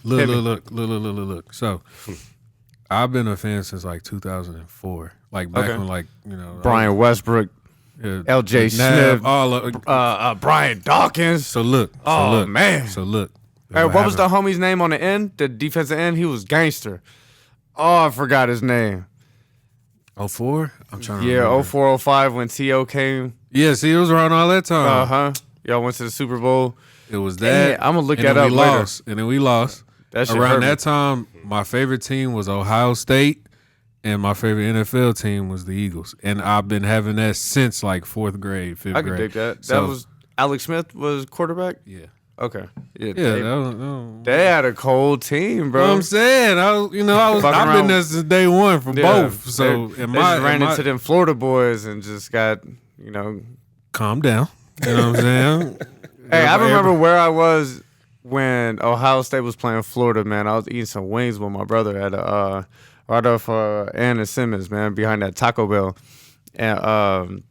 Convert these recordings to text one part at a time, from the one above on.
Look. So, I've been a fan since like 2004. Like back when, like, Brian Westbrook, L.J. Smith, Brian Dawkins. So look. Man. So look. Hey, what was the homie's name on the end? The defensive end? He was gangster. Oh, I forgot his name. 04? I'm trying to remember. Yeah, 04, 05 when T.O. came. Yeah, see, it was around all that time. Uh-huh. Y'all went to the Super Bowl. It was that. I'm going to look that up later. And then we lost. Around that time, my favorite team was Ohio State, and my favorite NFL team was the Eagles. And I've been having that since like 4th grade, 5th grade. I can dig that. So, that was Alex Smith was quarterback? Yeah. Okay. Yeah, they had a cold team, bro. You know what I'm saying? I've been there since day one for both. So they just ran into them Florida boys and just got, calm down. You know what I'm saying? Hey, I remember where I was when Ohio State was playing Florida, man. I was eating some wings with my brother at right off Ann and Simmons, man, behind that Taco Bell. And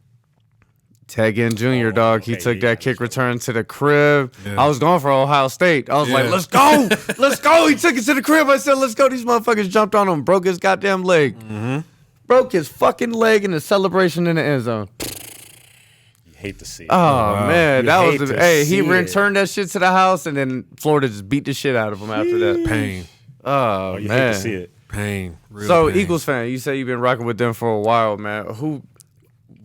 Tegan Jr., dog, he took that kick return to the crib. Yeah. I was going for Ohio State. I was like, let's go. Let's go. He took it to the crib. I said, let's go. These motherfuckers jumped on him, broke his goddamn leg. Mm-hmm. Broke his fucking leg in the celebration in the end zone. You hate to see it. Oh, man. He returned that shit to the house, and then Florida just beat the shit out of him after that. Pain. Oh, you man. hate to see it. Pain. Real so, pain. Eagles fan, you say you've been rocking with them for a while, man. Who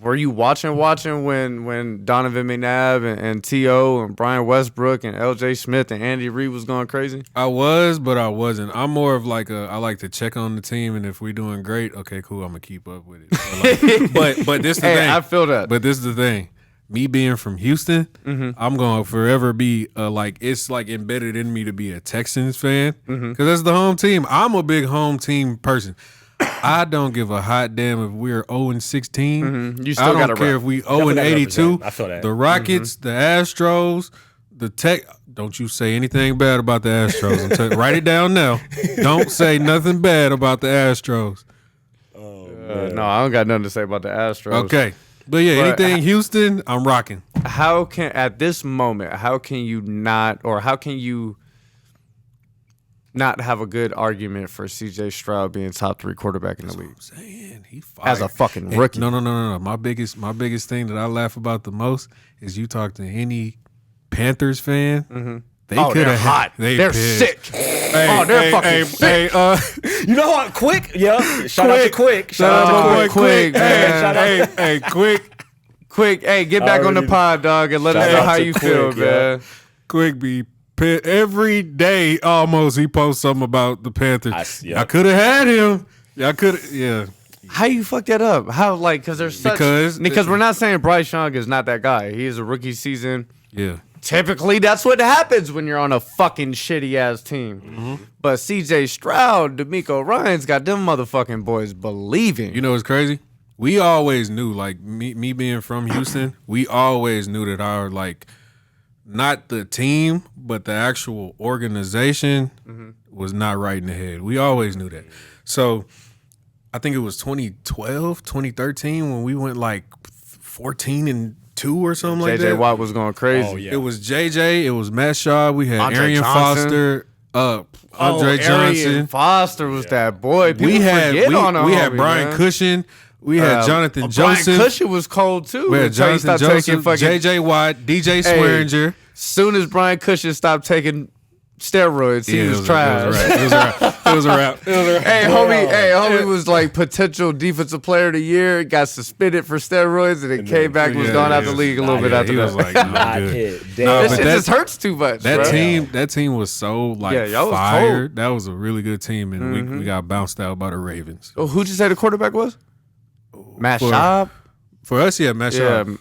were you watching when Donovan McNabb and T.O. and Brian Westbrook and L.J. Smith and Andy Reid was going crazy? I was, but I wasn't. I'm more of like I like to check on the team, and if we're doing great, okay, cool, I'm going to keep up with it. So but this is the thing. I feel that. But this is the thing. Me being from Houston, I'm going to forever be it's like embedded in me to be a Texans fan because that's the home team. I'm a big home team person. I don't give a hot damn if we're 0-16. You still I don't care if we 0-82. I feel that. The Rockets, the Astros, the Tech. Don't you say anything bad about the Astros. Write it down now. Don't say nothing bad about the Astros. No, I don't got nothing to say about the Astros. Okay. But anything Houston, I'm rocking. At this moment, how can you not have a good argument for C.J. Stroud being top 3 quarterback in the league? I'm saying he fired. As a fucking rookie. No. My biggest thing that I laugh about the most is you talk to any Panthers fan. They could have hot. They're sick. They're fucking sick. You know what? Quick. Yeah. Shout out to Quick. Quick, man. Hey, Quick. Hey, get back on the pod, dog, and let us know how you feel, man. Quick be every day almost he posts something about the Panthers. I could have had him. Y'all could have, How you fuck that up? How, because there's because we're not saying Bryce Young is not that guy. He is a rookie season. Yeah. Typically, that's what happens when you're on a fucking shitty ass team. But C.J. Stroud, D'Amico Ryans got them motherfucking boys believing. You know what's crazy? We always knew, like me being from Houston, we always knew that our not the team, but the actual organization was not right in the head. We always knew that. So I think it was 2012, 2013 when we went 14-2 or something like that. J.J. Watt was going crazy. Oh, yeah. It was J.J., it was Matt Shaw, we had Andre Arian Johnson. Foster, Andre Johnson. Arian Foster was that boy. People we had Brian Cushion. We had Jonathan Joseph. Brian Cushion was cold too. We had Jonathan Joseph, J.J. Watt, DJ Swearinger. Soon as Brian Cushion stopped taking steroids, he was trash. It was a wrap. Hey, homie was potential defensive player of the year. Got suspended for steroids, and then came back and was gone out the league a little bit after that. He was not good. This shit just hurts too much. That team was so fired. Was that was a really good team, and we got bounced out by the Ravens. Oh, who'd you say the quarterback was? Matt Schaub? For us, Matt Schaub. Yeah.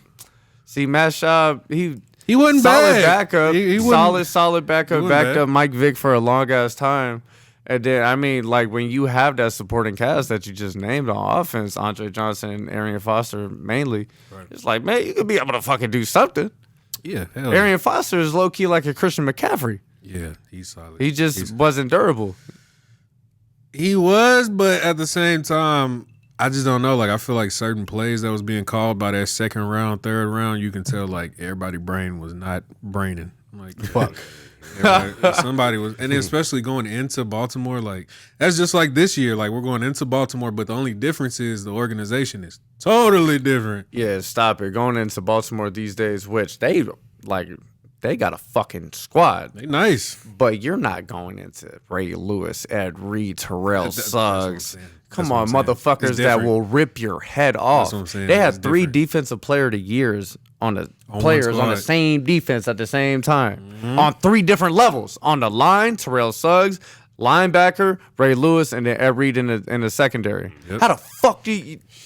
See, Matt Schaub, he wasn't solid bad. Backup. He solid backup. Backed up Mike Vick for a long ass time. And then, when you have that supporting cast that you just named on offense, Andre Johnson and Arian Foster mainly, it's like, man, you could be able to fucking do something. Yeah. Arian Foster is low key like a Christian McCaffrey. Yeah, he's solid. He just wasn't durable. He was, but at the same time, I just don't know. I feel like certain plays that was being called by that second round, third round, you can tell everybody brain was not braining. Fuck. Somebody was, and especially going into Baltimore, like that's just like this year. Like we're going into Baltimore, but the only difference is the organization is totally different. Yeah, stop it. Going into Baltimore these days, which they got a fucking squad. They nice, but you're not going into Ray Lewis, Ed Reed, Terrell Suggs. Come on, That's what I'm saying. motherfuckers that will rip your head off. That's what I'm saying. They had It's 3 different. defensive player of the years on the On players one on the squad. same defense at the same time on 3 different levels. On the line, Terrell Suggs, linebacker Ray Lewis, and then Ed Reed in the secondary. Yep. How the fuck do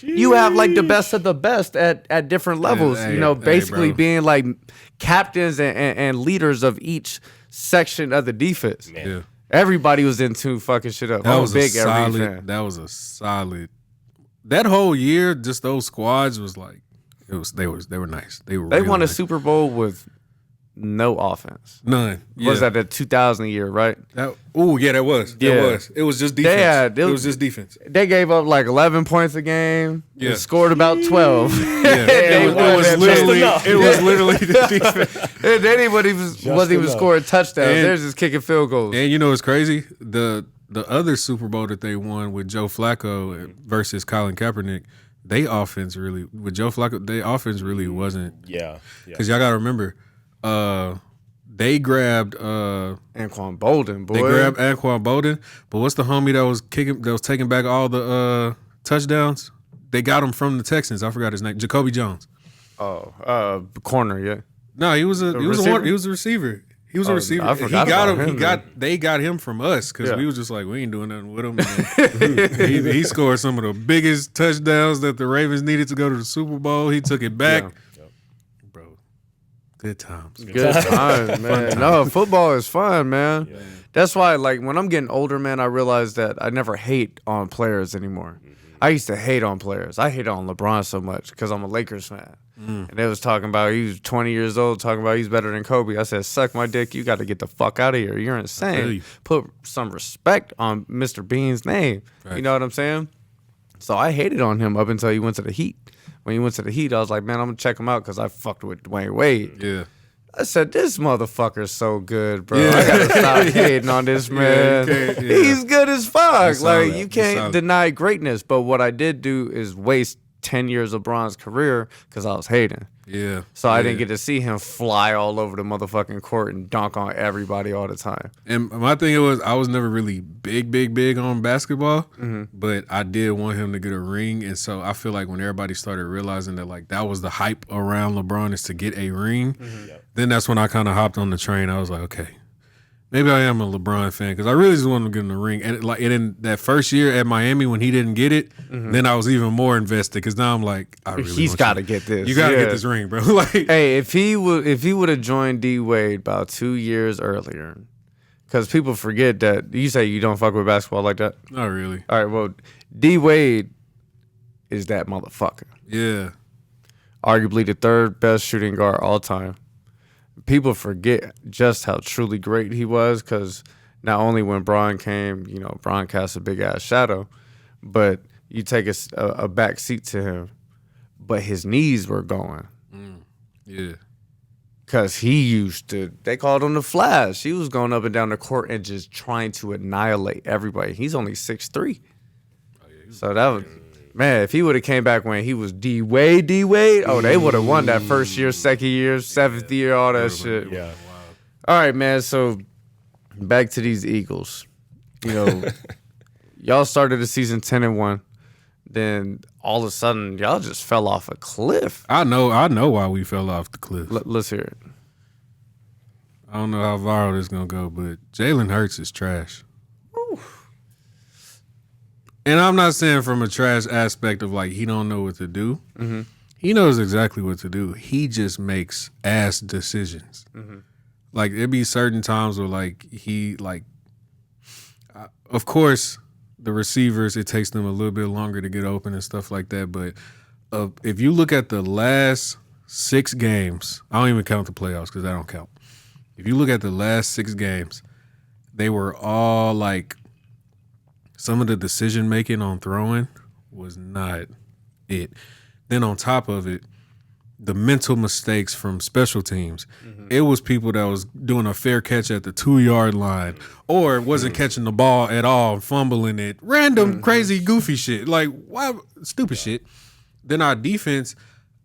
you have like the best of the best at different levels? hey, you know, hey, basically bro. being like captains and leaders of each section of the defense. Yeah. Everybody was into fucking shit up. That I'm was a big a Ed Reed solid. fan. That was a solid. That whole year, just those squads was like it was. They were nice. They were. They really won a nice. Super Bowl with no offense. None. Yeah. Was that the 2000 year, right? Oh yeah, that was. Yeah. That was. It was just defense. It was just defense. They gave up like 11 points a game. Yeah. And scored about 12. Yeah. It was literally. enough. It was literally the defense. And then anybody wasn't even enough. scoring touchdowns. And- They're just kicking field goals. And you know what's crazy? The other Super Bowl that they won with Joe Flacco versus Colin Kaepernick, they offense really with Joe Flacco, their offense really wasn't. Yeah. Because y'all gotta remember, they grabbed Anquan Bolden, boy. they grabbed Anquan Bolden, but what's the homie that was taking back all the touchdowns? They got him from the Texans. I forgot his name. Jacoby Jones. Corner, yeah. No, he was a receiver? he was a receiver. He was a receiver. I forgot He got about him. him, They got him from us because Yeah. we was just like we ain't doing nothing with him. And he scored some of the biggest touchdowns that the Ravens needed to go to the Super Bowl. He took it back, bro. Good times. Good times, man. No, football is fun, man. That's why, like, when I'm getting older, man, I realize that I never hate on players anymore. I used to hate on players. I hate on LeBron so much because I'm a Lakers fan. And they was talking about he was 20 years old, talking about he's better than Kobe. I said, suck my dick. You got to get the fuck out of here. You're feel insane. you. Put some respect on Mr. Bean's name. Right. You know what I'm saying? So I hated on him up until he went to the Heat. When he went to the Heat, I was like, man, I'm going to check him out because I fucked with Dwayne Wade. Yeah. I said, this motherfucker's so good, bro. Yeah. I gotta stop hating on this man. you can't, yeah. He's good as fuck. He's Like, solid. you He's can't solid. deny greatness. But what I did do is waste 10 years of Bron's career because I was hating. Yeah. So I Yeah. didn't get to see him fly all over the motherfucking court and dunk on everybody all the time. And my thing was, I was never really big on basketball, Mm-hmm. but I did want him to get a ring. And so I feel like when everybody started realizing that, like, that was the hype around LeBron is to get a ring, Mm-hmm. then that's when I kind of hopped on the train. I was like, okay, maybe I am a LeBron fan because I really just wanted to get him the ring. And and in that first year at Miami when he didn't get it, then I was even more invested because now I'm like, I really He's want got to you. get this. You got to Yeah. get this ring, bro. Like, Hey, if he would have joined D Wade about 2 years earlier, because people forget that you say you don't fuck with basketball like that. not really. All right, well, D Wade is that motherfucker. Yeah. Arguably the 3rd best shooting guard all time. People forget just how truly great he was because not only when Bron came, you know, Bron cast a big ass shadow, but you take a back seat to him, but his knees were going Yeah. because he used to, they called him the Flash. He was going up and down the court and just trying to annihilate everybody. He's only 6'3". So that was, man, if he would have came back when he was D Wade, oh, they would have won that first year, second year, 7th year, all that shit. Yeah. All right, man. So back to these Eagles. You know, y'all started the season 10-1. Then all of a sudden, y'all just fell off a cliff. I know why we fell off the cliff. Let's hear it. I don't know how viral this is gonna go, but Jalen Hurts is trash. And I'm not saying from a trash aspect of like he don't know what to do. Mm-hmm. He knows exactly what to do. He just makes ass decisions. Mm-hmm. Like there be certain times where like he like, of course, the receivers it takes them a little bit longer to get open and stuff like that. But if you look at the last 6 games, I don't even count the playoffs because that don't count. If you look at the last 6 games, they were all like. Some of the decision making on throwing was not it. Then on top of it, the mental mistakes from special teams. It was people that was doing a fair catch at the 2-yard line or wasn't catching the ball at all, fumbling it, random crazy goofy shit. Like, why stupid shit. Then our defense,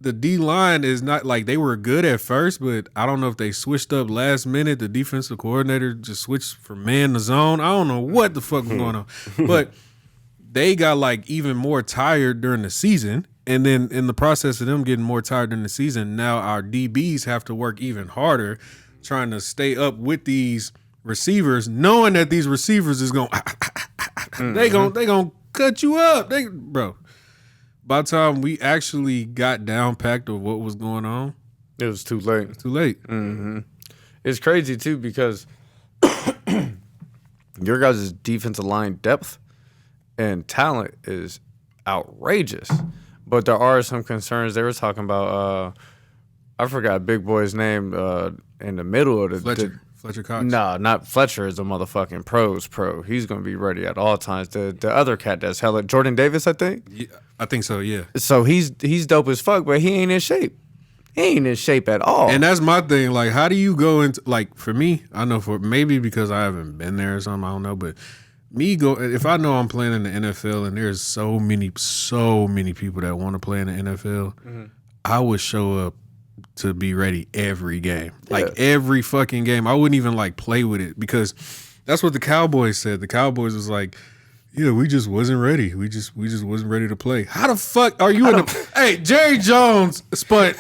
the D line is not like they were good at first, but I don't know if they switched up last minute. The defensive coordinator just switched from man to zone. I don't know what the fuck was going on, but they got like even more tired during the season. And then in the process of them getting more tired during the season, now our DBs have to work even harder trying to stay up with these receivers, knowing that these receivers is going they gonna cut you up. Bro. By the time we actually got down packed of what was going on, it was too late. Too late. Mm-hmm. It's crazy too because your guys' defensive line depth and talent is outrageous. But there are some concerns. They were talking about, I forgot Big Boy's name in the middle of the Fletcher Cox. No, not Fletcher is a motherfucking pro. He's going to be ready at all times. The other cat that's hella, Jordan Davis, I think? Yeah, I think so, yeah. So he's dope as fuck, but he ain't in shape. He ain't in shape at all. And that's my thing. Like, how do you go into, like, for me, I know maybe because I haven't been there or something, I don't know, but if I know I'm playing in the NFL and there's so many people that want to play in the NFL, I would show up to be ready every game. Like every fucking game. I wouldn't even like play with it because that's what the Cowboys said. The Cowboys was like, yeah, we just wasn't ready. We just wasn't ready to play. How the fuck are you in the Hey, Jerry Jones spent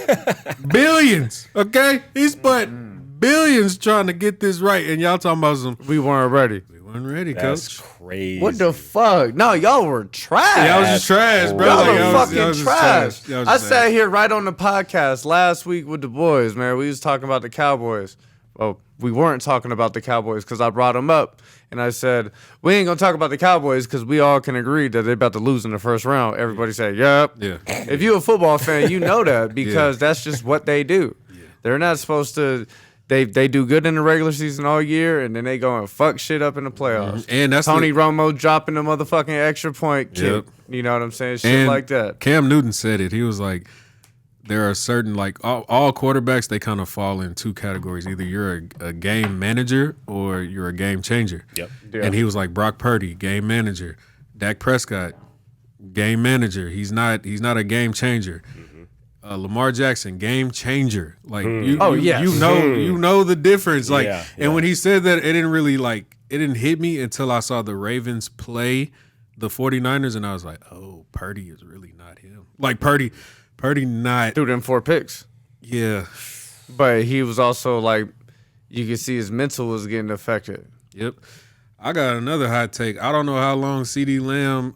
billions, okay? He spent billions trying to get this right, and y'all talking about some we weren't ready. Wasn't ready, That's coach. crazy. What the fuck? No, y'all were trash. Yeah, I was just trash, bro. Y'all Like, were fucking trash. I I sat here right on the podcast last week with the boys, man. We was talking about the Cowboys. Well, we weren't talking about the Cowboys because I brought them up. And I said, we ain't going to talk about the Cowboys because we all can agree that they're about to lose in the first round. Everybody said, yep. Yeah. If you're a football fan, you know that because that's just what they do. Yeah. They're not supposed to... They do good in the regular season all year, and then they go and fuck shit up in the playoffs. And that's Tony Romo dropping the motherfucking extra point kick. Yep. You know what I'm saying? Shit like that. Cam Newton said it. He was like, there are certain, like, all quarterbacks, they kind of fall in two categories. Either you're a game manager or you're a game changer. Yep. Yeah. And he was like, Brock Purdy, game manager. Dak Prescott, game manager. He's not a game changer. Lamar Jackson, game changer. Like you know the difference. Like, and when he said that, it didn't hit me until I saw the Ravens play the 49ers, and I was like, oh, Purdy is really not him. Like Purdy not Threw them 4 picks. Yeah. But he was also like, you could see his mental was getting affected. Yep. I got another hot take. I don't know how long CD Lamb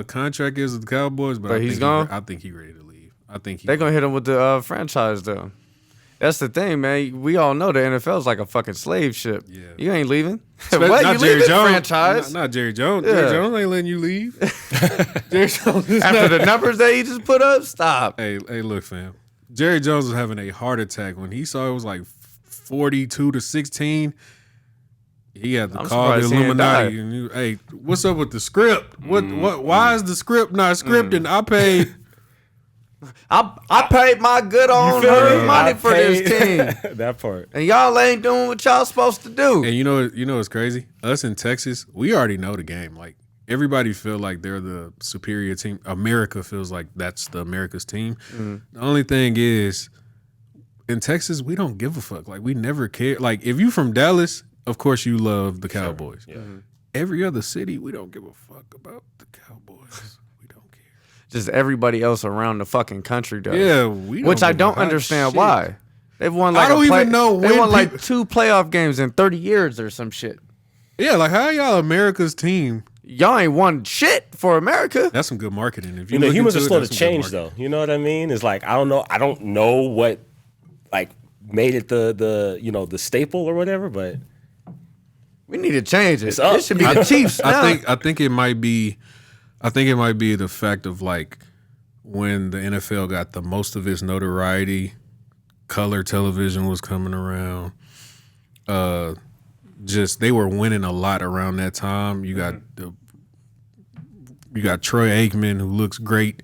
contract is with the Cowboys, but he's gone. I think he's ready to leave. I think they're gonna hit him with the franchise though. That's the thing, man. We all know the NFL is like a fucking slave ship. Yeah. You ain't leaving. What? Not you Jerry leaving Jones. Franchise? Not Jerry Jones. Yeah. Jerry Jones ain't letting you leave. Jerry Jones is After the numbers that he just put up, stop. Hey, look, fam. Jerry Jones was having a heart attack when he saw it was like 42-16. He had to call the Illuminati. And hey, what's up with the script? What? Why is the script not scripting? I paid. I paid my good on money for this team. That part. And y'all ain't doing what y'all supposed to do. And you know what's crazy? Us in Texas, we already know the game. Like everybody feel like they're the superior team. America feels like that's the America's team. The only thing is, in Texas, we don't give a fuck. Like we never care. Like if you from Dallas, of course you love the Cowboys. Sure. Yeah. Every other city, we don't give a fuck about the Cowboys. Just everybody else around the fucking country does. Yeah, we don't which I don't understand shit. Why. They've won like I don't even know they when won like 2 playoff games in 30 years or some shit. Yeah, like how y'all America's team? Y'all ain't won shit for America. That's some good marketing. If you know, humans are slow to change though. You know what I mean? It's like I don't know what like made it the staple or whatever, but we need to change it. It should be the Chiefs. I think it might be the fact of like when the NFL got the most of its notoriety, color television was coming around. Just they were winning a lot around that time. You got Troy Aikman, who looks great,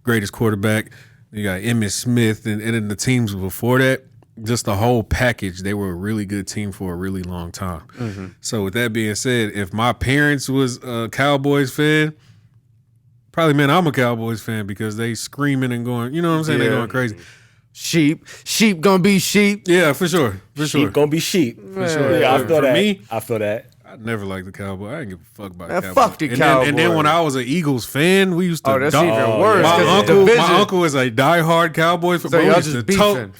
greatest quarterback. You got Emmitt Smith, and then the teams before that, just the whole package, they were a really good team for a really long time. So with that being said, if my parents was a Cowboys fan, probably meant I'm a Cowboys fan because they screaming and going, you know what I'm saying? They going crazy. Sheep gonna be sheep. Yeah, for sure. Sheep gonna be sheep. For sure. Yeah, I feel that. Me, I feel that. I never liked the Cowboys. I didn't give a fuck about Man, the Cowboys. fuck the And then when I was an Eagles fan, we used to. Oh, that's even worse. My uncle is a diehard Cowboys fan. So y'all just beefing.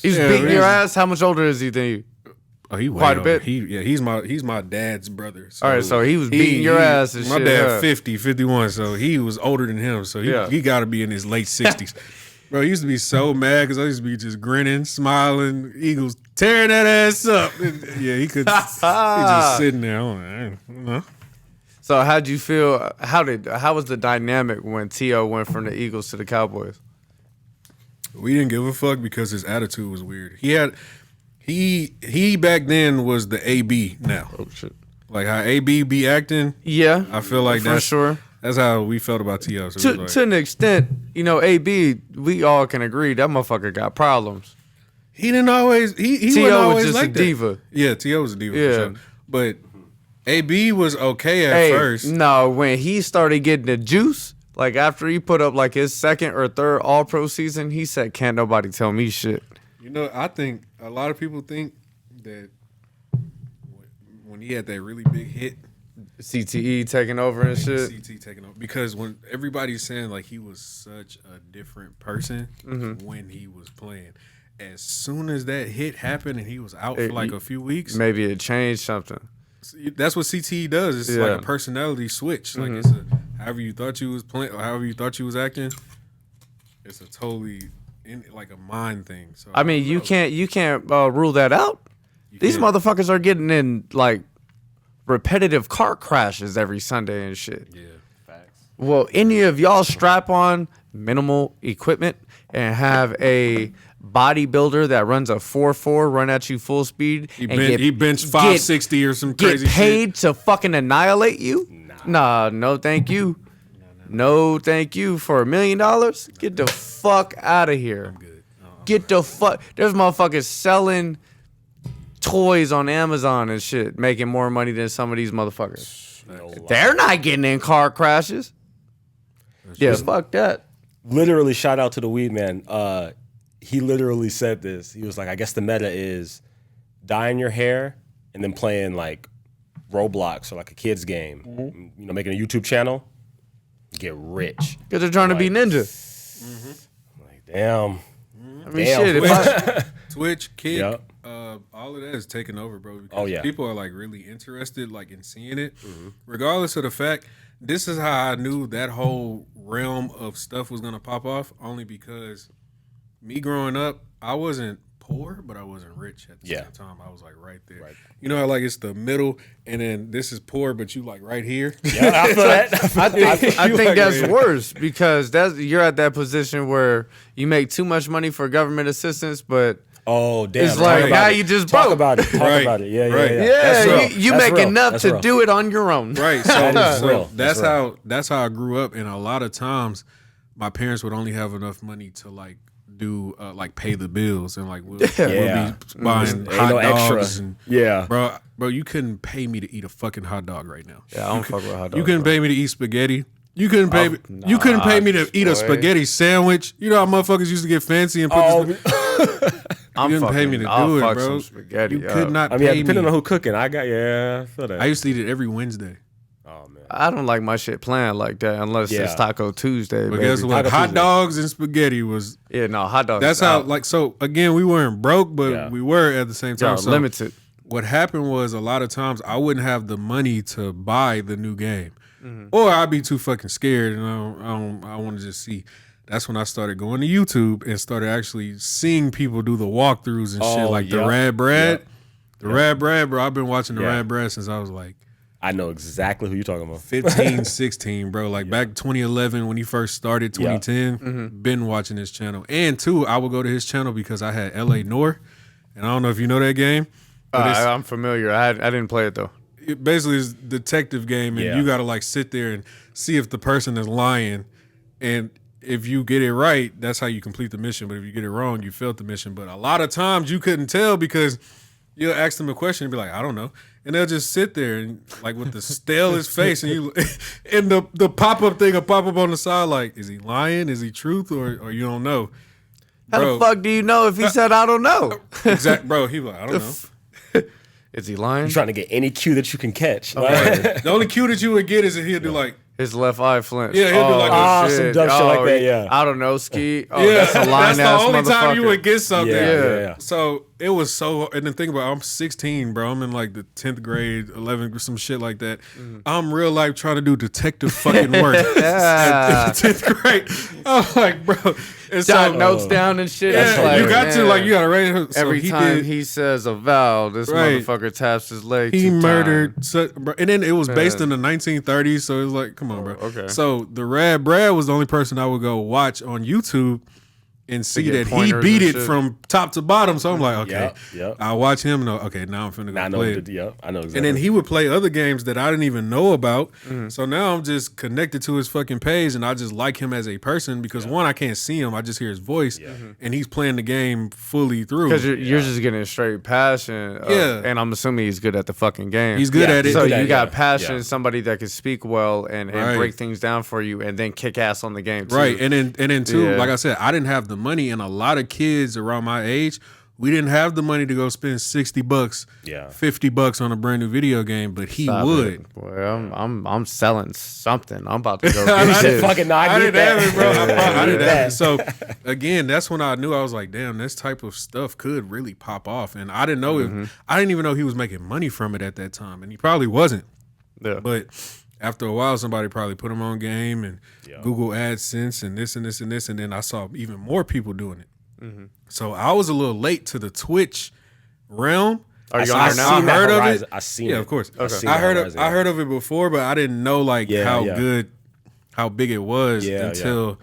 He's beating your ass. How much older is he than you? Oh, he quite a bit. He's my dad's brother. So all right, so he was beating your ass and my shit. dad 50, 51, so he was older than him. So he got to be in his late 60s. Bro, he used to be so mad because I used to be just grinning, smiling, Eagles tearing that ass up. Yeah, he could. He's just sitting there. I'm like, So how'd you feel? How was the dynamic when T.O. went from the Eagles to the Cowboys? We didn't give a fuck because his attitude was weird. He back then was the AB now. Oh shit! Like how AB be acting. Yeah, I feel like for sure. That's how we felt about T.O. So To an extent, AB, we all can agree that motherfucker got problems. He didn't always. He T.O. was always just like a diva. Yeah, T.O. was a diva. Yeah. For sure. But AB was okay at first. No, when he started getting the juice, like after he put up like his second or third All-Pro season, he said, "Can't nobody tell me shit." I think a lot of people think that when he had that really big hit, CTE taking over and shit. CT taking over because when everybody's saying like he was such a different person when he was playing. As soon as that hit happened and he was out for like a few weeks, maybe it changed something. That's what CTE does. It's like a personality switch. Like it's however you thought you was playing, or however you thought you was acting. It's a totally like a mind thing. So I mean, you can't rule that out. These motherfuckers are getting in like repetitive car crashes every Sunday and shit. Yeah, facts. Well, any of y'all strap on minimal equipment and have a bodybuilder that runs a 4.4 run at you full speed he benched 560 or some crazy get paid shit. to fucking annihilate you? Nah, no thank you. No thank you. For $1 million? Get the fuck out of here. I'm good. Get the fuck. There's motherfuckers selling toys on Amazon and shit, making more money than some of these motherfuckers. They're not getting in car crashes. Fuck that. Literally, shout out to the weed man. He literally said this. He was like, I guess the meta is dyeing your hair and then playing like Roblox or like a kid's game. Making a YouTube channel. Get rich. Because they're trying to be ninja. Like, damn. I mean, shit. Twitch, Kick, all of that is taking over, bro. Because people are like really interested, like in seeing it, regardless of the fact. This is how I knew that whole realm of stuff was gonna pop off. Only because me growing up, I wasn't poor, but I wasn't rich at the same time. I was like right there. Right. You know how like it's the middle, and then this is poor, but you like right here. Yeah, I feel that. I think that's worse because you're at that position where you make too much money for government assistance, but oh damn, it's like now you just talk broke. about it. Talk about it. Yeah. Yeah, you make enough to do it on your own. Right. So, real. That's how I grew up, and a lot of times my parents would only have enough money to like do like pay the bills and like we'll be buying hot dogs and bro, you couldn't pay me to eat a fucking hot dog right now. Yeah, I don't fuck with hot dogs. You couldn't pay me to eat spaghetti. You couldn't pay me. You couldn't pay me to eat a spaghetti sandwich. You know how motherfuckers used to get fancy and put this. You couldn't pay me to do it, bro. Spaghetti, you could not. I mean, depending on who cooking, I feel that. I used to eat it every Wednesday. Oh man, I don't like my shit planned like that unless it's Taco Tuesday. But guess what? Hot dogs and spaghetti was. Yeah, no hot dogs. That's how. Like so. Again, we weren't broke, but we were at the same time. So limited. What happened was a lot of times I wouldn't have the money to buy the new game, or I'd be too fucking scared, and I want to just see. That's when I started going to YouTube and started actually seeing people do the walkthroughs and shit, like the Rad Brad. The Rad Brad, bro. I've been watching the Rad Brad since I was like, I know exactly who you're talking about. 15, 16, bro. Like back 2011 when he first started, 2010. Been watching his channel. And two, I would go to his channel because I had LA Noir. And I don't know if you know that game. I'm familiar. I didn't play it though. It basically is a detective game, and you got to like sit there and see if the person is lying. And if you get it right, that's how you complete the mission. But if you get it wrong, you failed the mission. But a lot of times you couldn't tell because you'll ask them a question and be like, I don't know. And they'll just sit there and like with the stalest face, and you and the pop-up thing will pop up on the side like, is he lying? Is he truth? Or you don't know. How the fuck do you know if he said I don't know? Exact, bro. He like, I don't know. Is he lying? You're trying to get any cue that you can catch. The only cue that you would get is if he'll do like, his left eye flinched. Yeah, he'll do like some dumb shit like that, yeah. I don't know, Ski. Oh, yeah, that's a line that's the only time you would get something. Yeah. So it was so, and then think about it, I'm 16, bro. I'm in like the 10th grade, 11th, some shit like that. I'm real life trying to do detective fucking work. Yeah. 10th grade. I'm like, bro. And Jot notes down and shit. Yeah, Like, you got to, like, you got to write. So every time he says a vowel, this Right. motherfucker taps his leg. He 2 murdered, times. bro. And then it was based in the 1930s, so it was like, come on, bro. Okay. So the Rad Brad was the only person I would go watch on YouTube and see get that he pointers beat and it shit. from top to bottom. So I'm like, okay, Yep. I'll watch him. And okay, now I'm finna go I know. play it. I know exactly. And then he would play other games that I didn't even know about. So now I'm just connected to his fucking page, and I just like him as a person because one, I can't see him, I just hear his voice, and he's playing the game fully through. Because you're just getting straight passion. Yeah. And I'm assuming he's good at the fucking game. He's good at it. So good at you it, got yeah. passion, Yeah. somebody that can speak well and Right. break things down for you and then kick ass on the game too. Right, and then too, Yeah. like I said, I didn't have the money, and a lot of kids around my age, we didn't have the money to go spend $60, Yeah. $50 on a brand new video game, but he Stop would. it. Boy, I'm selling something. I'm about to go I get didn't this. fucking know. I I didn't get have that. it, bro. I didn't have that. it. So again, that's when I knew I was like, damn, this type of stuff could really pop off, and I didn't know I didn't even know he was making money from it at that time, and he probably wasn't. Yeah. But after a while, somebody probably put him on game and Google AdSense and this and this and this, and then I saw even more people doing it. So I was a little late to the Twitch realm. Are you I on there now? seen that heard of horizon. it. I seen Yeah, it. of course. seen I that heard horizon, I heard of it before, but I didn't know like how good, how big it was until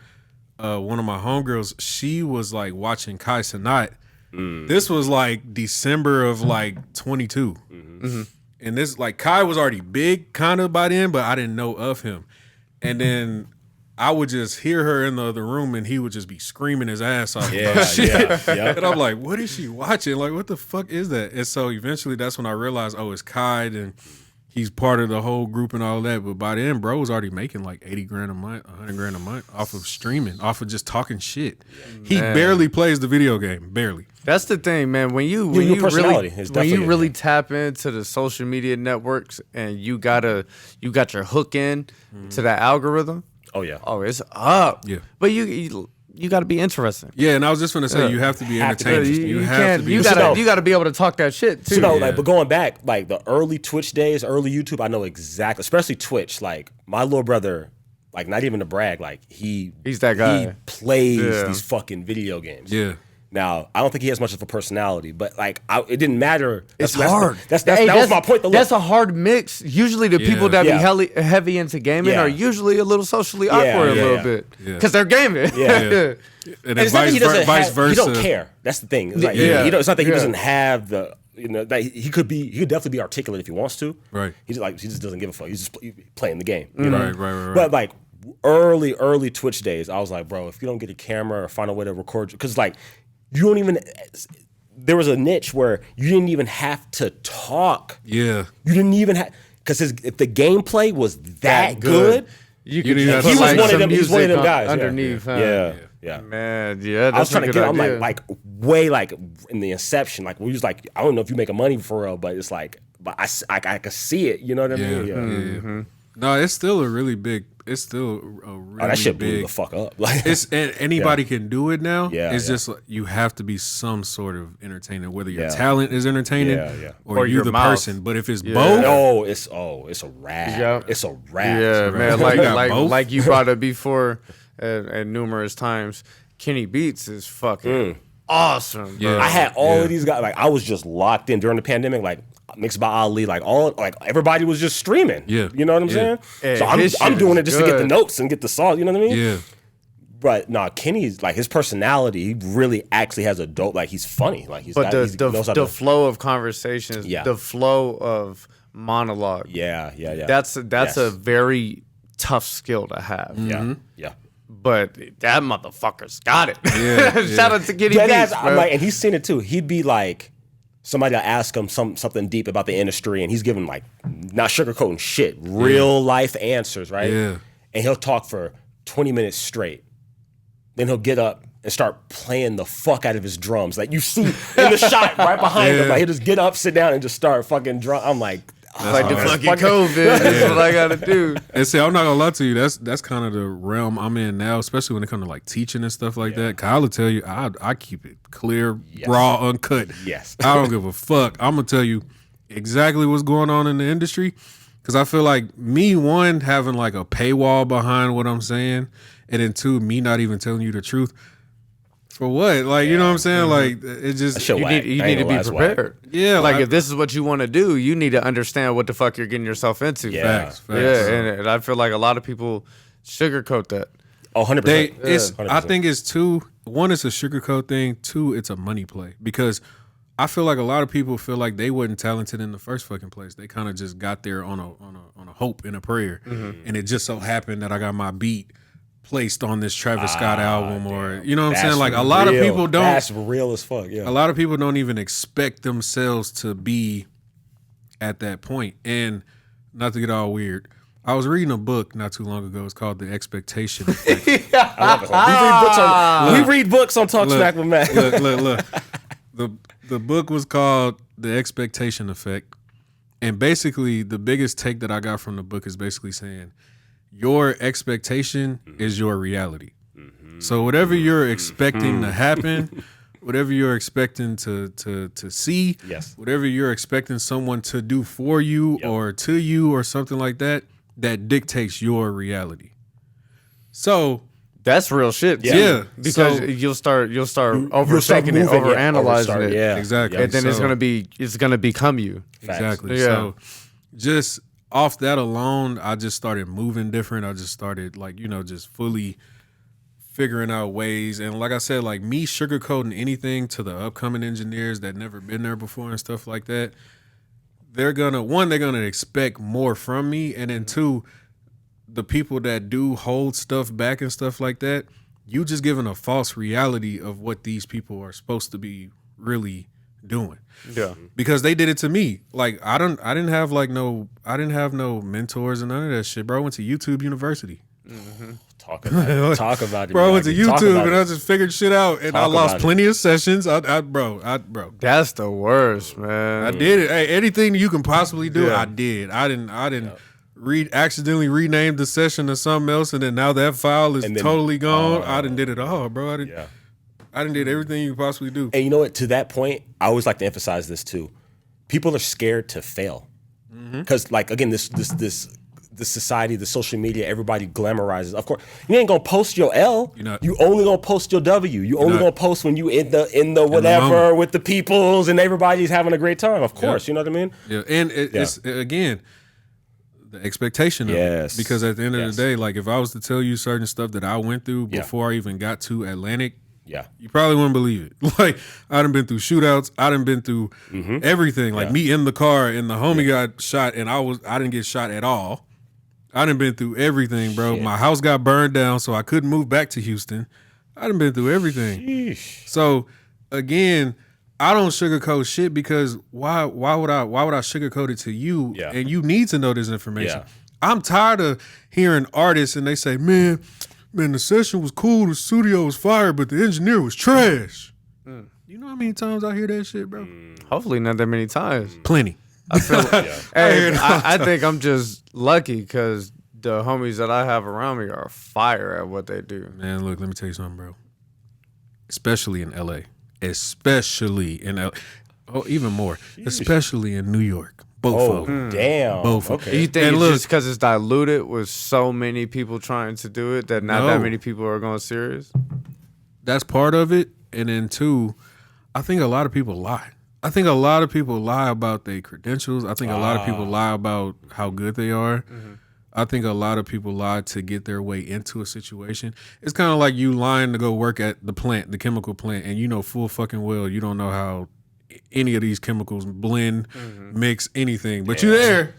one of my homegirls, she was like watching Kai Cenat. This was like December of like 22. And this like Kai was already big kind of by then, but I didn't know of him. And then I would just hear her in the other room, and he would just be screaming his ass off about shit. And I'm like, what is she watching? Like, what the fuck is that? And so eventually that's when I realized, oh, it's Kai, and he's part of the whole group and all that. But by then, bro was already making like 80 grand a month, 100 grand a month off of streaming, off of just talking shit. He barely plays the video game, barely. That's the thing, man. When you Your personality really is when you definitely really tap into the social media networks and you got your hook in to that algorithm. Oh yeah. Oh, it's up. Yeah. But you got to be interesting. Yeah, and I was just gonna say, you have to be Have to be entertaining. interesting. You You have can't. to be. You gotta be able to talk that shit too. So no, Yeah. like, but going back, like the early Twitch days, early YouTube, I know exactly, especially Twitch. Like my little brother, like not even to brag, like he's that guy. He plays Yeah. these fucking video games. Yeah. Now I don't think he has much of a personality, but like it didn't matter. It's hard. That Hey, was my point. That's a hard mix. Usually, the people that Yeah. be heavy into gaming Yeah. are usually a little socially awkward yeah, a little yeah. bit Yeah. because they're gaming. Yeah. And And then it's not that he doesn't vice have, versa. He don't care. That's the thing. It's like, Yeah. it's not that he Yeah. doesn't have the. You know, that he could definitely be articulate if he wants to. Right. He just doesn't give a fuck. He's just playing the game. You know? Right. But like early Twitch days, I was like, bro, if you don't get a camera or find a way to record, because like you don't even. There was a niche where you didn't even have to talk. Yeah. You didn't even have because if the gameplay was that good, You You could need just to- put He was like one of some them- he was one of music them guys, yeah. underneath. huh? yeah. Man, yeah, I was that's trying a to good get on idea. like way like in the inception, like we was like, I don't know if you make a money for real, but it's like, but I could see it. You know what I mean? Yeah. No, it's still a really big. It's still a really Oh, that shit blew big. the fuck up. Like It's and anybody can do it now. Yeah, It's yeah. just like, you have to be some sort of entertainer, whether your Yeah. talent is entertaining Yeah. Or you your the mouth. person. But if it's both, it's a wrap. Yeah. It's a wrap. Yeah, man, You got like both? like you brought it before at numerous times. Kenny Beats is fucking awesome. Bro. Yeah. I had all Yeah. of these guys. Like I was just locked in during the pandemic. Like Mixed by Ali. Like everybody was just streaming. Yeah. You know what I'm Yeah. saying? Hey, So his I'm shit doing is it just to get the good. notes and get the sauce. You know what I mean? yeah. But no, Kenny's like his personality. He really actually has a dope. Like he's funny. Like he's But got, he knows how the to. flow of conversations, Yeah. the flow of monologue. Yeah. That's Yes. a very tough skill to have. Yeah. Yeah. but that motherfucker's got it. Yeah, Shout out to Kitty Dead Beats, ass, bro. I'm like, and he's seen it too. He'd be like, somebody will ask him something deep about the industry, and he's giving like, not sugarcoating shit, real life answers, right? Yeah. And he'll talk for 20 minutes straight. Then he'll get up and start playing the fuck out of his drums. Like you see in the shot right behind him. Like he'll just get up, sit down, and just start fucking drum. I'm like, like the fucking COVID. That's what I gotta do. And see, I'm not gonna lie to you. That's kind of the realm I'm in now, especially when it comes to like teaching and stuff like that. Kyle will tell you, I keep it clear, raw, uncut. Yes. I don't give a fuck. I'm gonna tell you exactly what's going on in the industry, because I feel like me, one, having like a paywall behind what I'm saying, and then two, me not even telling you the truth. For what? Like, you know what I'm saying? Like, it just You need to be prepared. Yeah, like if this is what you want to do, you need to understand what the fuck you're getting yourself into. Yeah. Facts. Yeah, and I feel like a lot of people sugarcoat that. Oh, 100%. It's 100%. I think it's two. One, it's a sugarcoat thing. Two, it's a money play, because I feel like a lot of people feel like they wasn't talented in the first fucking place. They kind of just got there on a hope and a prayer, and it just so happened that I got my beat placed on this Travis Scott album, or you know what I'm saying? Like a lot of people don't. That's real as fuck. Yeah. A lot of people don't even expect themselves to be at that point. And not to get all weird, I was reading a book not too long ago. It's called The Expectation Effect. I love it. We read books on Talk Smack with Mac. Look. The book was called The Expectation Effect. And basically, the biggest take that I got from the book is basically saying, your expectation is your reality. So whatever you're expecting to happen, whatever you're expecting to see, Yes. whatever you're expecting someone to do for you or to you or something like that, that dictates your reality. So That's real shit. Yeah. because So- you'll start You'll start overthinking it, moving, overanalyzing it. Yeah. exactly. And then it's So- gonna become you. Exactly. Yeah. So just off that alone, I just started moving different. I just started just fully figuring out ways. And like I said, like me sugarcoating anything to the upcoming engineers that never been there before and stuff like that, they're gonna expect more from me. And then two, the people that do hold stuff back and stuff like that, you just giving a false reality of what these people are supposed to be really doing. Yeah. Because they did it to me. Like I didn't have no mentors and none of that shit, bro. I went to YouTube University. Talk about it. Bro, I went to Miyagi. Talk YouTube about and it. I just figured shit out, and I Talk lost about it. plenty of sessions. Bro. That's the worst, man. I did it. Hey, anything you can possibly do, Yeah. I did. I didn't accidentally renamed the session to something else, and then now that file is And then- totally gone. I didn't did it all, bro. Yeah. I didn't did everything you could possibly do. And you know what? To that point, I always like to emphasize this too. People are scared to fail because, like, again, this society, the social media, everybody glamorizes. Of course, you ain't gonna post your L. You're not. You only gonna post your W. You only not. gonna post when you in the whatever moment. with the peoples and everybody's having a great time. Of course, you know what I mean. Yeah, and it's again the expectation of Yes. it. Because at the end of Yes. the day, like if I was to tell you certain stuff that I went through Yeah. before I even got to Atlantic, Yeah. you probably wouldn't believe it. Like I done been through shootouts, I done been through everything. Like me in the car and the homie got shot and I didn't get shot at all. I done been through everything, bro. Shit. My house got burned down, so I couldn't move back to Houston. I done been through everything. Sheesh. So again, I don't sugarcoat shit because why would I sugarcoat it to you? Yeah. And you need to know this information. Yeah. I'm tired of hearing artists and they say, man, the session was cool, the studio was fire, but the engineer was trash. You know how many times I hear that shit, bro? Hopefully not that many times. Plenty. Hey, I think I'm just lucky because the homies that I have around me are fire at what they do. Man, look, let me tell you something, bro. Especially in LA. Especially in LA. Oh, even more. Especially in New York. Both Oh of them. damn. Both of them. Okay. You think And it's look- just because it's diluted with so many people trying to do it that not that No. many people are going serious? That's part of it. And then two, I think a lot of people lie. I think a lot of people lie about their credentials. I think a lot of people lie about how good they are. I think a lot of people lie to get their way into a situation. It's kind of like you lying to go work at the plant, the chemical plant, and you know full fucking well you don't know how any of these chemicals, blend, mix anything. But you there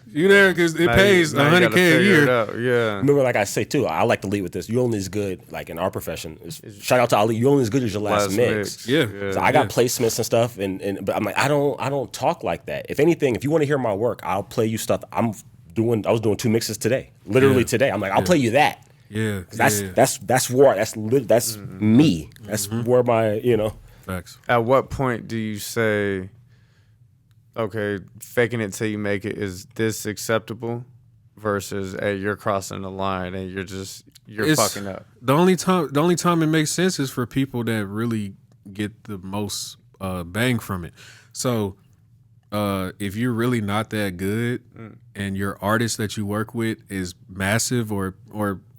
because it pays $100K a year. Yeah. Remember, like I say too, I like to lead with this. You're only as good, like in our profession. Shout out to Ali. You're only as good as your last mix. Yeah. So I got placements and stuff, but I'm like, I don't talk like that. If anything, if you want to hear my work, I'll play you stuff. I was doing 2 mixes today, literally today. I'm like, I'll play you that. Yeah. That's war. That's me. That's where my Facts. At what point do you say, okay, faking it till you make it, is this acceptable? Versus, hey, you're crossing the line and you're fucking up. The only time it makes sense is for people that really get the most bang from it. So if you're really not that good and your artist that you work with is massive or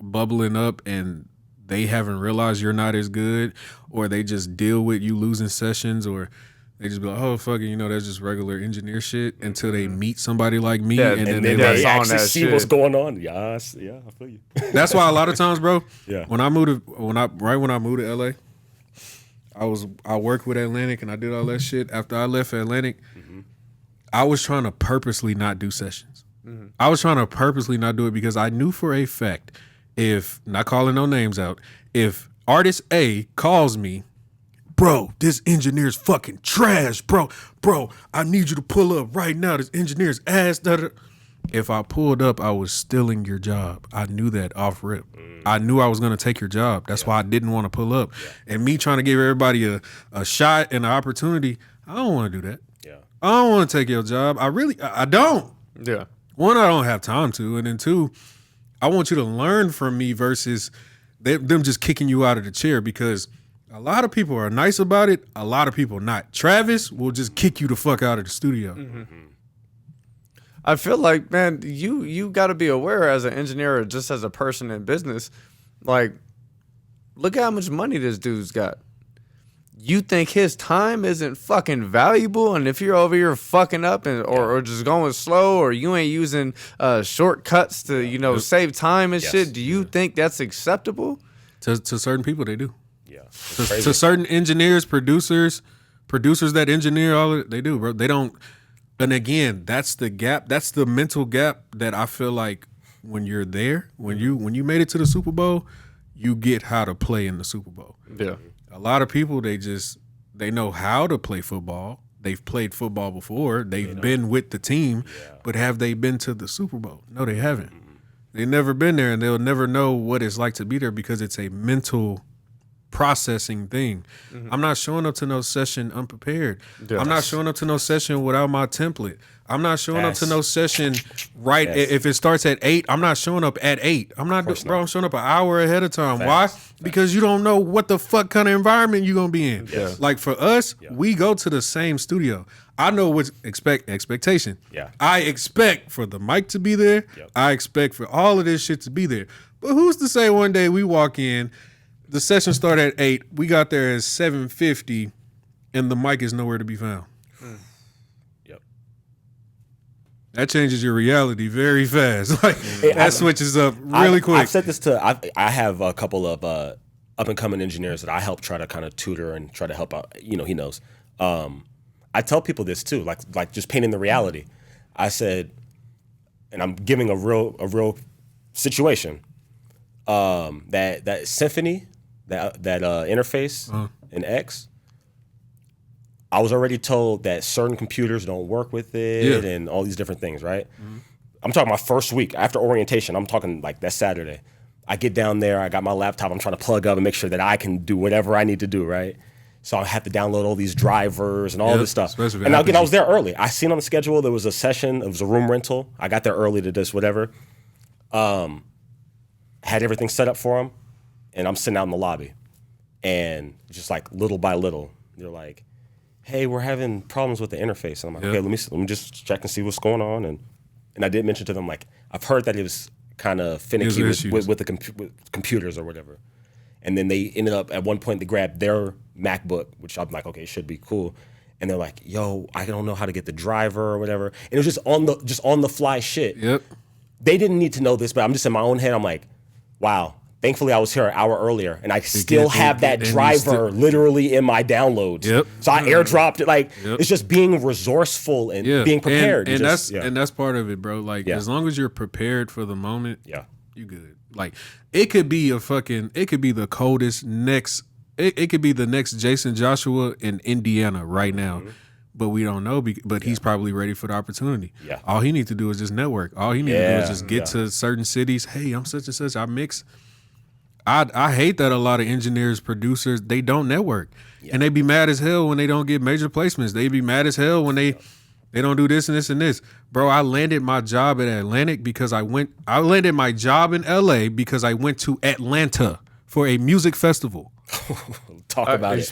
bubbling up and they haven't realized you're not as good, or they just deal with you losing sessions, or they just be like, oh, fuck it, that's just regular engineer shit, until they meet somebody like me, and then they actually see what's going on. Yeah, I feel you. That's why a lot of times, bro, yeah. when I moved to LA, I worked with Atlantic and I did all that shit. After I left Atlantic, I was trying to purposely not do sessions. I was trying to purposely not do it because I knew for a fact, if, not calling no names out, if artist A calls me, bro, this engineer's fucking trash, bro, I need you to pull up right now. This engineer's ass. If I pulled up, I was stealing your job. I knew that off rip. I knew I was going to take your job. That's why I didn't want to pull up. And me trying to give everybody a shot and an opportunity, I don't want to do that. Yeah. I don't want to take your job. I don't. Yeah. One, I don't have time to. And then two, I want you to learn from me versus them just kicking you out of the chair, because a lot of people are nice about it. A lot of people not. Travis will just kick you the fuck out of the studio. I feel like, man, you got to be aware as an engineer or just as a person in business, like, look at how much money this dude's got. You think his time isn't fucking valuable, and if you're over here fucking up or just going slow, or you ain't using shortcuts to save time and shit, do you think that's acceptable? To certain people, they do. Yeah. To certain engineers, producers that engineer all of it, they do, bro. They don't. And again, that's the gap. That's the mental gap that I feel like when you're there, when you made it to the Super Bowl, you get how to play in the Super Bowl. Yeah. A lot of people, they know how to play football. They've played football before. They've been with the team, but have they been to the Super Bowl? No, they haven't. They've never been there, and they'll never know what it's like to be there, because it's a mental processing thing. I'm not showing up to no session unprepared. Yes. I'm not showing up to no session without my template. I'm not showing up to no session right. If it starts at 8, I'm not showing up at 8. I'm not, bro. I'm showing up an hour ahead of time. Why? Because you don't know what the fuck kind of environment you're gonna be in. Yeah. Like for us, we go to the same studio. I know what expectation. Yeah. I expect for the mic to be there. Yep. I expect for all of this shit to be there. But who's to say one day we walk in, the session started at 8, we got there at 7:50, and the mic is nowhere to be found. That changes your reality very fast. Like that switches up really quick. I've said this to I have a couple of up and coming engineers that I help try to kind of tutor and try to help out. He knows. I tell people this too, like just painting the reality. I said, and I'm giving a real situation. That symphony, that interface in X. I was already told that certain computers don't work with it and all these different things, right? Mm-hmm. I'm talking my first week after orientation. I'm talking like that Saturday. I get down there. I got my laptop. I'm trying to plug up and make sure that I can do whatever I need to do, right? So I have to download all these drivers and all this stuff. And again, I was there early. I seen on the schedule there was a session. It was a room rental. I got there early to this whatever. Had everything set up for them, and I'm sitting out in the lobby, and just like little by little, they're like, hey, we're having problems with the interface. And I'm like, okay, let me just check and see what's going on. And I did mention to them, like, I've heard that it was kind of finicky with the computers or whatever. And then they ended up, at one point, they grabbed their MacBook, which I'm like, okay, it should be cool. And they're like, yo, I don't know how to get the driver or whatever. And it was just on the fly shit. Yep. They didn't need to know this, but I'm just in my own head, I'm like, wow, Thankfully, I was here an hour earlier, and I still have that driver literally in my downloads. Yep. So I airdropped it. Like it's just being resourcul and being prepared. And that's part of it, bro. Like as long as you're prepared for the moment, you good. Like it could be the coldest next. It could be the next Jason Joshua in Indiana right now. But we don't know. But he's probably ready for the opportunity. Yeah. All he needs to do is just network. All he needs to do is just get to certain cities. Hey, I'm such and such. I mix. I hate that a lot of engineers, producers, they don't network. And they be mad as hell when they don't get major placements. They be mad as hell when they don't do this and this and this. Bro, I landed my job at Atlantic because I landed my job in LA because I went to Atlanta for a music festival. Talk about it.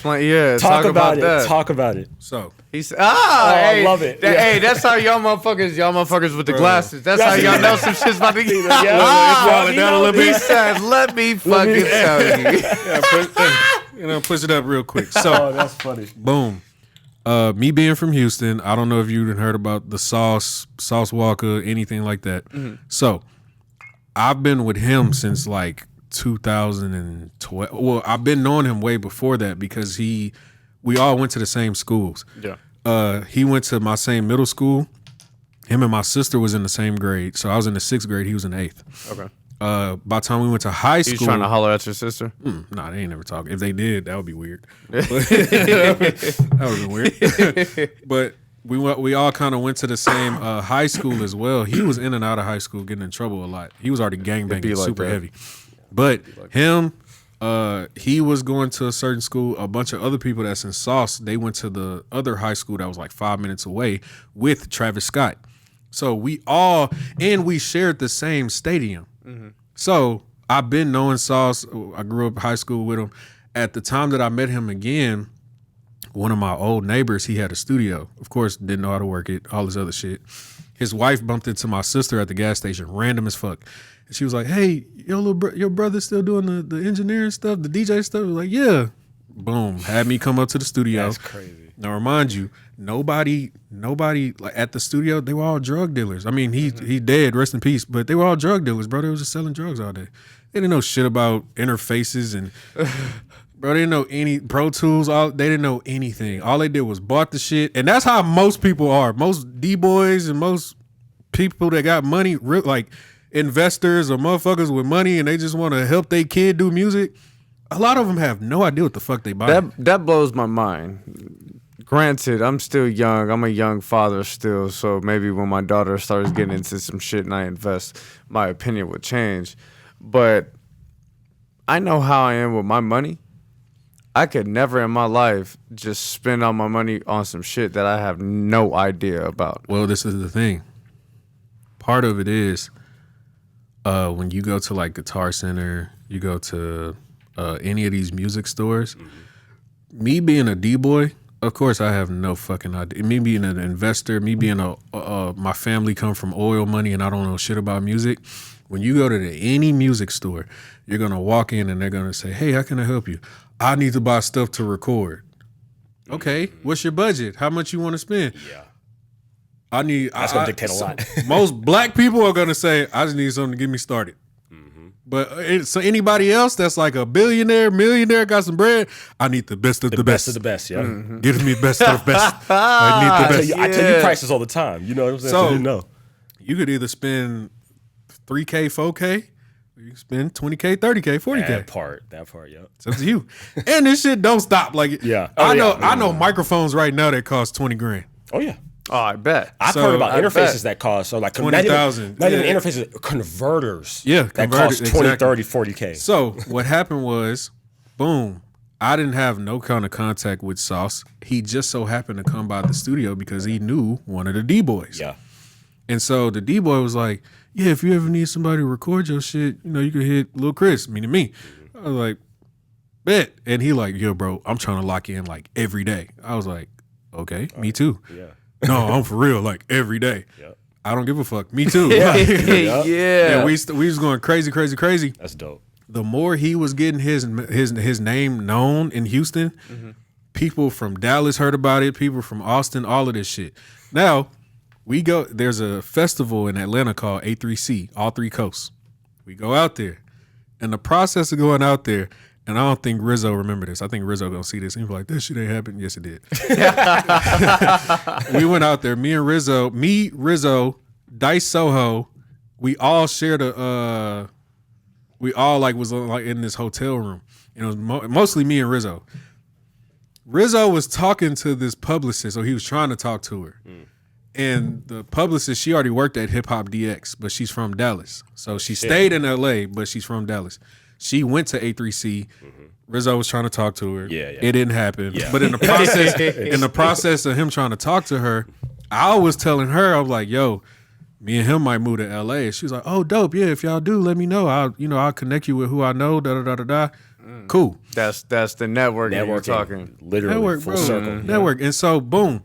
Talk about that. Talk about it. So he said, I love it. Hey, that's how y'all motherfuckers with the glasses. That's how y'all know some shit's about to get falling down a little bit. He said, let me fucking tell you. Push it up real quick. So that's funny. Boom. Me being from Houston, I don't know if you've heard about the Sauce Walker, anything like that. So I've been with him since like 2012. Well, I've been knowing him way before that because we all went to the same schools. Yeah. He went to my same middle school. Him and my sister was in the same grade. So I was in the 6th grade. He was in the 8th. Okay. By the time we went to high school, he's trying to holler at your sister. Nah, they ain't never talking. If they did, that would be weird. That would have been weird. But we all kind of went to the same high school as well. He was in and out of high school, getting in trouble a lot. He was already gangbanging, like super heavy. But him, he was going to a certain school. A bunch of other people that's in Sauce, they went to the other high school that was like 5 minutes away with Travis Scott. So we shared the same stadium. So I've been knowing Sauce. I grew up high school with him. At the time that I met him again, one of my old neighbors, he had a studio. Of course, didn't know how to work it, all this other shit. His wife bumped into my sister at the gas station, random as fuck. And she was like, hey, your brother still doing the engineering stuff, the DJ stuff? I was like, yeah. Boom. Had me come up to the studio. That's crazy. Now, remind you, nobody like at the studio, they were all drug dealers. I mean, he dead, rest in peace, but they were all drug dealers, bro. They was just selling drugs all day. They didn't know shit about interfaces and bro, they didn't know any Pro Tools. They didn't know anything. All they did was bought the shit. And that's how most people are. Most D-boys and most people that got money, like investors or motherfuckers with money and they just want to help their kid do music. A lot of them have no idea what the fuck they buy. That blows my mind. Granted, I'm still young. I'm a young father still, so maybe when my daughter starts getting into some shit and I invest, my opinion would change. But I know how I am with my money. I could never in my life just spend all my money on some shit that I have no idea about. Well, this is the thing. Part of it is when you go to like Guitar Center, you go to any of these music stores, me being a D-boy, of course, I have no fucking idea. Me being an investor, me being my family come from oil money and I don't know shit about music. When you go to any music store, you're going to walk in and they're going to say, hey, how can I help you? I need to buy stuff to record. Okay, what's your budget? How much you want to spend? Yeah. That's going to dictate a lot. Most black people are going to say, I just need something to get me started. But so anybody else that's like a billionaire, millionaire, got some bread, I need the best of the best. Best of the best, yeah. Give me the best of the best. I need the best. I tell you prices all the time. You know what I'm saying? So you could either spend $3K, $4K, or you can spend $20K, $30K, $40K. That part, yeah. It's up to you. And this shit don't stop. Like, yeah. I know microphones right now that cost $20,000. Oh yeah. Oh, I bet. I've heard about interfaces that cost like $20,000. Not even interfaces, converters. Yeah, that cost 20, 30, 40K. So what happened was, boom, I didn't have no kind of contact with Sauce. He just so happened to come by the studio because he knew one of the D-boys. Yeah. And so the D-boy was like, yeah, if you ever need somebody to record your shit, you can hit Lil Chris, meaning me. I was like, bet. And he like, yo, bro, I'm trying to lock in like every day. I was like, okay, me too. Yeah. No, I'm for real, like every day. Yep. I don't give a fuck. Me too. Yeah. We was going crazy. That's dope. The more he was getting his name known in Houston, people from Dallas heard about it, people from Austin, all of this shit. Now, there's a festival in Atlanta called A3C, All Three Coasts. We go out there. in the process of going out there, and I don't think Rizzo remember this. I think Rizzo gonna see this and be like, this shit ain't happened. Yes, it did. We went out there, me, Rizzo, Dice Soho, we all shared we all like was like in this hotel room. And it was mostly me and Rizzo. Rizzo was talking to this publicist, so he was trying to talk to her. And the publicist, she already worked at Hip Hop DX, but she's from Dallas. So she stayed in LA, but she's from Dallas. She went to A3C. Rizzo was trying to talk to her. Yeah. It didn't happen. Yeah. But in the process of him trying to talk to her, I was telling her, I was like, yo, me and him might move to LA. She was like, oh, dope. Yeah, if y'all do, let me know. I'll connect you with who I know, da-da-da-da-da. Cool. That's the networking you're talking. Literally network, full bro. circle. Network. And so, boom.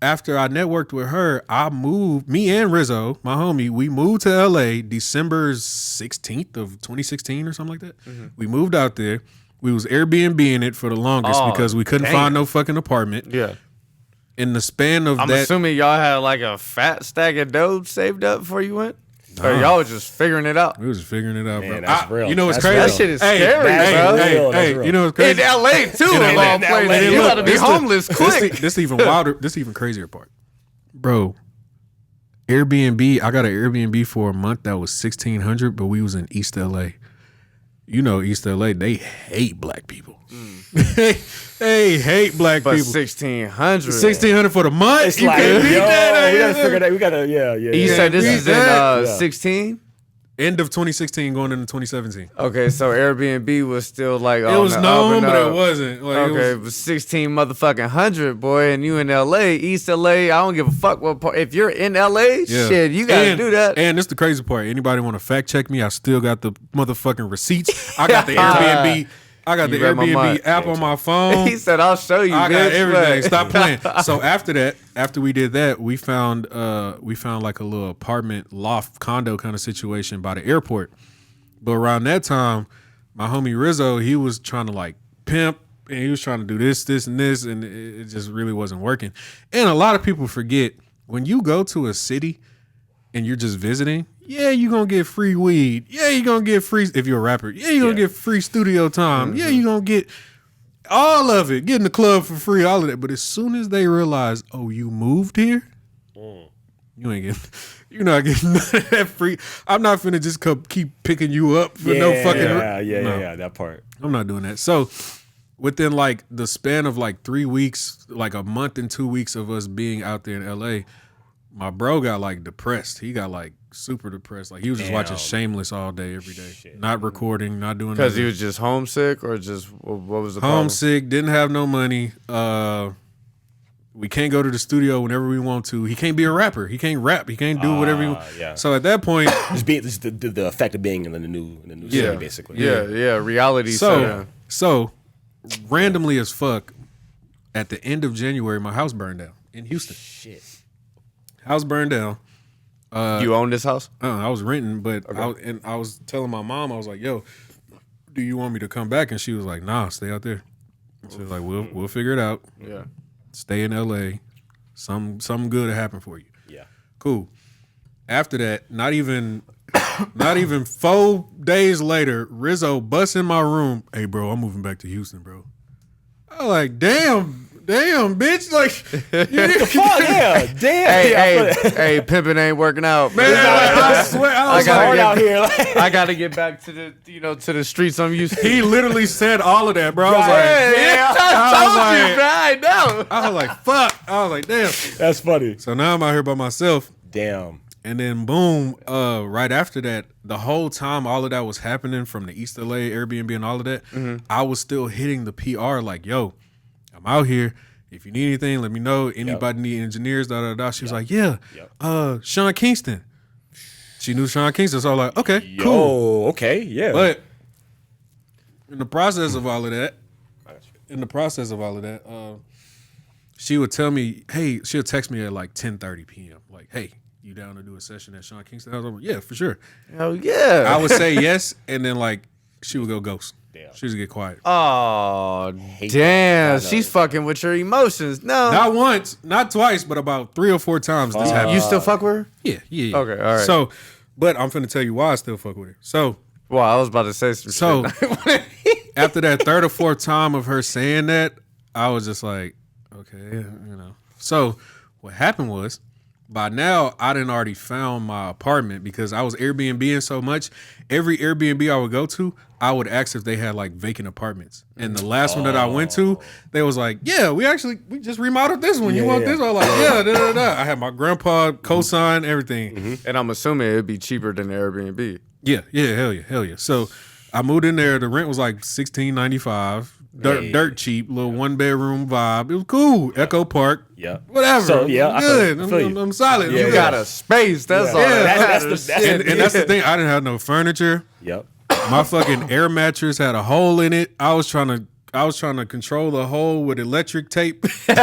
After I networked with her, I moved, me and Rizzo, my homie, we moved to LA December 16th of 2016 or something like that. We moved out there. We was Airbnb-ing it for the longest because we couldn't find no fucking apartment. Yeah. In the span of I'm assuming y'all had like a fat stack of dough saved up before you went? Or y'all was just figuring it out? We was just figuring it out, Man, bro. that's real. You know what's That's crazy? real. That shit is scary, bro. Hey, you know what's crazy? In LA too, of all places. You gotta be homeless quick. This even wilder. This even crazier part, bro. Airbnb. I got an Airbnb for a month that was $1,600, but we was in East LA. You know, East LA, they hate black people. They hate black But people. $1,600 for the month. It's You like, can't beat that. we gotta figure that. We gotta, yeah. You said this is in 16? End of 2016, going into 2017. Okay, so Airbnb was still like It was known, but it wasn't. Like, Okay, it was 16 motherfucking hundred, boy, and you in LA, East LA. I don't give a fuck what part. If you're in LA, shit, you gotta do that. And this the crazy part. Anybody want to fact check me? I still got the motherfucking receipts. I got the Airbnb. I got the Airbnb app on my phone. He said, "I'll show you." I got everything. But Stop playing. So after we did that, we found like a little apartment loft condo kind of situation by the airport. But around that time, my homie Rizzo, he was trying to like pimp, and he was trying to do this, and this, and it just really wasn't working. And a lot of people forget, when you go to a city and you're just visiting, yeah, you're going to get free weed. Yeah, you're going to get free, if you're a rapper. Yeah, you're going to get free studio time. Yeah, you're going to get all of it. Get in the club for free, all of that. But as soon as they realize, oh, you moved here? You ain't getting, you're not getting none of that free. I'm not finna just keep picking you up for no fucking. Yeah, that part. I'm not doing that. So within like the span of like 3 weeks, like a month and 2 weeks of us being out there in LA, my bro got like depressed. He got like super depressed. Like he was just watching Shameless all day, every day. Shit. Not recording, not doing because nothing. he was just homesick, or just what was the problem? Homesick, didn't have no money. We can't go to the studio whenever we want to. He can't be a rapper. He can't rap. He can't do whatever he wants. Yeah. So at that point, just the effect of being in the new city, basically. Yeah, reality. So randomly as fuck, at the end of January, my house burned down in Houston. Shit. House burned down. You own this house? I was renting, but I was telling my mom, I was like, "Yo, do you want me to come back?" And she was like, "Nah, stay out there." She was like, "We'll figure it out. Yeah, stay in LA. Something good will happen for you." Yeah, cool. After that, not even 4 days later, Rizzo busts in my room. "Hey, bro, I'm moving back to Houston, bro." I was like, damn, bitch. Like, what the fuck? Yeah, damn. Hey, pimping ain't working out, man. I swear, I gotta get back to the to the streets I'm used to. He literally said all of that, bro. I was I know. I was like, fuck. I was like, damn. That's funny. So now I'm out here by myself. Damn. And then boom, right after that, the whole time all of that was happening from the East LA Airbnb and all of that, I was still hitting the PR like, yo, I'm out here. If you need anything, let me know. Anybody need engineers, da-da-da. She was like, yeah, Sean Kingston. She knew Sean Kingston, so I was like, okay, cool. Okay, yeah. But in the process of all of that, she would tell me, hey, she'll text me at like 10:30 p.m. Like, hey, you down to do a session at Sean Kingston? I was like, yeah, for sure. Hell yeah. I would say yes, and then like she would go ghost. Damn. She would get quiet. Oh, damn. She's fucking with your emotions. No. Not once, not twice, but about 3 or 4 times this happened. You still fuck with her? Yeah. Okay, all right. So, but I'm finna tell you why I still fuck with her. So, Well, I was about to say some shit. After that third or fourth time of her saying that, I was just like, okay, So what happened was, by now I done already found my apartment because I was Airbnb-ing so much. Every Airbnb I would go to, I would ask if they had like vacant apartments. And the last one that I went to, they was like, yeah, we just remodeled this one. You want this? I was like, yeah, I had my grandpa co-sign everything. And I'm assuming it'd be cheaper than the Airbnb. Yeah, hell yeah. So I moved in there. The rent was like $16.95. Dirt cheap, little 1-bedroom vibe. It was cool. Echo Park. Yeah. Whatever. So, yeah, I'm good. I'm solid. You got a space. That's all. That's And that's the thing. I didn't have no furniture. Yep. My fucking air mattress had a hole in it. I was trying to control the hole with electric tape. Hey, it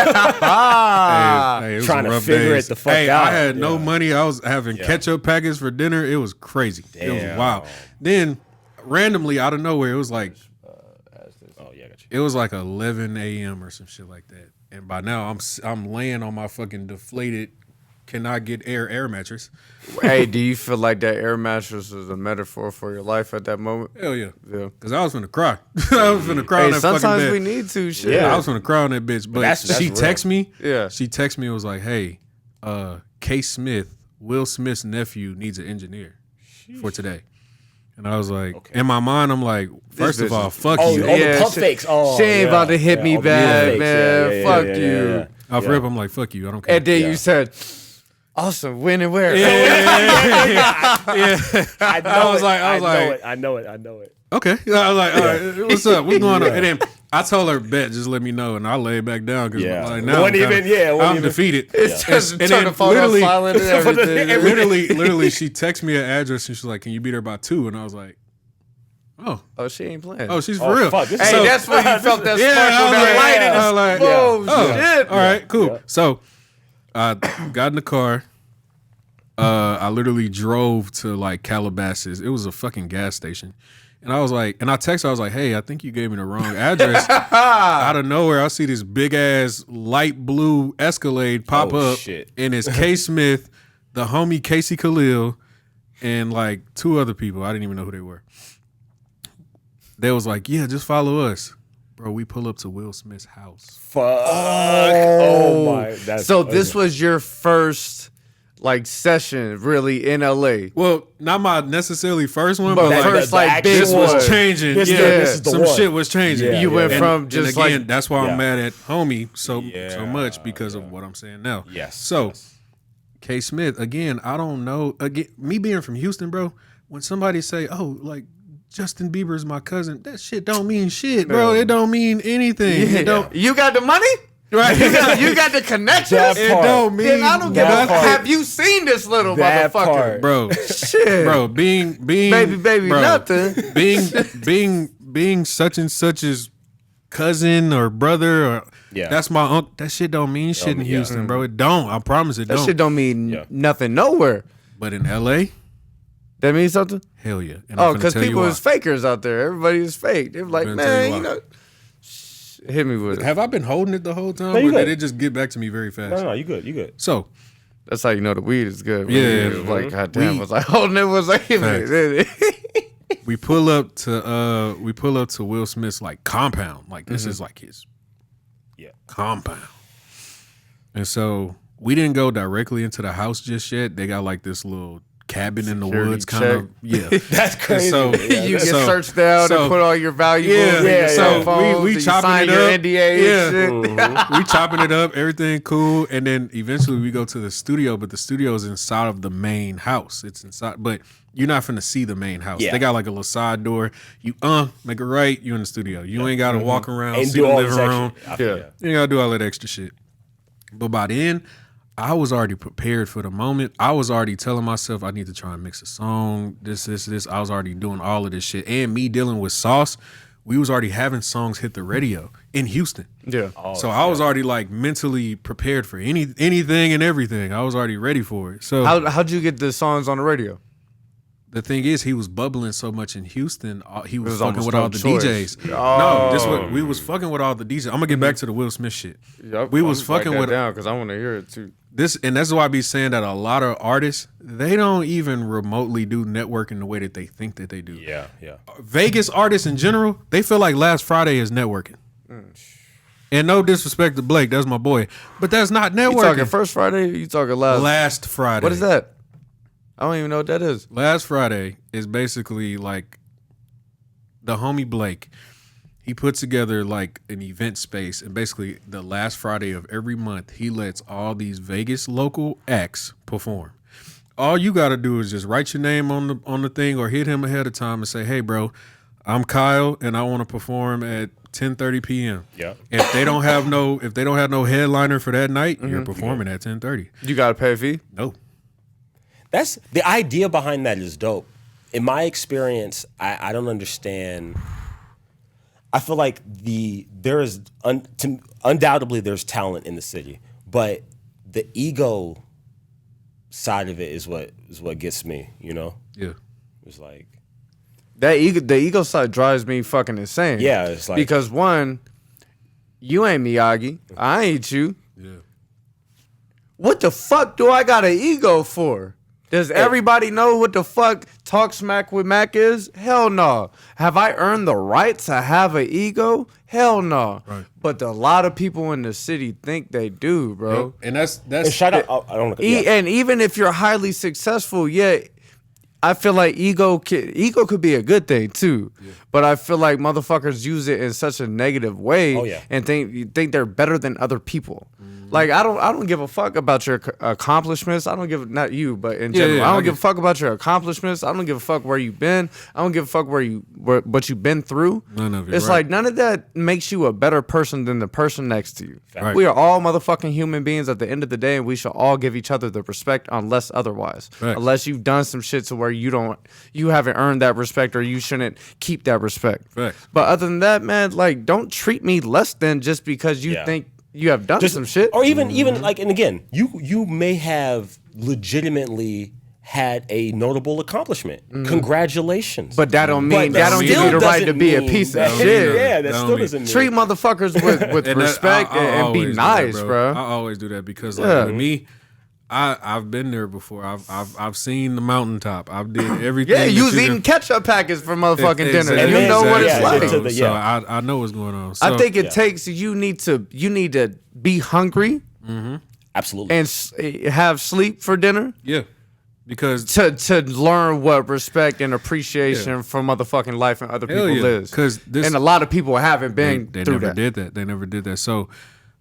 was trying a to rough figure days. it the fuck out. I had no money. I was having ketchup packets for dinner. It was crazy. It was wild. Then randomly out of nowhere, it was like, it was like 11 a.m. or some shit like that. And by now, I'm laying on my fucking deflated, cannot get air mattress. Hey, do you feel like that air mattress was a metaphor for your life at that moment? Hell yeah. Yeah. Because I was finna cry. I was finna cry on that fucking bed. Sometimes we need to. Shit. Yeah, I was finna cry on that bitch. But she texted me. Yeah. She texted me and was like, hey, K. Smith, Will Smith's nephew, needs an engineer for today. And I was like, in my mind, I'm like, first of all, fuck you. The pump fakes. She ain't about to hit me back, man. Fuck you. Off rip, I'm like, fuck you. I don't care. And then you said, awesome, when and where? I know it. Okay. I was like, all right, what's up? What's going on? And then I told her, bet, just let me know. And I lay back down because like, now I'm defeated. It's just and turn the phone on silent and everything. literally, she texted me an address and she's like, can you beat her by 2? And I was like, oh, she ain't playing. Oh, she's for real. Fuck, hey, that's when you felt that sparkle, that light in the shit. All right, cool. Yeah. So I got in the car. I literally drove to like Calabasas. It was a fucking gas station. And I was like, and I texted her, I was like, hey, I think you gave me the wrong address. Out of nowhere, I see this big ass light blue Escalade pop up. Shit. And it's K. Smith, the homie Casey Khalil, and like 2 other people. I didn't even know who they were. They was like, yeah, just follow us. Bro, we pull up to Will Smith's house. Fuck. Oh my. So this was your first like session really in LA. Well, not my necessarily first one, but like first like big this was changing. This is the some one. shit was changing. You went from just and again, like that's why I'm mad at homie so much because of what I'm saying now. Yes. So K. Smith, again, I don't know. Again, me being from Houston, bro, when somebody say, oh, like Justin Bieber's my cousin, that shit don't mean shit, bro. It don't mean anything. Yeah. It don't, you got the money? right. You got the connections? It don't mean. Then I don't give a have you seen this little that motherfucker? Part. Bro. Shit. Bro, being baby, bro, nothing. Being such and such's cousin or brother or that's my uncle. That shit don't mean shit in Houston, bro. It don't. I promise it don't. That shit don't mean nothing nowhere. But in LA, that means something? Hell yeah. And because people is fakers out there. Everybody is fake. They're like, man, you know. Hit me with it. Have I been holding it the whole time? No, or did it just get back to me very fast? No, you good. So that's how you know the weed is good. Yeah. Like, goddamn, I was like holding it was like we pull up to Will Smith's like compound. Like this is like his compound. And so we didn't go directly into the house just yet. They got like this little cabin in the woods kind of. Yeah. That's crazy. So you get searched out and put all your valuables so phones, we chopping it up. NDA and shit. We chopping it up, everything cool, and then eventually we go to the studio, but the studio is inside of the main house. It's inside, but you're not finna see the main house. They got like a little side door. You make a right, you in the studio. You ain't gotta walk around, and see do the all living room. You ain't gotta do all that extra shit. But by then, I was already prepared for the moment. I was already telling myself I need to try and mix a song, this. I was already doing all of this shit. And me dealing with Sauce, we was already having songs hit the radio in Houston. Yeah. So I was already like mentally prepared for anything and everything. I was already ready for it. So how'd you get the songs on the radio? The thing is, he was bubbling so much in Houston. He was fucking with no all the choice. DJs. Oh. No, we was fucking with all the DJs. I'm gonna get back to the Will Smith shit. Yep, We was fucking with down because I want to hear it too. that's why I be saying that a lot of artists, they don't even remotely do networking the way that they think that they do. Yeah. Vegas artists in general, they feel like last Friday is networking. And no disrespect to Blake, that's my boy, but that's not networking. You talking first Friday? Or you talking last Friday? What is that? I don't even know what that is. Last Friday is basically like the homie Blake. He puts together like an event space, and basically the last Friday of every month, he lets all these Vegas local acts perform. All you got to do is just write your name on the thing, or hit him ahead of time and say, "Hey, bro, I'm Kyle, and I want to perform at 10:30 p.m." Yeah. If they don't have no headliner for that night, you're performing at 10:30. You got to pay a fee? No. That's the idea behind that is dope. In my experience, I don't understand. I feel like undoubtedly there's talent in the city, but the ego side of it is what gets me. You know? Yeah. It's like the ego side drives me fucking insane. Yeah, it's like because one, you ain't Miyagi, I ain't you. Yeah. What the fuck do I got an ego for? Does everybody know what the fuck Talksmackwithmac is? Hell no. Have I earned the right to have an ego? Hell no. Right. But a lot of people in the city think they do, bro. Yep. And that's and shout out. I don't. And even if you're highly successful, I feel like ego could be a good thing too. Yeah. But I feel like motherfuckers use it in such a negative way and think they're better than other people. Like I don't give a fuck about your accomplishments. I don't give not you, but in general, I don't give a fuck about your accomplishments. I don't give a fuck where you've been. I don't give a fuck what you've been through. None of it. It's like none of that makes you a better person than the person next to you. Right. We are all motherfucking human beings at the end of the day, and we should all give each other the respect, unless otherwise. Right. Unless you've done some shit to where you haven't earned that respect, or you shouldn't keep that respect. Right. But other than that, man, like don't treat me less than just because you think you have done some shit. Or even like, and again, you may have legitimately had a notable accomplishment. Congratulations. But that don't mean that don't give you the right to be a piece of shit. Yeah, that still doesn't mean. Treat motherfuckers with respect and be nice, bro. I always do that because like with me, I've been there before. I've seen the mountaintop. I've did everything. Yeah, you was eating ketchup packets for motherfucking dinner. And you know what it's like. So I know what's going on. So, I think it takes you need to be hungry. Absolutely. And have sleep for dinner. Yeah. Because to learn what respect and appreciation for motherfucking life and other people is. And a lot of people haven't been they through never that. did that. They never did that. So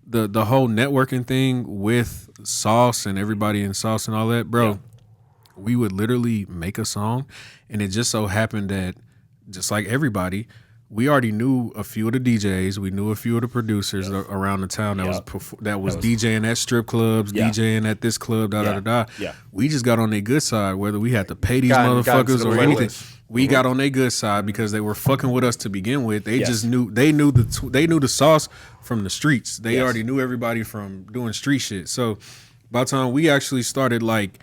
the whole networking thing with Sauce and everybody in Sauce and all that, bro, we would literally make a song, and it just so happened that just like everybody, we already knew a few of the DJs. We knew a few of the producers around the town that was DJing at strip clubs, DJing at this club, da. Yeah. We just got on their good side, whether we had to pay these motherfuckers or anything. We got on their good side because they were fucking with us to begin with. They just knew they knew the sauce from the streets. They already knew everybody from doing street shit. So by the time we actually started like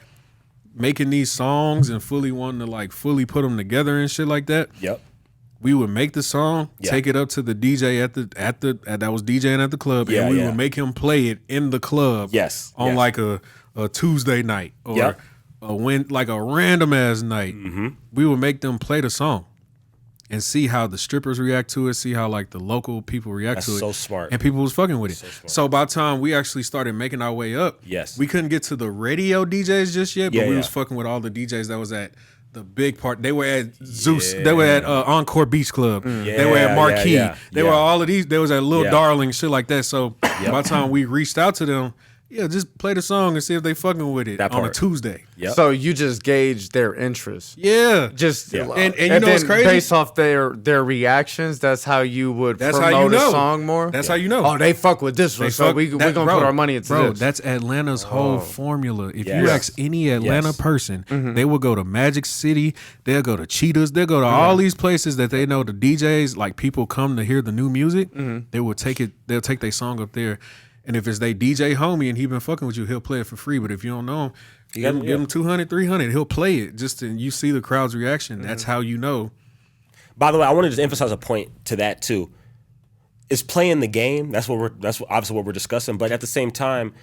making these songs and fully wanting to like fully put them together and shit like that. Yep. We would make the song, take it up to the DJ at that was DJing at the club, and we would make him play it in the club. On like a Tuesday night or like a random ass night. We would make them play the song and see how the strippers react to it, see how like the local people react to it. So smart. And people was fucking with it. So by the time we actually started making our way up, we couldn't get to the radio DJs just yet, but we was fucking with all the DJs that was at the big part. They were at Zeus. They were at Encore Beach Club. They were at Marquee. They were all of these. They was at Little Darling, shit like that. So by the time we reached out to them, just play the song and see if they fucking with it on a Tuesday. So you just gauge their interest. And you know what's crazy? Based off their reactions, that's how you would promote a song more? That's how you know. Oh, they fuck with this one, so we're going to put our money into this. That's Atlanta's whole formula. If you ask any Atlanta person, they will go to Magic City, they'll go to Cheetahs, they'll go to all these places that they know the DJs, like people come to hear the new music, they'll take their song up there. And if it's they DJ homie and he been fucking with you, he'll play it for free. But if you don't know him, give him 200, 300, he'll play it just and you see the crowd's reaction. That's how you know. By the way, I want to just emphasize a point to that too. It's playing the game. That's obviously what we're discussing. But at the same time,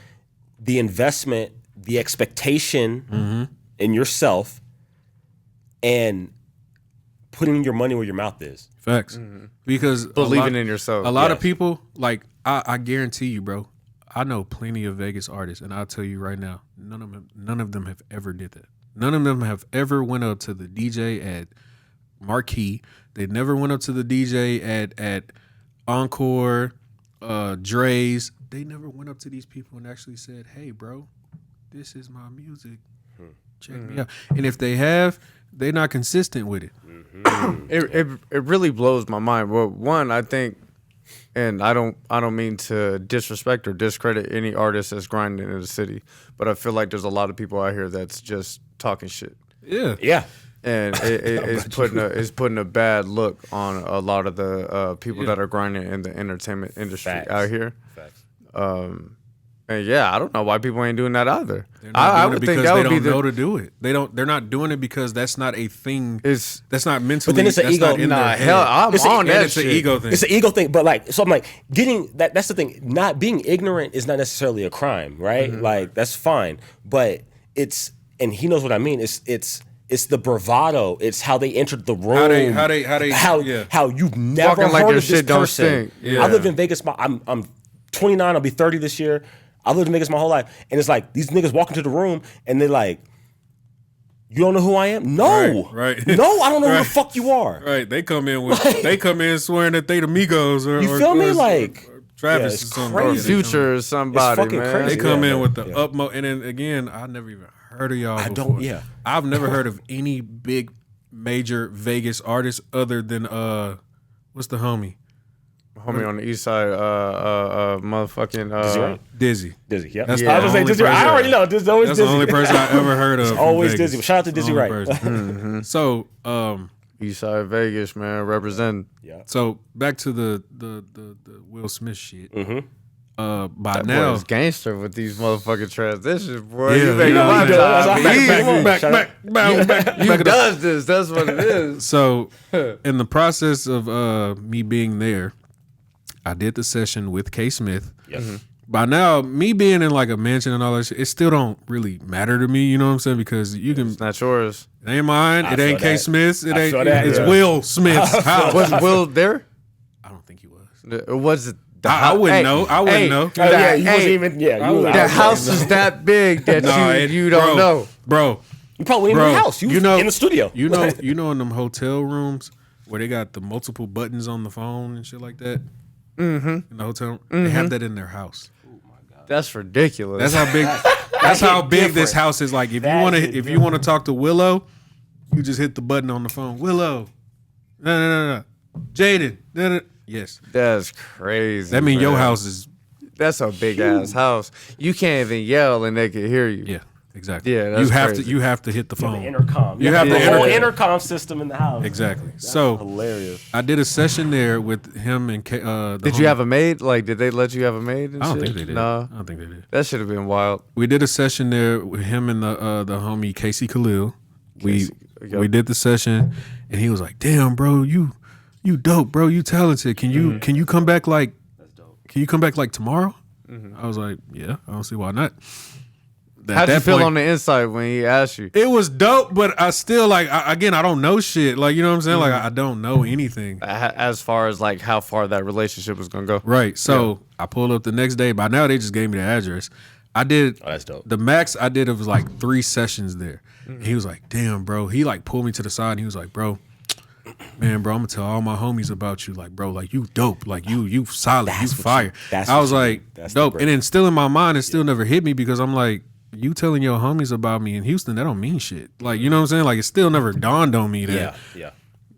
the investment, the expectation in yourself, and putting your money where your mouth is. Facts. Because Believing in yourself. A lot of people, like, I guarantee you, bro, I know plenty of Vegas artists, and I'll tell you right now, none of them have ever did that. None of them have ever went up to the DJ at Marquee. They never went up to the DJ at Encore, Dre's. They never went up to these people and actually said, hey, bro, this is my music. Check me out. And if they have, they're not consistent with it. It really blows my mind. Well, one, I think, and I don't mean to disrespect or discredit any artist that's grinding in the city, but I feel like there's a lot of people out here that's just talking shit. Yeah. And it's putting a bad look on a lot of the people that are grinding in the entertainment industry out here. Facts. And yeah, I don't know why people ain't doing that either. I would think that would be know to do it. They're not doing it because that's not a thing. That's not mentally. But then it's an ego. Hell, I'm on that. It's an ego thing. It's an ego thing. But like, so I'm like, getting that. That's the thing. Not being ignorant is not necessarily a crime, right? Like that's fine. But it's, and he knows what I mean. It's the bravado. It's how they entered the room. How you've never Walking like heard your of shit this don't person. stink. Yeah. I lived in Vegas. I'm 29. I'll be 30 this year. I lived in Vegas my whole life, and it's like these niggas walk into the room and they're like, "You don't know who I am? No, right. No, I don't know who the fuck you are." Right? They come in swearing that they the Migos or You feel me? Like Travis it's or something. crazy. Or Future or somebody, It's fucking man. crazy. They come in with the Yeah. utmost, and then again, I never even heard of y'all. I before. don't. Yeah. I've never heard of any big major Vegas artist other than what's the homie? Homie on the east side, motherfucking Dizzy. Dizzy. Yeah. That's I was the gonna say only Dizzy. I person- already know. This is always That's Dizzy. the only person I ever heard of. It's always from Vegas. Dizzy. Shout out to Dizzy Only Wright. person. So, East side Vegas, man, representing. Yeah. so back to the Will Smith shit. By That now, boy is gangster with these motherfucking transitions, boy. Yeah, you making yeah, my he does. job That's easy. how I back, Shout back, back. You does this. That's what it is. So, in the process of me being there, I did the session with K. Smith. Yes. By now, me being in like a mansion and all that shit, it still don't really matter to me. You know what I'm saying? Because you can. It's not yours. It ain't mine. I It ain't feel K. that. Smith's. It I ain't. feel that, It's yeah. Will Smith's house. Was Will there? I don't think he was. Was it? I wouldn't know. I wouldn't know. Oh, yeah, he wasn't Hey, even. Yeah, I you was- was- The I was- house is that big that you don't know. bro. You probably in Bro, the house. You know in the studio. You know in them hotel rooms where they got the multiple buttons on the phone and shit like that. In the hotel room, they have that in their house. That's ridiculous. That's how big. That's how big this house is. Like if you want to talk to Willow, you just hit the button on the phone. Willow, no. Jaden, yes. That's crazy. That means your man. house is. That's a big ass house. You can't even yell and they can hear you. Yeah, exactly. Yeah, that's crazy. You have to hit the phone. The intercom. You have the the whole intercom. intercom system in the house. Exactly. So Hilarious. I did a session there with him and the Did you have a maid? Like, did they let you have a maid? And I don't shit? think they did. No, I don't think they did. that should have been wild. We did a session there with him and the homie Casey Khalil. Casey, yep. We did the session, and he was like, "Damn, bro, you dope, bro. You talented. Can you come back like? That's dope. Can you come back like tomorrow?" I was like, "Yeah, I don't see why not." How'd you feel on the inside when he asked you? It was dope, but I still like. I don't know shit. Like you know what I'm saying? Like I don't know anything. As far as like how far that relationship was gonna go. Right. So I pulled up the next day. By now they just gave me the address. I did. Oh, that's dope. The max I did, it was like 3 sessions there. And he was like, "Damn, bro." He like pulled me to the side and he was like, "Bro, man, bro, I'm gonna tell all my homies about you. Like, bro, like you dope. Like you solid. That's You what fire." that's I what was you like, need. That's the dope. break. And then still in my mind, it still never hit me because I'm like, you telling your homies about me in Houston, that don't mean shit. Like, you know what I'm saying? Like, it still never dawned on me that Yeah.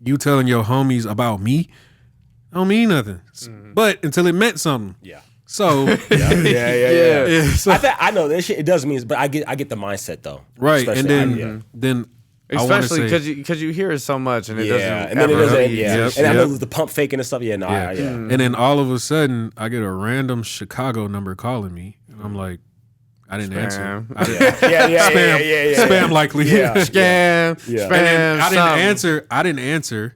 you telling your homies about me don't mean nothing. But until it meant something. Yeah. So Yeah. so- I know that shit. It does mean, but I get the mindset though. right. And Especially- then I wanna Especially say- because you hear it so much and it yeah, doesn't. and then it ever doesn't. really- Yeah, Yep, and I know yep. the pump faking and stuff. Yeah, no, Yeah. yeah. And then all of a sudden, I get a random Chicago number calling me, and I'm like, I didn't answer. Spam. I didn't, Yeah. spam likely. Yeah. Scam, Yeah. spam. And then I didn't something. answer. I didn't answer.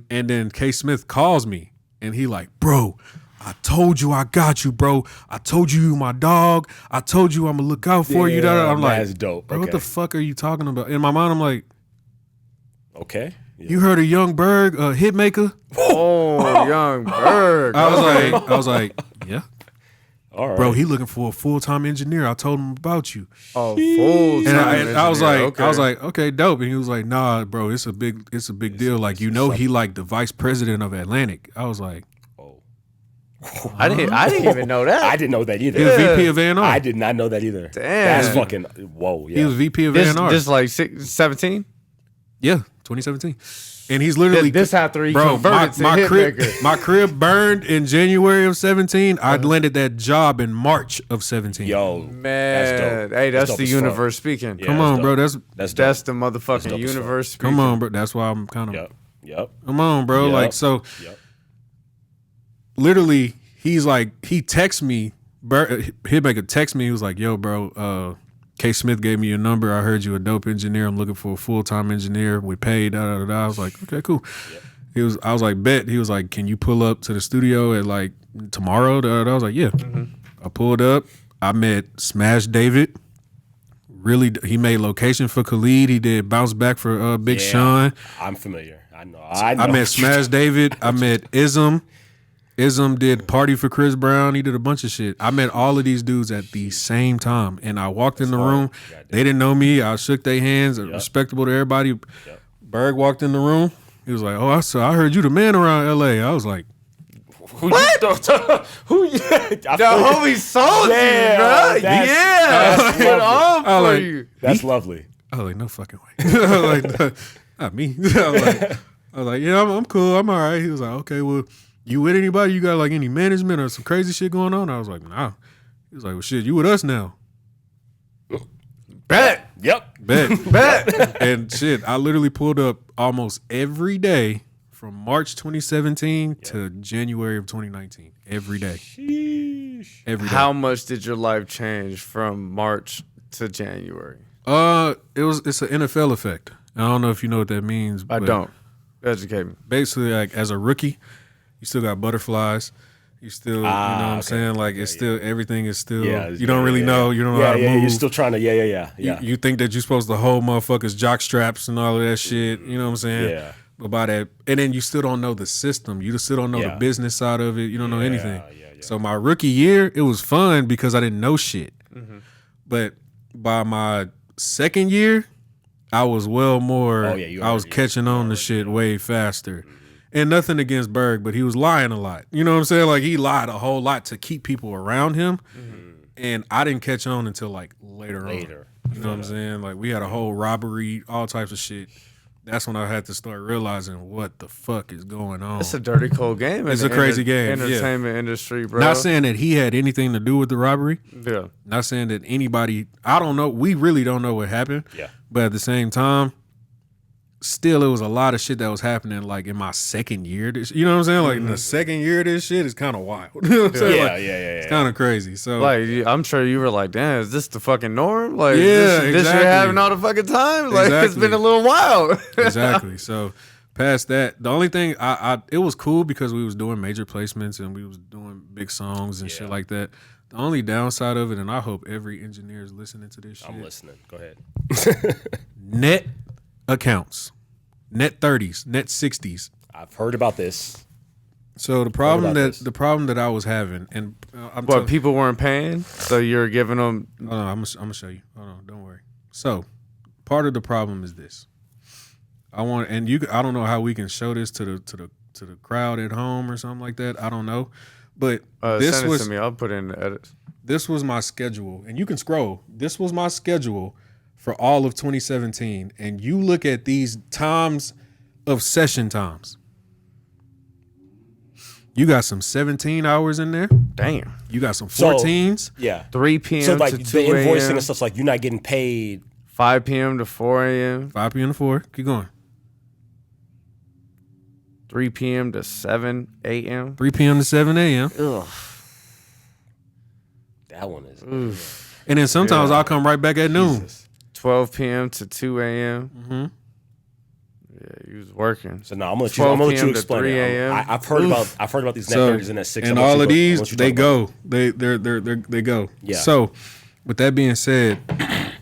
And then K. Smith calls me, and he like, bro, I told you I got you, bro. I told you my dog. I told you I'm gonna look out for you. I'm like, that's dope. Bro, what the fuck are you talking about? In my mind, I'm like, okay. Yeah. You heard of Young Berg, Hitmaker? Oh, Young Berg. I was like, yeah. All right. Bro, he looking for a full-time engineer. I told him about you. Oh, full-time. And I was like, okay. okay, dope. And he was like, nah, bro, it's a big deal. Like, he like the vice president of Atlantic. I was like, I didn't even know that. I didn't know that either. he was VP of A&R. I did not know that either. Damn. That's fucking whoa. Yeah. He was VP of A&R. This like 17? Yeah, 2017. And he's literally This after he bro, converted to Hitmaker. my crib burned in January of 17. I landed that job in March of 17. Yo, Man, that's dope. hey, that's dope the as fuck. universe speaking. Yeah, Come that's on, dope. bro. That's That's dope. the motherfucking dope as fuck. universe speaking. Come on, bro. That's why I'm kind of. Yep. Come on, bro. Yep. Like so. Yep. Literally, he's like, he texts me. Hitmaker text me. He was like, "Yo, bro. K. Smith gave me your number. I heard you a dope engineer. I'm looking for a full-time engineer. We paid. Da, da, da, da." I was like, okay, cool. Yep. I was like, bet. He was like, can you pull up to the studio at like tomorrow? Da, da, da. I was like, yeah. Mm-hmm. I pulled up. I met Smash David. Really, he made Location for Khalid. He did Bounce Back for Big Sean. I'm familiar. I know. I met Smash David. I met Ism. Ism did Party for Chris Brown. He did a bunch of shit. I met all of these dudes at the same time. And I walked in the room. They didn't know me. I shook their hands. Respectable to everybody. Yep. Berg walked in the room. He was like, "Oh, I heard you the man around L.A." I was like, What? Who? The homie sold you, bro. That's Put on for like, you. That's lovely. I was like, no fucking way. I was like, not me. I was like, yeah, I'm cool. I'm all right. He was like, okay, well, you with anybody? You got like any management or some crazy shit going on? I was like, nah. He was like, well, shit, you with us now. Bet. Yep. Bet. And shit, I literally pulled up almost every day from March 2017 to January of 2019. Every day. Sheesh. Every day. How much did your life change from March to January? It's an NFL effect. I don't know if you know what that means. I don't. Educate me. Basically, like as a rookie, you still got butterflies. You still, you know what I'm saying? Like it's still, everything is still, you don't really know. You don't know how to move. You're still trying to, yeah. You think that you're supposed to hold motherfuckers jock straps and all of that shit. You know what I'm saying? Yeah. But by that, and then you still don't know the system. You still don't know the business side of it. You don't know anything. So my rookie year, it was fun because I didn't know shit. Mm-hmm. But by my second year, I was well more. I was catching on to shit way faster. Mm-hmm. And nothing against Berg, but he was lying a lot. You know what I'm saying? Like he lied a whole lot to keep people around him. Mm-hmm. And I didn't catch on until like later on. You know what I'm saying? Like we had a whole robbery, all types of shit. That's when I had to start realizing what the fuck is going on. It's a dirty cold game. It's a crazy game. Entertainment industry, bro. Not saying that he had anything to do with the robbery. Yeah. Not saying that anybody. I don't know. We really don't know what happened. Yeah. But at the same time, still, it was a lot of shit that was happening like in my second year. You know what I'm saying? Like in the second year of this shit is kind of wild. You know what I'm saying? Like, It's kind of crazy. So like I'm sure you were like, damn, is this the fucking norm? Like exactly. this you're having all the fucking time? Like it's been a little while. Exactly. So past that, the only thing it was cool because we was doing major placements and we was doing big songs and shit like that. The only downside of it, and I hope every engineer is listening to this shit. I'm listening. Go ahead. Net accounts, net 30s, net 60s. I've heard about this. So the problem that I was having, and people weren't paying, so you're giving them. Hold on, I'm gonna show you. Hold on, don't worry. So part of the problem is this. I don't know how we can show this to the crowd at home or something like that. I don't know, but this send was it to me. I'll put it in the edits. This was my schedule, and you can scroll. This was my schedule for all of 2017, and you look at these times of session times. You got some 17 hours in there. Damn. You got some 14s. 3 p.m. So like to the 2 invoicing a.m. and stuff's like you're not getting paid. 5 p.m. to 4 a.m. 5 p.m. to 4. Keep going. 3 p.m. to 7 a.m. 3 p.m. to 7 a.m. Ugh. That one is. And then sometimes I'll come right back at noon. 12 p.m. to 2 a.m. Mm-hmm. Yeah, you was working. So now I'm gonna let you explain 3 it. a.m. I've heard about these net 30s and net 6. And all of these, they go. They go. Yeah. So, with that being said,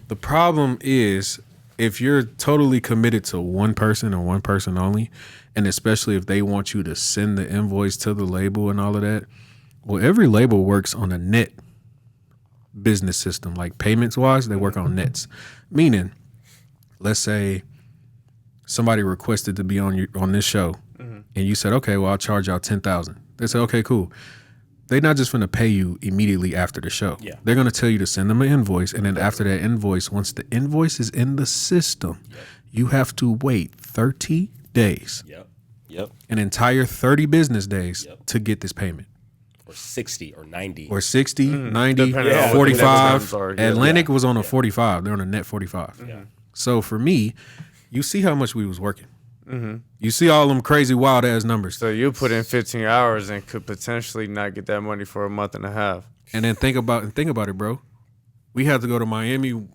the problem is if you're totally committed to one person and one person only, and especially if they want you to send the invoice to the label and all of that, well, every label works on a net business system. Like payments wise, they work on nets. Meaning, let's say somebody requested to be on this show, and you said, okay, well, I'll charge y'all $10,000. They say, okay, cool. They're not just going to pay you immediately after the show. Yeah. They're going to tell you to send them an invoice, and then after that invoice, once the invoice is in the system, you have to wait 30 days. Yep. An entire 30 business days to get this payment. Or 60 or 90. Or 60, 90, Depending on what the 45. terms are, yeah. Atlantic was on a 45. They're on a net 45. Yeah. So for me, you see how much we was working. You see all them crazy wild ass numbers. So you put in 15 hours and could potentially not get that money for a month and a half. And then think about it, bro. We had to go to Miami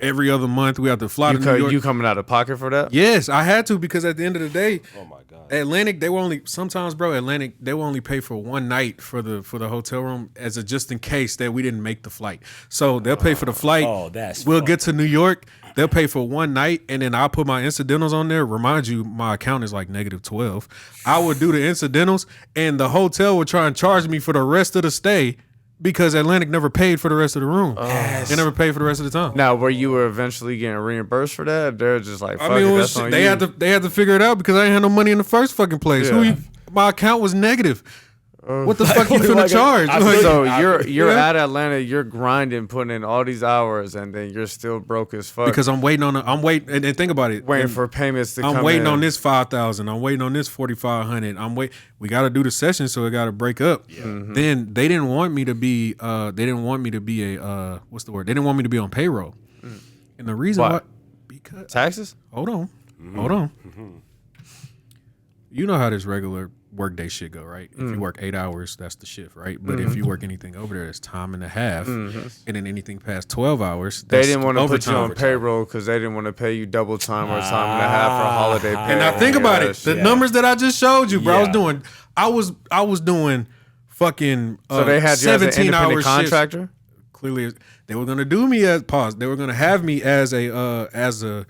every other month. We had to fly to New York. You coming out of pocket for that? Yes, I had to, because at the end of the day, Oh my God. Atlantic, they will only pay for one night for the hotel room as a just in case that we didn't make the flight. So they'll pay for the flight. Oh, that's we'll fun. get to New York. They'll pay for one night, and then I'll put my incidentals on there. Remind you, my account is like -12. I would do the incidentals, and the hotel would try and charge me for the rest of the stay because Atlantic never paid for the rest of the room. They never paid for the rest of the time. Now, where you were eventually getting reimbursed for that, they're just like, fuck I mean, it, it that's was, on they you. had to figure it out because I ain't had no money in the first fucking place. Yeah. My account was negative. What the fuck you Like, finna charge? I feel So you. you're Yeah. at Atlanta, you're grinding, putting in all these hours, and then you're still broke as fuck. Because I'm waiting, and think about it. waiting And for payments to come I'm waiting in. on this 5,000. I'm waiting on this 4,500. We got to do the session, so it got to break up. Then they didn't want me to be. They didn't want me to be a. What's the word? They didn't want me to be on payroll. And the reason Why? why, because Taxes? hold on. You know how this regular workday shit go, right? If you work 8 hours, that's the shift, right? But if you work anything over there, it's time and a half, and then anything past 12 hours, They that's didn't want to put you overtime. on payroll because they didn't want to pay you double time or time and a half for holiday pay. And now think about it. The numbers that I just showed you, bro. Yeah. I was doing fucking So they had you as an 17-hour independent contractor? Clearly, they were gonna do me as pause. They were gonna have me as a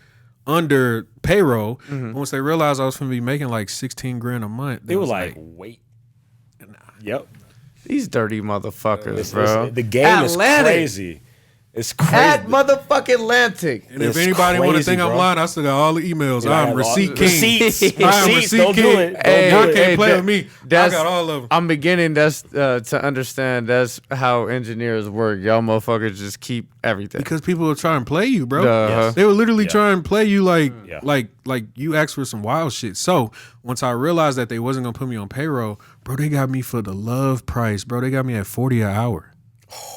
under payroll. Once they realized I was gonna be making like 16 grand a month, They were was like, wait. Yep. These dirty motherfuckers, bro. The game Atlantic. is crazy. It's crazy. At motherfucking Atlantic. and if It's anybody want to crazy, think I'm bro. lying, I still got all the emails. Yeah, I I'm have all- receipt king. Receipts. I am Receipts. receipt Don't do king. it. Don't Hey, do Y'all it. can't play that- with me. I that's- got all of them. I'm beginning to understand that's how engineers work. Y'all motherfuckers just keep everything. Because people will try and play you, bro. Yes. They would literally try and play you like Yeah. like you asked for some wild shit. So once I realized that they wasn't gonna put me on payroll, bro, they got me for the love price, bro. They got me at 40 an hour.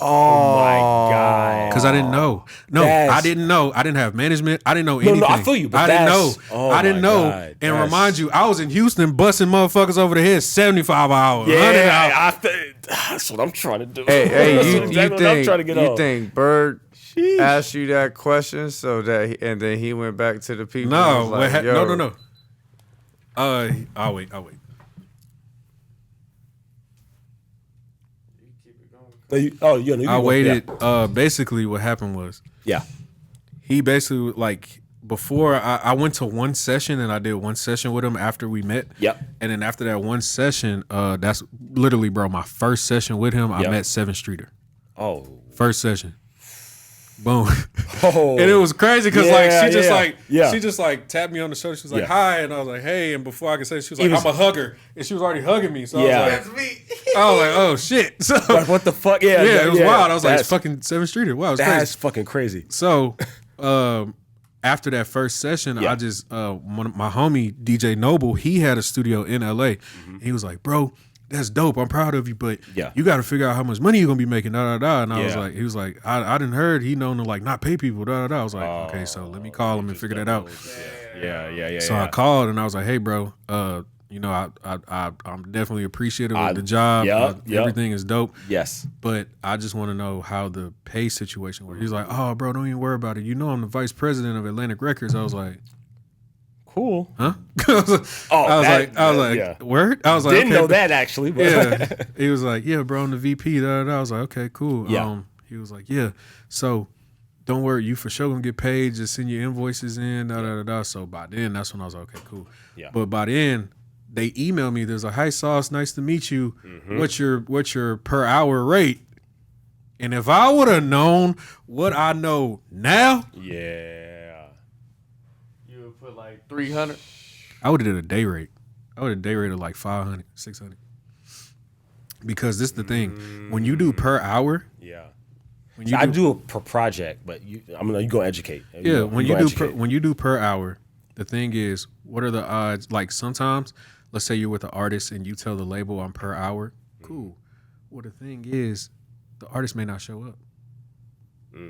Oh my God. Because I didn't know. No, That's- I didn't know. I didn't have management. I didn't know No, anything. I feel you, but I didn't know. that's- oh I didn't my know. God, And that's- remind you, I was in Houston busting motherfuckers over the head 75 an hour. 100 an hour. That's what I'm trying to do. Hey, That's you exactly what I'm think trying to get you on. think Bird asked you that question so that and then he went back to the people? and No, was like, no, yo, no. I'll wait. I waited. Basically, what happened was Yeah. he basically like before I went to one session and I did one session with him after we met. Yep. And then after that one session, that's literally, bro, my first session with him. I Yep. met 7th Streeter. Oh. First session. Boom. Oh. And it was crazy because Yeah, she just like tapped me on the shoulder. She was like, Yeah. "Hi," and I was like, "Hey." And before I could say it, she was He like, was- "I'm a hugger," and she was already hugging me. So Yeah. I was like, "Oh shit!" So Like, what the fuck? Yeah. yeah, it was wild. I was like, That's- "It's fucking 7th Streeter." Wow, it's crazy. That's fucking crazy. So, after that first session, Yeah. I just one of my homie DJ Noble, he had a studio in LA. And he was like, "Bro, that's dope. I'm proud of you, but Yeah. you got to figure out how much money you're gonna be making." Da da da. And I was Yeah. like, he was like, I didn't heard he known to like not pay people. Da da da. I was like, okay, so let me call him and figure that out. Yeah. So I called and I was like, "Hey, bro, you know, I'm definitely appreciative of the job. Yep. Everything is dope." Yes. But I just want to know how the pay situation works. He's like, "Oh, bro, don't even worry about it. You know I'm the vice president of Atlantic Records." I was like, Cool. Huh? I was like, yeah. word? I was like, Didn't okay. know that actually. But Yeah. He was like, yeah, bro, I'm the VP. I was like, okay, cool. Yeah. He was like, yeah. So don't worry, you for sure gonna get paid. Just send your invoices in. So by then, that's when I was like, okay, cool. Yeah. But by then, they emailed me. There's like, hi, Sauce, nice to meet you. Mm-hmm. What's your per hour rate? And if I would have known what I know now, yeah. You would put like 300. I would have did a day rate. I would have day rated like 500, 600. Because this is the thing. When you do per hour, Yeah. when you I do it per project, but you gonna educate. Yeah, when you do per hour, the thing is, what are the odds? Like sometimes, let's say you're with an artist and you tell the label I'm per hour. Cool. Well, the thing is, the artist may not show up.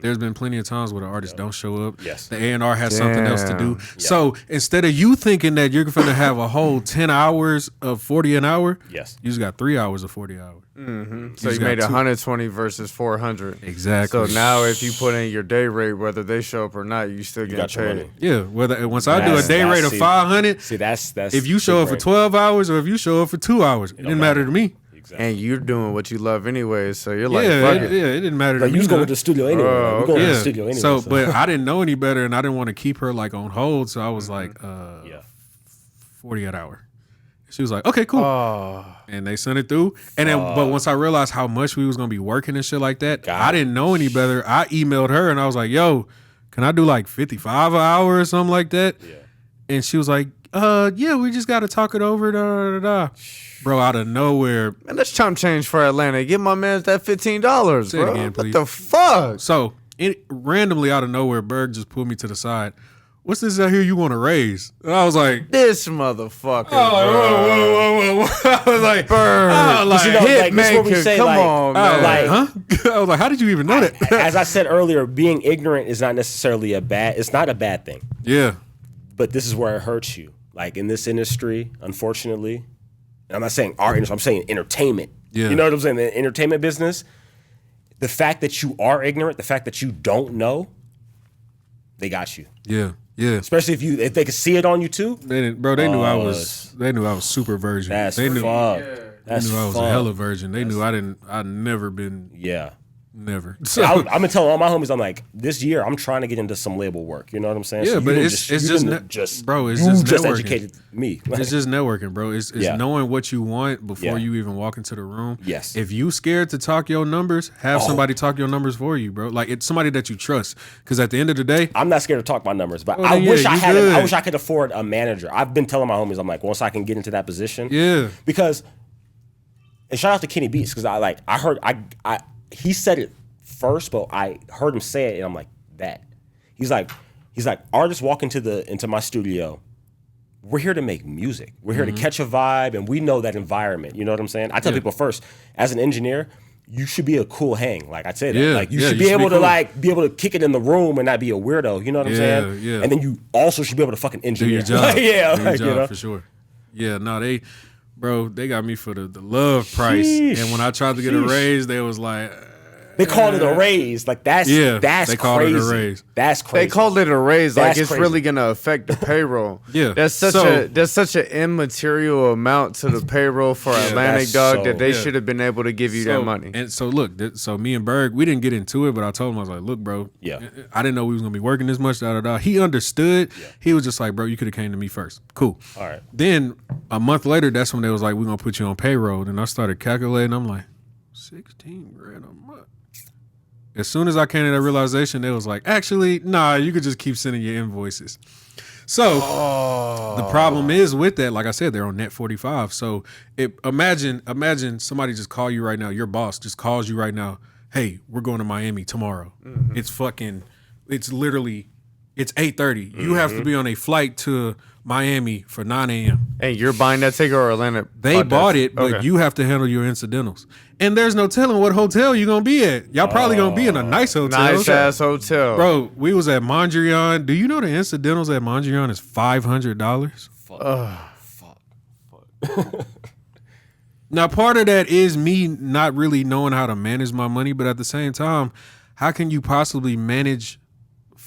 There's been plenty of times where the artists don't show up. Yes. The A&R has something else to do. Damn. So instead of you thinking that you're going to have a whole 10 hours of 40 an hour, Yes. you just got 3 hours of 40 hours. So you got made two- 120 versus 400. Exactly. So now if you put in your day rate, whether they show up or not, you still get got your paid. money. Yeah, once I do a day rate of see, 500, See, that's if you show up for 12 hours or if you show up for 2 hours, it didn't matter to me. Exactly. And you're doing what you love anyway, so you're like, Yeah, fuck it it. didn't matter to Like me. you was going though. to the studio anyway. Like, you going to the studio anyway. So, but I didn't know any better, and I didn't want to keep her like on hold. So I was like, yeah. 40 an hour. She was like, okay, cool. Oh, And they sent it through. And then, but once I realized how much we was gonna be working and shit like that, Got I it. didn't know any better. I emailed her and I was like, yo, can I do like 55 an hour or something like that? Yeah. And she was like, yeah, we just gotta talk it over. Bro, out of nowhere. man, that's chump change for Atlanta. Give my man that $15, Say it bro. again, please. What the fuck? So randomly out of nowhere, Berg just pulled me to the side. What's this out here you want to raise? And I was like, This motherfucker, oh, bro. whoa. I was like, Bird. I was like, You know, like, this is what we Hitmaker, say, come like- on, I was man. like, Like- huh? I was like, how did you even know that? As I said earlier, being ignorant is not necessarily it's not a bad thing. Yeah. But this is where it hurts you. Like in this industry, unfortunately, and I'm not saying our industry, I'm saying entertainment. Yeah. You know what I'm saying? The entertainment business, the fact that you are ignorant, the fact that you don't know, they got you. Yeah. Especially if they could see it on you too. They knew I was super virgin. That's They knew fucked. they That's knew I was a fucked. hella virgin. They knew I'd never been Yeah. never. So I'm gonna tell all my homies, I'm like, this year I'm trying to get into some label work. You know what I'm saying? Yeah, you but done it's you just done ne- bro, it's you just just networking. educated me. it's just networking, bro. It's Yeah. knowing what you want before Yeah. you even walk into the room. Yes. If you scared to talk your numbers, have somebody talk your numbers for you, bro. Like it's somebody that you trust. Because at the end of the day, I'm not scared to talk my numbers, but Oh, I yeah, wish I you had. good. I wish I could afford a manager. I've been telling my homies, I'm like, once I can get into that position, yeah. because. And shout out to Kenny Beats because I heard he said it first, but I heard him say it and I'm like that. He's like artists walk into my studio. We're here to make music. We're here to catch a vibe, and we know that environment. You know what I'm saying? I tell people first, as an engineer, you should be a cool hang. Like I say that. Yeah, Like you yeah, should you be should be able to cool. like be able to kick it in the room and not be a weirdo. You know what I'm saying? Yeah. And then you also should be able to fucking Do engineer. your job. Like, yeah, Do your like, job you know. for sure. Yeah, no, they got me for the love price. Sheesh. And when I tried to get a Sheesh. raise, they was like, They called it a raise. Like that's Yeah, that's they called it a crazy. raise. That's crazy. They called it a raise, like That's it's crazy. really gonna affect the payroll. Yeah. that's such an immaterial amount to the payroll for Atlantic that's Dog so- that they yeah. should have been able to give you that money. And so look, so me and Berg, we didn't get into it, but I told him, I was like, look, bro, Yeah. I didn't know we was gonna be working this much. He understood. He was just like, bro, you could have came to me first. Cool. All right. Then a month later, that's when they was like, we're gonna put you on payroll. And I started calculating. I'm like, 16 grand a month. As soon as I came to that realization, they was like, actually, nah, you could just keep sending your invoices. So the problem is with that, like I said, they're on net 45. So imagine somebody just call you right now. Your boss just calls you right now. Hey, we're going to Miami tomorrow. It's literally 8:30. You have to be on a flight to Miami for 9 a.m. And you're buying that ticket or Atlanta? They bought that? it, but Okay. you have to handle your incidentals. And there's no telling what hotel you're gonna be at. Y'all probably gonna be in a nice hotel. Nice ass hotel, Bro, we was at Mondrian. Do you know the incidentals at Mondrian is $500? Now, part of that is me not really knowing how to manage my money, but at the same time, how can you possibly manage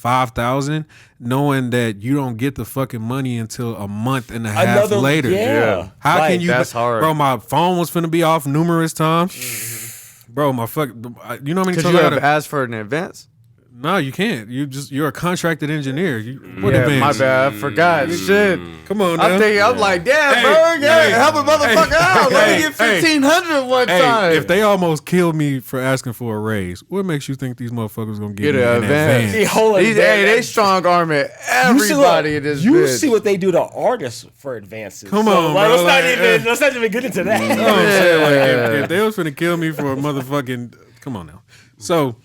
$5,000, knowing that you don't get the fucking money until a month and a half later. Yeah. How Like, can you? that's hard. Bro, my phone was finna be off numerous times. Bro, my fuck. You know how many Because times you I have gotta? asked for it in advance. No, you can't. You're a contracted engineer. What Yeah, advance? my bad. I forgot. Shit. Come on, now. I'm like, damn, Hey, Berg, hey, help a motherfucker out. Let me get hey, 1,500 one time. Hey, if they almost killed me for asking for a raise, what makes you think these motherfuckers gonna Get me an in advance. advance? Hold on, Hey, they strong arming everybody in this You bitch. see what they do to artists for advances. Come on, like, bro, let's not even get into that. You know what I'm saying? Like, if they was finna kill me for a motherfucking, come on now. So,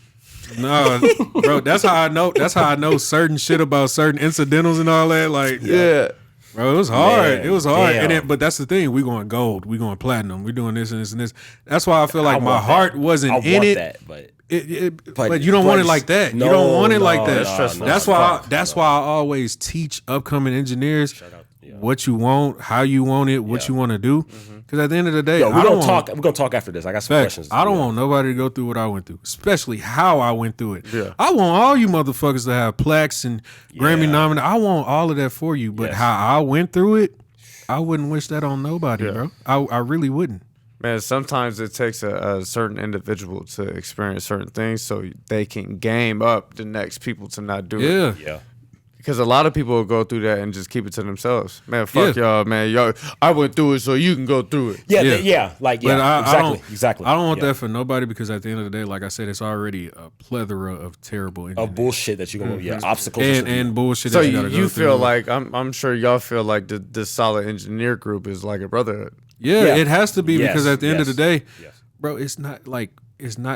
no, bro, that's how I know. That's how I know certain shit about certain incidentals and all that. Like, Yeah. bro, it was hard. Man, It was hard. damn. But that's the thing. We going gold. We going platinum. We doing this and this and this. That's why I feel like I my want heart that. wasn't I in want it. that, but But you don't want it like that. You don't want it like that. That's stressful. That's why I always teach upcoming engineers what you want, how you want it, what you want to do. Because at the end of the day, we're gonna talk after this. I got some facts. questions. I don't want nobody to go through what I went through, especially how I went through it. Yeah. I want all you motherfuckers to have plaques and Grammy nominated. I want all of that for you. But Yes. how I went through it, I wouldn't wish that on nobody, bro. I really wouldn't. Man, sometimes it takes a certain individual to experience certain things so they can game up the next people to not do it. Yeah. Yeah. Because a lot of people will go through that and just keep it to themselves. Man, fuck y'all, man. Y'all, I went through it so you can go through it. Yeah, Yeah. like But exactly. I don't want Yeah. that for nobody because at the end of the day, like I said, it's already a plethora of terrible Of engineers. bullshit that you're gonna obstacles and bullshit So that you gotta go you through. feel like, I'm sure y'all feel like the solid engineer group is like a brotherhood. Yeah, it has to be because Yes, at the end of the yes, day, yes. bro, it's not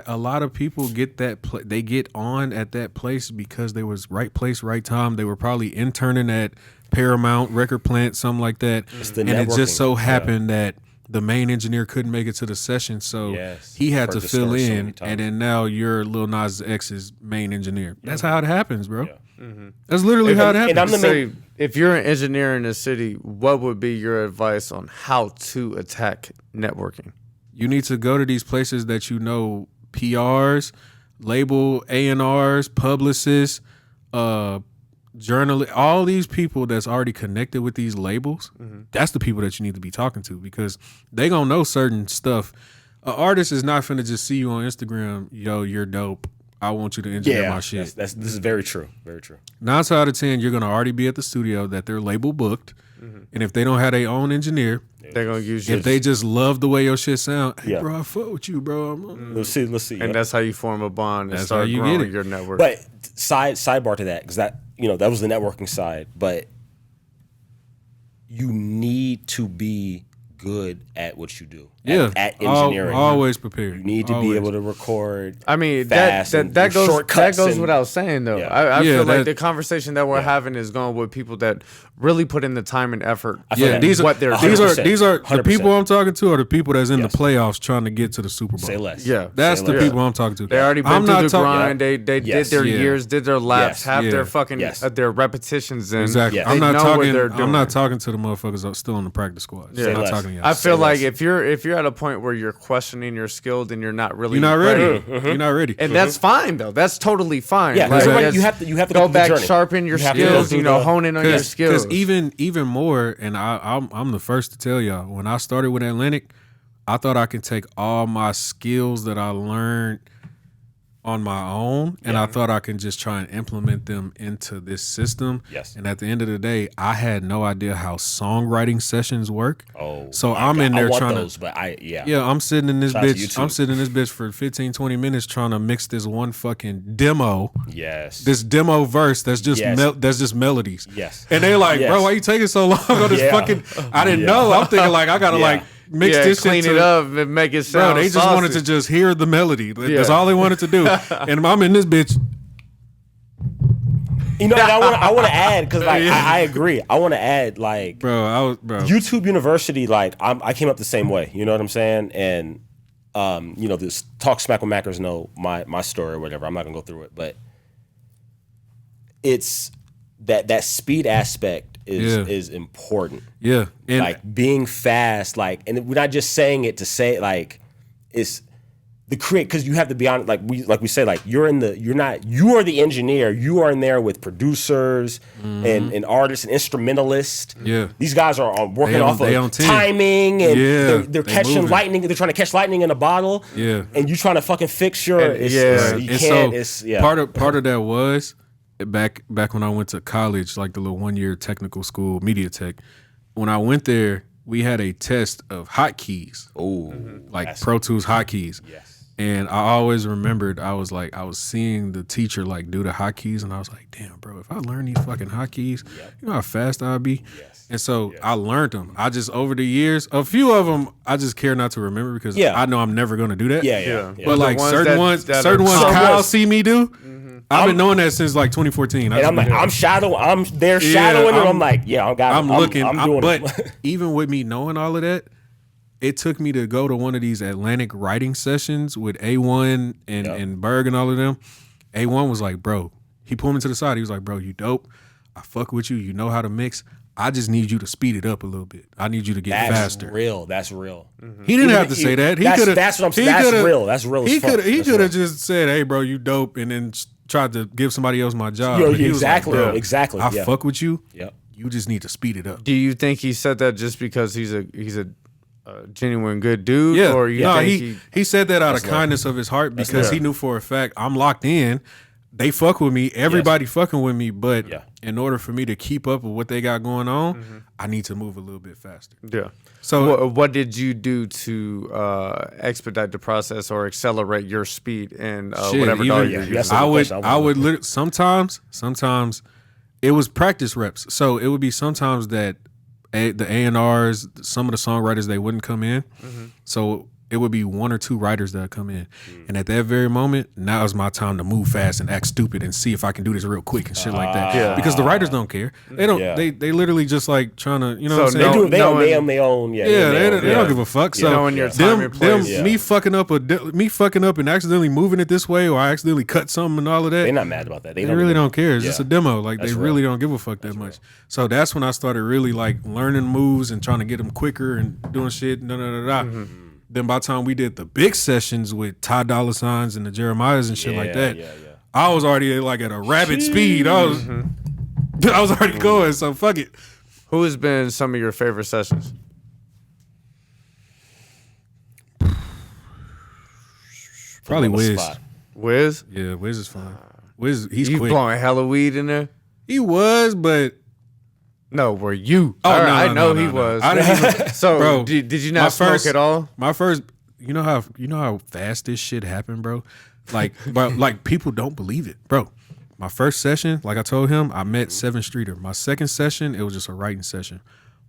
a lot of people get that they get on at that place because they was right place, right time. They were probably interning at Paramount record plant, something like that. the And it just networking. so happened that the main engineer couldn't make it to the session, so Yes. he had Heard to the fill story so many in, times. and then now you're Lil Nas X's main engineer. That's how it happens, bro. That's literally how it happens. and I'm the Say, if you're an engineer in the city, what would be your advice on how to attack networking? You need to go to these places that you know, PRs, label A&Rs, publicists, journalists, all these people that's already connected with these labels. That's the people that you need to be talking to because they gonna know certain stuff. An artist is not finna just see you on Instagram, yo, you're dope. I want you to engineer my shit. This is very true. Very true. 9 times out of 10, you're gonna already be at the studio that their label booked. And if they don't have their own engineer, They're going to use you. if they just love the way your shit sound, hey, Yeah. bro, I fuck with you, bro. Let's see. And that's how you form a bond and That's start how you growing get it. your network. But sidebar to that, because that that was the networking side, but you need to be good at what you do. Yeah, at engineering. always prepared. You need to be able to record. I mean, fast that and goes shortcuts that goes and- without saying though. Yeah. I Yeah, feel like that- the conversation that we're having is going with people that really put in the time and effort. feel Yeah, that. these are what they're these are 100%. these are the 100%. people I'm talking to are the people that's in Yes. the playoffs trying to get to the Super Bowl. Say less. Yeah. That's Say the less. people I'm talking to. They already been I'm through not the talking. grind. They did Yes. their Yeah. years, did their laps, Yes. have Yeah. their fucking Yes. their repetitions in. Exactly. Yeah. I'm They not know what talking. they're I'm doing. not talking to the motherfuckers that's still on the practice squad. Yeah. I'm not Say talking to y'all. I feel Say like less. if you're at a point where you're questioning your skill, then you're not really You're not ready. Mm-hmm. You're not ready. And that's fine though. That's totally fine. Yeah, Like, you're right. that's- You have to go through the back, journey. sharpen your You have to go skills. through You know, the- hone in on your skills. Because even more, and I'm the first to tell y'all, when I started with Atlantic, I thought I could take all my skills that I learned on my own, and I thought I can just try and implement them into this system. Yes. And at the end of the day, I had no idea how songwriting sessions work. Oh, So my I'm in God. there I want trying those, to. but Yeah, I'm sitting in this Shout out to bitch. YouTube. I'm sitting in this bitch for 15, 20 minutes trying to mix this one fucking demo. Yes. This demo verse that's just Yes. that's just melodies. Yes. And they like, Yes. bro, why you taking so long on this Yeah. fucking? I didn't Yeah. know. I'm thinking like I gotta Yeah. like mix yeah, this clean shit it to, up and make it Bro, sound. they just saucy. wanted to just hear the melody. That's Yeah. all they wanted to do. And I'm in this bitch. And I want to add because like I agree. I want to add like Bro, YouTube University. Like I came up the same way. You know what I'm saying? And this Talk Smack with Mackers know my story or whatever. I'm not gonna go through it, but it's that speed aspect is important. Yeah. And Like being fast, like, and we're not just saying it to say it, like the create, because you have to be on, like we say, like you are the engineer. You are in there with producers and artists and instrumentalists. Yeah. These guys are working off of 10. timing, and they're catching moving. lightning. They're trying to catch lightning in a bottle. Yeah. And you trying to fucking fix your you And can't. so part of that was back when I went to college, like the little 1 year technical school, media tech. When I went there, we had a test of hotkeys. Oh, like Pro Tools hotkeys. Yes. And I always remembered, I was seeing the teacher like do the hotkeys, and I was like, damn, bro, if I learn these fucking hotkeys, you know how fast I'd be? Yes. And so I learned them. I just, over the years, a few of them, I just care not to remember because I know I'm never going to do that. Yeah. But like certain ones that Kyle see me do, I've been knowing that since like 2014. And I'm like, I'm shadowing them. I'm like, I'm looking. I'm doing but it. even with me knowing all of that, it took me to go to one of these Atlantic writing sessions with A1 and Berg and all of them. A1 was like, bro, he pulled me to the side. He was like, bro, you dope. I fuck with you. You know how to mix. I just need you to speed it up a little bit. I need you to get faster. That's real. He didn't have to say that. He could have. That's what I'm saying. That's real. That's real. He could have just said, hey, bro, you dope, and then tried to give somebody else my job. Exactly. Like, exactly. I fuck with you. Yep. You just need to speed it up. Do you think he said that just because he's a genuine good dude? Yeah. Or you think he said that out of kindness of his heart because he knew for a fact I'm locked in. They fuck with me. Everybody fucking with me. But in order for me to keep up with what they got going on, I need to move a little bit faster. Yeah. So what did you do to expedite the process or accelerate your speed in whatever DAW you're using? I would literally, sometimes it was practice reps. So it would be sometimes that the A&Rs, some of the songwriters, they wouldn't come in. So it would be one or two writers that would come in. And at that very moment, now is my time to move fast and act stupid and see if I can do this real quick and shit like that. Yeah. Because the writers don't care. They don't. Yeah. They literally just like trying to, you know what I'm saying? They on their own. They don't give a fuck. So knowing your time and place. me fucking up and accidentally moving it this way, or I accidentally cut something and all of that. They're not mad about that. They really don't care. It's just a demo. Like That's they real. really don't give a fuck that much. So that's when I started really like learning moves and trying to get them quicker and doing shit. Then by the time we did the big sessions with Ty Dolla $igns and the Jeremiahs and shit like that, I was already like at a rapid speed. I was already going. So fuck it. Who has been some of your favorite sessions? Probably Wiz. Wiz? Yeah, Wiz is fine. Wiz, he's You quick. blowing hella weed in there? He was, but No, were you? Oh, no, I no, know no, he no. was. I didn't even, So bro, did you my not smoke first- at all? my first, you know how fast this shit happened, bro. Like, like people don't believe it, bro. My first session, like I told him, I met 7th Streeter. My second session, it was just a writing session.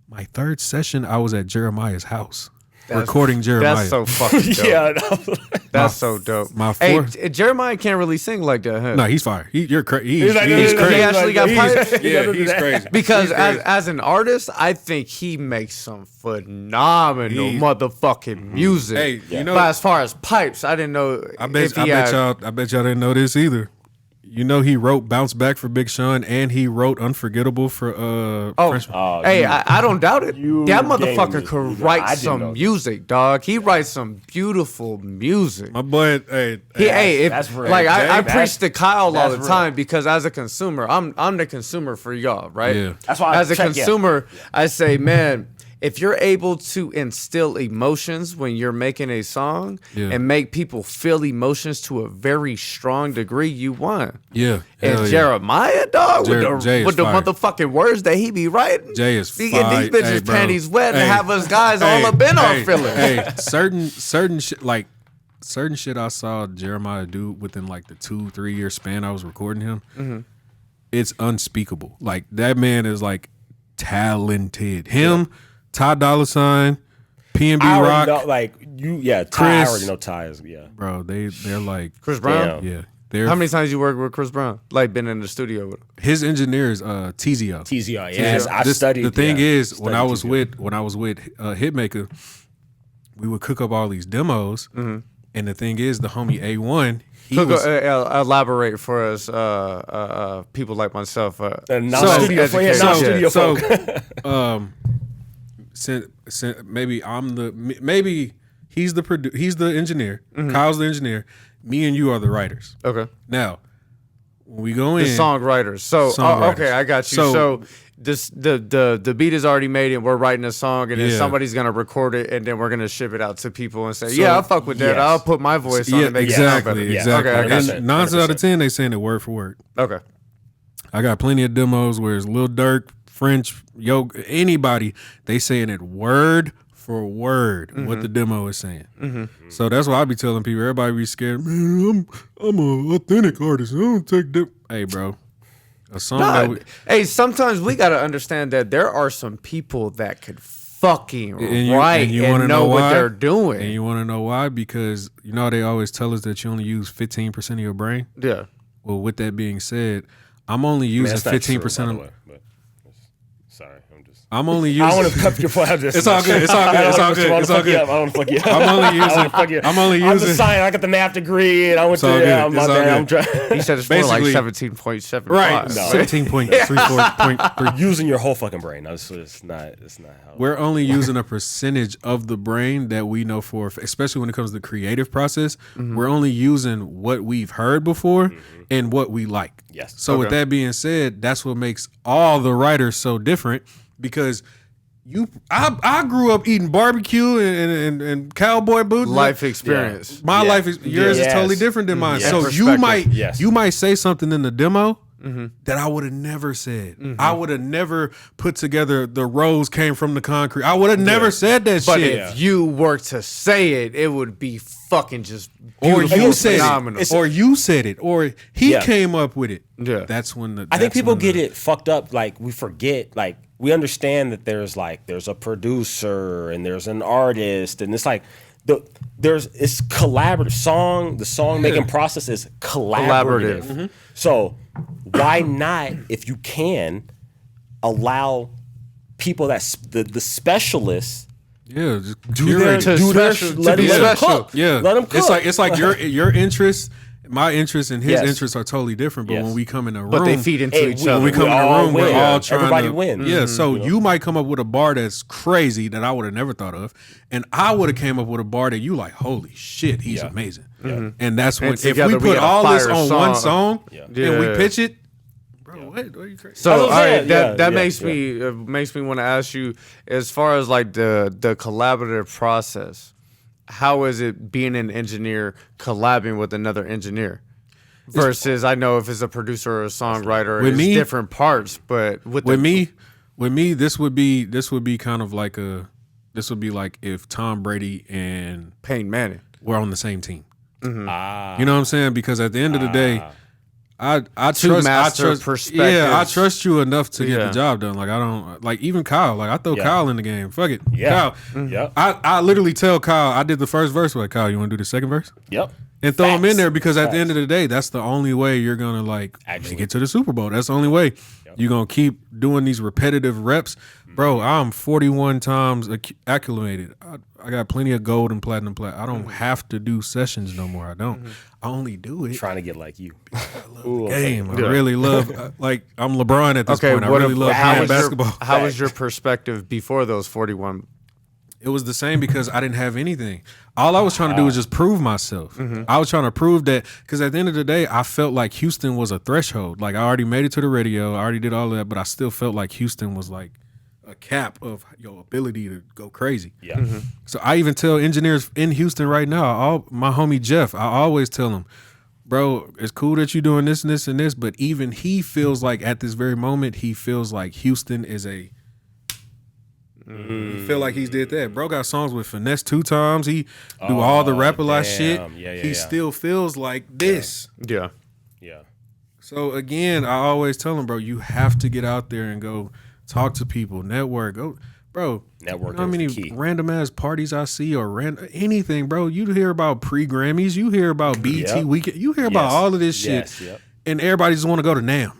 My third session, I was at Jeremiah's house recording Jeremiah. That's so fucking dope. That's so dope. My Hey, fourth, Jeremiah can't really sing like that, huh? no, he's fire. You're crazy. He's like, crazy. He actually got pipes? Yeah, he's crazy. Because as an artist, I think he makes some phenomenal motherfucking music. Hey, you know, but as far as pipes, I didn't know. I bet y'all didn't know this either. You know, he wrote "Bounce Back" for Big Sean, and he wrote "Unforgettable" for Frenchman. Hey, I don't doubt it. you That gamed motherfucker me. could I write didn't know some that. music, dog. He writes some beautiful music. My boy, hey, that's real. Like I That's- preach to Kyle all that's the real. time because as a consumer, I'm the consumer for y'all, right? Yeah. That's why I as a check, consumer, I say, man, if you're able to instill emotions when you're making a song and make people feel emotions to a very strong degree, you won. yeah, And hell yeah. Jeremiah, dog, Jay is with the fire. motherfucking words that he be writing, Jay is he get these fire. bitches Hey, bro. panties wet Hey. and have us guys all up in our feelings. Hey, certain shit like certain shit I saw Jeremiah do within like the 2-3 year span I was recording him. It's unspeakable. Like that man is like talented. Him, Ty Dolla $ign, PNB I Rock, already know, like you, Ty. I Chris. already know Ty is, bro. They're like Chris Brown. Damn. yeah. They're How many times you worked with Chris Brown? Like been in the studio with him? his engineer is TZO. TZR. Yes, I This- studied. The thing is, when studied I was TZR. with Hitmaker, we would cook up all these demos, and the thing is, the homie A1, he was Elaborate for us, people like myself. non-studio folk, yeah, non-studio folk. maybe He's the engineer. Kyle's the engineer. Me and you are the writers. Okay. Now, when we go in, the songwriters. So okay, I got you. So this the beat is already made and we're writing a song and then somebody's gonna record it and then we're gonna ship it out to people and say, I'll fuck with that. I'll put my voice on it, make it sound better. Exactly. Okay, I got you. And 9 out of 10 they saying it word for word. Okay. I got plenty of demos where it's Lil Durk, French, anybody, they saying it word for word what the demo is saying. So that's why I be telling people, everybody be scared, man, I'm an authentic artist. I don't take that. Hey, bro. A song sometimes we gotta understand that there are some people that could fucking write and know what they're doing. And you want to know why? Because you know they always tell us that you only use 15% of your brain. Yeah. Well, with that being said, I'm only using 15% of. Sorry, I'm just. I'm only using. I want to cup your foot. It's all good. It's all good. It's all good. It's all good. I want to fuck you up. I'm only using. I'm the science. I got the math degree, and I went to. My bad. I'm trying. He said it's more like 17.7. Right. 17.34.3. Using your whole fucking brain. It's not how. We're only using a percentage of the brain that we know for, especially when it comes to the creative process. We're only using what we've heard before and what we like. Yes. So with that being said, that's what makes all the writers so different. Because I grew up eating barbecue and cowboy boots. Life experience. My life is yours is totally different than mine. So you might say something in the demo that I would have never said. I would have never put together the rose came from the concrete. I would have never said that shit. But if you were to say it, it would be fucking just or you said phenomenal. it, or you said it, or he came up with it. Yeah, that's when I think people get it fucked up. Like we forget. Like we understand that there's a producer and there's an artist, and it's like it's collaborative. The song making process is collaborative. So why not, if you can, allow people that the specialists. Yeah, just do their let them cook. Yeah, let them cook. It's like your interests, my interests, and his interests are totally different. But when we come in a room, but they feed into each other. When we come in a room, we're all trying everybody to win. Yeah, so you might come up with a bar that's crazy that I would have never thought of, and I would have came up with a bar that you like. Holy shit, he's amazing. And that's when if we put all this on one song and we pitch it. What are you crazy? So all right, that makes me want to ask you, as far as like the collaborative process, how is it being an engineer collabing with another engineer versus I know if it's a producer or a songwriter, it's different parts, but with me this would be kind of like if Tom Brady and Peyton Manning were on the same team. You know what I'm saying? Because at the end of the day, I trust I trust you enough to get the job done. Like I don't like even Kyle. Like I throw Kyle in the game. Fuck it. Yeah. Kyle. I literally tell Kyle, I did the first verse with Kyle, you want to do the second verse? Yep. And throw him in there because at the end of the day, that's the only way you're gonna make it to the Super Bowl. That's the only way. You're gonna keep doing these repetitive reps. Bro, I'm 41 times acclimated. I got plenty of gold and platinum plat. I don't have to do sessions no more. I don't. I only do it. Trying to get like you. I love the game. I really love, I'm LeBron at this point. I really love playing basketball. How was your perspective before those 41? It was the same because I didn't have anything. All I was trying to do was just prove myself. I was trying to prove that because at the end of the day, I felt like Houston was a threshold. Like I already made it to the radio. I already did all of that, but I still felt like Houston was like a cap of your ability to go crazy. Yeah. So I even tell engineers in Houston right now, my homie Jeff, I always tell him, bro, it's cool that you're doing this and this and this, but even he feels like at this very moment, he feels like Houston is a he feel like he's did that. Bro got songs with Finesse 2 times. He do all the rap-a-lot shit. He still feels like this. Yeah. So again, I always tell him, bro, you have to get out there and go talk to people, network. Go, bro. Network. You know how many random ass parties I see or anything, bro? You hear about pre-Grammys, you hear about BET Weekend, you hear about all of this shit, and everybody just want to go to NAMM.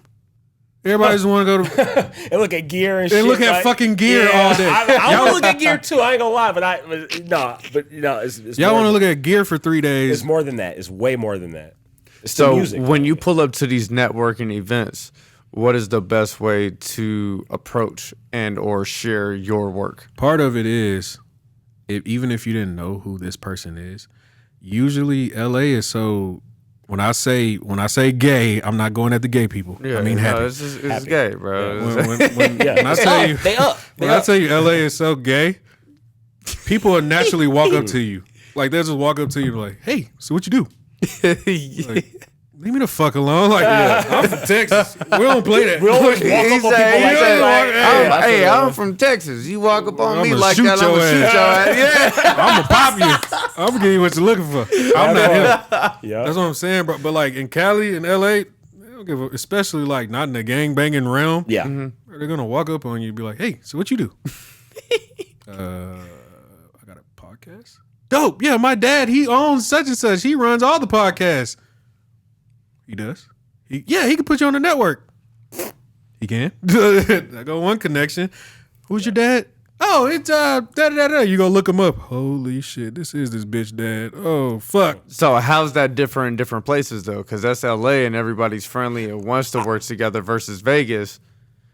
Everybody just want to go to and look at gear and shit. And look at fucking gear all day. I want to look at gear too. I ain't gonna lie, but it's y'all want to look at gear for 3 days. It's more than that. It's way more than that. It's so the music, when you pull up to these networking events, what is the best way to approach and or share your work? Part of it is even if you didn't know who this person is, usually LA is so. When I say gay, I'm not going at the gay people. Yeah, I mean happy. It's gay, bro. When I tell you, when I tell you LA is so gay, people will naturally walk up to you. Like they'll just walk up to you like, "Hey, so what you do?" Like, leave me the fuck alone. Like, I'm from Texas. We don't play that. We always walk up on people like that. Hey, I'm from Texas. You walk up on me like that, I'm gonna shoot your ass. Yeah, I'm gonna pop you. I'm gonna give you what you're looking for. I'm not him. Yeah, that's what I'm saying, bro. But like in Cali and LA, they don't give a, especially like not in the gang banging realm. Yeah, they're gonna walk up on you and be like, "Hey, so what you do?" I got a podcast. Dope. Yeah, my dad, he owns such and such. He runs all the podcasts. He does. He can put you on the network. He can. I got one connection. Who's your dad? Oh, it's da-da-da-da. You go look him up. Holy shit, this is this bitch dad. Oh, fuck. So how's that differ in different places, though? Because that's LA and everybody's friendly and wants to work together versus Vegas.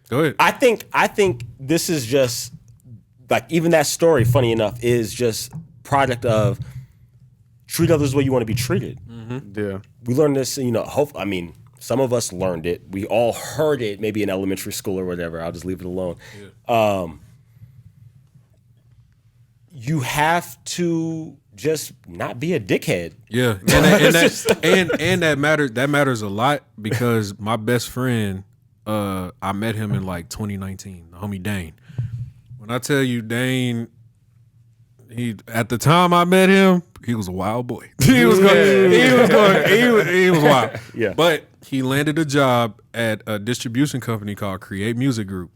Go ahead. I think this is just, like, even that story, funny enough, is just product of treat others the way you want to be treated. Yeah. We learned this, I mean, some of us learned it. We all heard it maybe in elementary school or whatever. I'll just leave it alone. Yeah. You have to just not be a dickhead. Yeah. And that matters a lot because my best friend, I met him in like 2019, the homie Dane. When I tell you Dane, at the time I met him, he was a wild boy. He was wild. Yeah. But he landed a job at a distribution company called Create Music Group.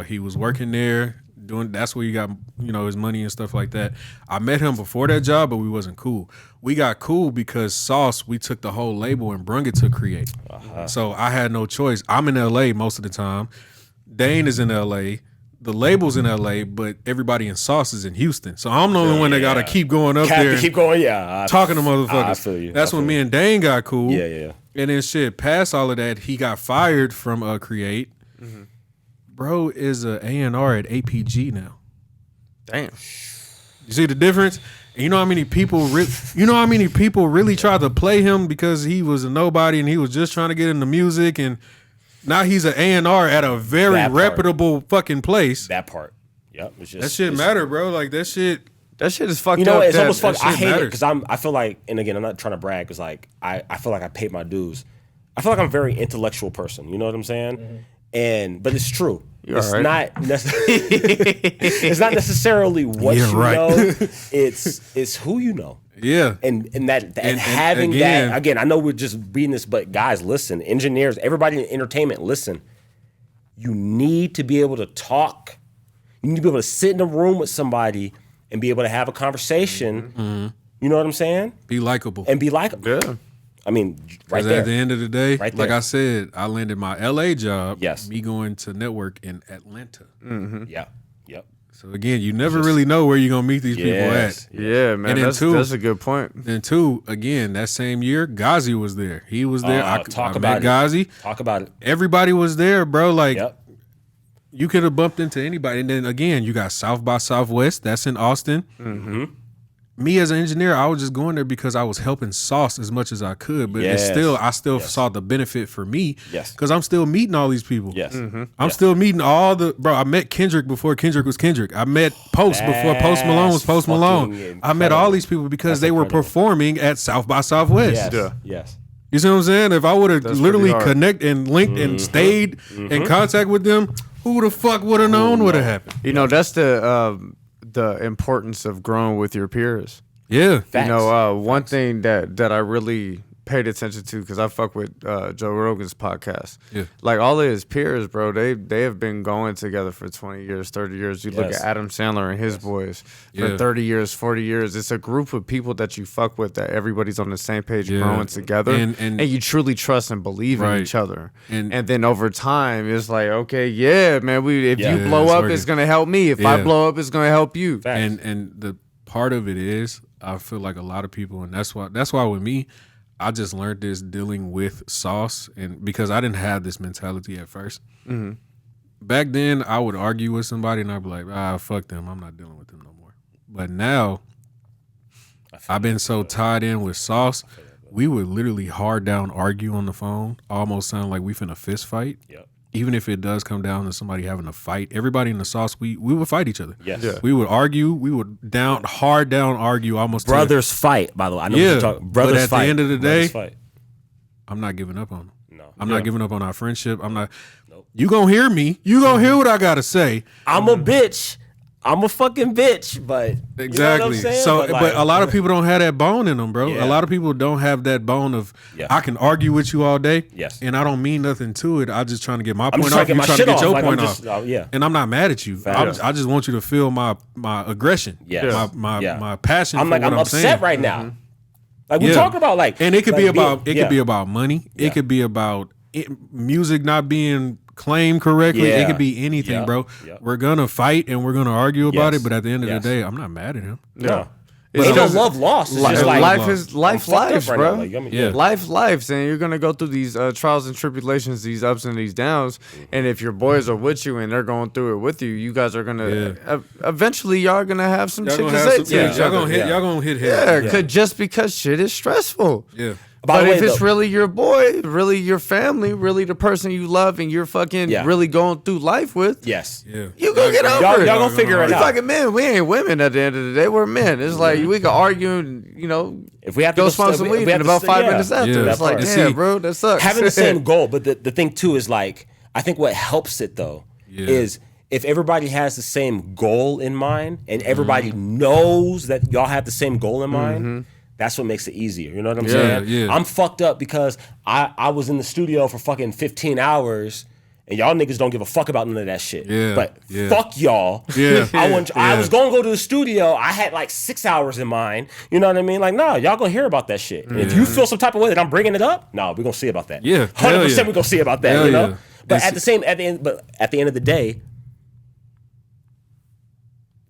He was working there that's where he got, his money and stuff like that. I met him before that job, but we wasn't cool. We got cool because Sauce, we took the whole label and brung it to Create. So I had no choice. I'm in LA most of the time. Dane is in LA. The label's in LA, but everybody in Sauce is in Houston. So I'm the only one that got to keep going up there. Keep going, talking to motherfuckers. I feel you. That's when me and Dane got cool. Yeah. And then shit, past all of that, he got fired from Create. Mm-hmm. Bro is a A&R at APG now. Damn. You see the difference? And you know how many people really tried to play him because he was a nobody and he was just trying to get into music, and now he's an A&R at a very reputable fucking place. That part. Yep. That shit matter, bro. Like that shit is fucked up. It's almost fucked. I hate it because I feel like, and again, I'm not trying to brag because like I feel like I paid my dues. I feel like I'm a very intellectual person. You know what I'm saying? Mm-hmm. But it's true. It's not necessarily what you know. It's who you know. Yeah. And having that, again, I know we're just reading this, but guys, listen, engineers, everybody in entertainment, listen. You need to be able to talk. You need to be able to sit in a room with somebody and be able to have a conversation. Mm-hmm. You know what I'm saying? Be likable. And be likable. Yeah. I mean, right there. At the end of the day, like I said, I landed my LA job. Yes. Me going to network in Atlanta. Mm-hmm. Yeah. Yep. So again, you never really know where you're gonna meet these people at. Yeah, man. And that's a good point. And two, again, that same year, Ghazi was there. He was there. I met Ghazi. Talk about it. Everybody was there, bro. Like you could have bumped into anybody. And then again, you got South by Southwest. That's in Austin. Mm-hmm. Me as an engineer, I was just going there because I was helping Sauce as much as I could, but I still saw the benefit for me. Yes, because I'm still meeting all these people. Yes, I'm still meeting I met Kendrick before Kendrick was Kendrick. I met Post before Post Malone was Post Malone. Incredible. I met all these people because they were performing at South by Southwest. Yes. You see what I'm saying? If I would have literally connected and linked and stayed in contact with them, who the fuck would have known what would have happened? You know, that's the importance of growing with your peers. Yeah. Facts. You know, one thing that I really paid attention to, because I fuck with Joe Rogan's podcast. Yeah. Like all of his peers, bro, they have been going together for 20 years, 30 years. You look at Adam Sandler and his boys for 30 years, 40 years. It's a group of people that you fuck with that everybody's on the same page growing together. And you truly trust and believe in each other. And then over time, it's like, okay, man, if you blow up, it's going to help me. If I blow up, it's going to help you. And the part of it is, I feel like a lot of people, and that's why with me, I just learned this dealing with Sauce, and because I didn't have this mentality at first. Mm-hmm. Back then, I would argue with somebody, and I'd be like, fuck them, I'm not dealing with them no more. But now, I've been so tied in with Sauce. We would literally hard down argue on the phone, almost sound like we finna fist fight. Yep. Even if it does come down to somebody having a fight, everybody in the Sauce, we would fight each other. Yes. Yeah. We would argue. We would hard down argue almost. Brothers fight, by the way. I know what you're talking. Brothers but at fight. the end of the day, fight. I'm not giving up on them. No. I'm not giving up on our friendship. I'm not. Nope. You gonna hear me. You gonna hear what I gotta say. I'm a bitch. I'm a fucking bitch, but Exactly. You know what I'm saying? So, but a lot of people don't have that bone in them, bro. Yeah. A lot of people don't have that bone of Yeah. I can argue with you all day. Yes. And I don't mean nothing to it. I'm just trying to get my I'm point just trying off. to get You my trying to shit get off. your Like, point I'm off. just- yeah. And I'm not mad at you. I just want you to feel my aggression. Yes. My passion. I'm for like, what I'm upset saying. right now. Like we talking about, like, and it could like be about being, it could be about money. Yeah. It could be about music not being claimed correctly. Yeah. It could be anything, Yep. bro. Yep. We're gonna fight and we're gonna argue about Yes. it. But at the end of Yes. the day, I'm not mad at him. No. It's Ain't no just- love lost. It's just like life is life I'm fucked up lives, right bro. now. Like, I mean, Yeah. Lives, and you're gonna go through these trials and tribulations, these ups and these downs. And if your boys are with you and they're going through it with you, you guys are gonna eventually y'all gonna have some Y'all shit gonna to have say some to things. each Y'all other. gonna hit. Yeah. Y'all gonna hit Yeah, head. could just because shit is stressful. Yeah. By But the way, if it's though- really your boy, really your family, really the person you love, and you're fucking Yeah. really going through life with, yes, Yeah. you gonna get over y'all it. gonna figure it We out. fucking men. We ain't women at the end of the day. We're men. It's like we can argue and If we have to go go smoke some weed in about 5 minutes after. Yeah. It's like, And damn, see, bro, that sucks. having the same goal. But the thing too is like, I think what helps it though is if everybody has the same goal in mind and everybody knows that y'all have the same goal in mind. That's what makes it easier. You know what I'm saying? Yeah. I'm fucked up because I was in the studio for fucking 15 hours and y'all niggas don't give a fuck about none of that shit. Yeah, But yeah. fuck y'all. Yeah. I was gonna go to the studio. I had like 6 hours in mind. You know what I mean? Like, nah, y'all gonna hear about that shit. And if you feel some type of way that I'm bringing it up, nah, we're gonna see about that. Yeah, hell 100% yeah. we're gonna see about that. Hell You know. yeah. But at the end of the day,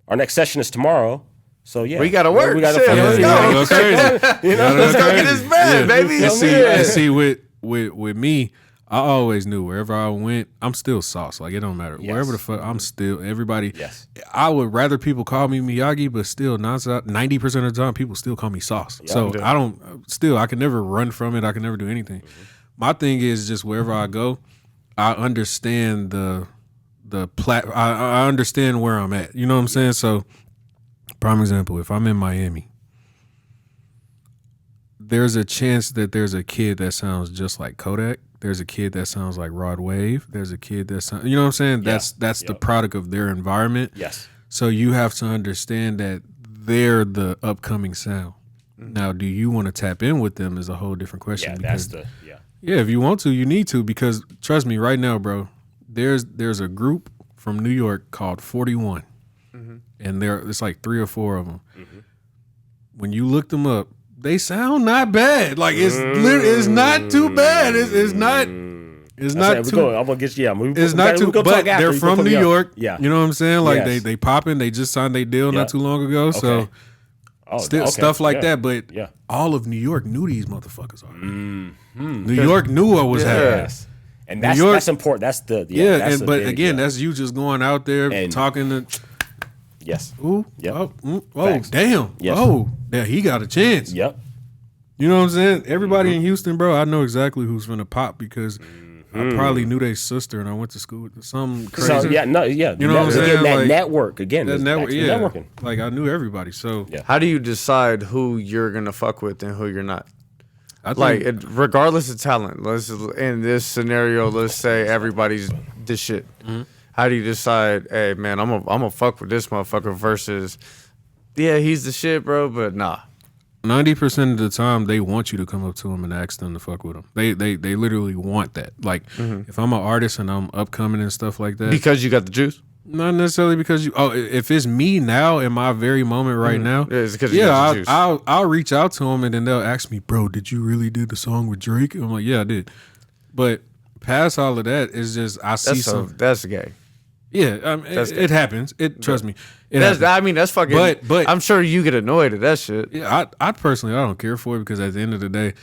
our next session is tomorrow. So yeah, We gotta work. We gotta Shit, fucking let's do go. it. Go crazy. You know? Let's go get this bag, baby. And see, with me, I always knew wherever I went, I'm still Sauce. Like, it don't matter. Yes. Wherever the fuck, I'm still everybody. Yes. I would rather people call me Miyagi, but still, 90% of the time, people still call me Sauce. So I don't. Still, I can never run from it. I can never do anything. My thing is just wherever I go, I understand I understand where I'm at. You know what I'm saying? So, prime example, if I'm in Miami, there's a chance that there's a kid that sounds just like Kodak. There's a kid that sounds like Rod Wave. There's a kid that sounds, you know what I'm saying? That's the product of their environment. Yes. So you have to understand that they're the upcoming sound. Now, do you want to tap in with them is a whole different question. Yeah, that's because, the yeah, if you want to, you need to, because trust me, right now, bro, there's a group from New York called 41. And it's like 3 or 4 of them. When you look them up, they sound not bad. Like it's not too bad. It's not too. I'm gonna get you. Yeah, It's not too. But they're from New York. Yeah, you know what I'm saying. Like Yes. they popping. They just signed their deal not too long ago. So stuff like that. But all of New York knew these motherfuckers already. New York knew what was happening. Yes. And that's important. That's the that's but big, again, that's you just going out there And- talking to. yes. Ooh, Yep. oh, Facts. damn. Yes. Oh, yeah, he got a chance. Yep. You know what I'm saying? Everybody in Houston, bro, I know exactly who's finna pop because I probably knew their sister and I went to school with some crazy. So You know what I'm saying? Again, that Like, network again. that is network, actually yeah. networking. Like I knew everybody. So How do you decide who you're gonna fuck with and who you're not? I think, Like, regardless of talent, in this scenario, let's say everybody's this shit. How do you decide? Hey, man, I'm a fuck with this motherfucker versus, yeah, he's the shit, bro, but nah. 90% of the time they want you to come up to them and ask them to fuck with them. They literally want that. Like if I'm an artist and I'm upcoming and stuff like that, Because you got the juice. not necessarily because you. Oh, if it's me now in my very moment right now, Yeah, it's 'cause you got the juice. I'll reach out to them and then they'll ask me, bro, did you really do the song with Drake? And I'm like, yeah, I did. But past all of that, it's just I see some. That's gay. Yeah, it happens. Trust me. That's fucking. But I'm sure you get annoyed at that shit. yeah, I personally I don't care for it because at the end of the day,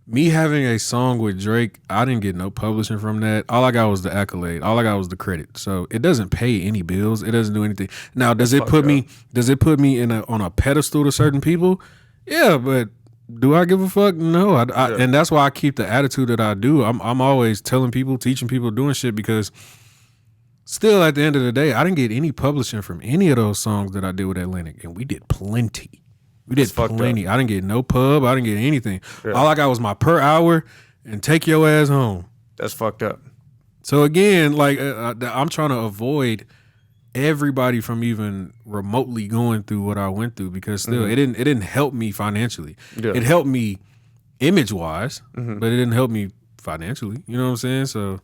me having a song with Drake, I didn't get no publishing from that. All I got was the accolade. All I got was the credit. So it doesn't pay any bills. It doesn't do anything. Now, does it put me on a pedestal to certain people? Yeah, but do I give a fuck? No. And that's why I keep the attitude that I do. I'm always telling people, teaching people, doing shit, because still at the end of the day, I didn't get any publishing from any of those songs that I did with Atlantic, and we did plenty. We did plenty. I didn't get no pub. I didn't get anything. Yeah. All I got was my per hour and take your ass home. That's fucked up. So again, like I'm trying to avoid everybody from even remotely going through what I went through, because still it didn't help me financially. Yeah. It helped me image wise, but it didn't help me financially. You know what I'm saying? So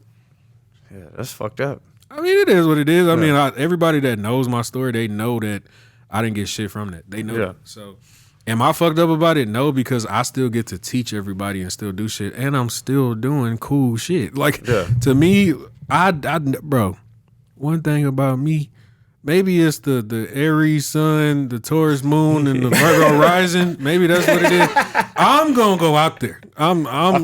yeah, that's fucked up. I mean, it is what it is. I mean, everybody that knows my story, they know that I didn't get shit from that. They know that. So am I fucked up about it? No, because I still get to teach everybody and still do shit, and I'm still doing cool shit. Like, to me, bro, one thing about me, maybe it's the Aries sun, the Taurus moon, and the Virgo rising. Maybe that's what it is. I'm gonna go out there. I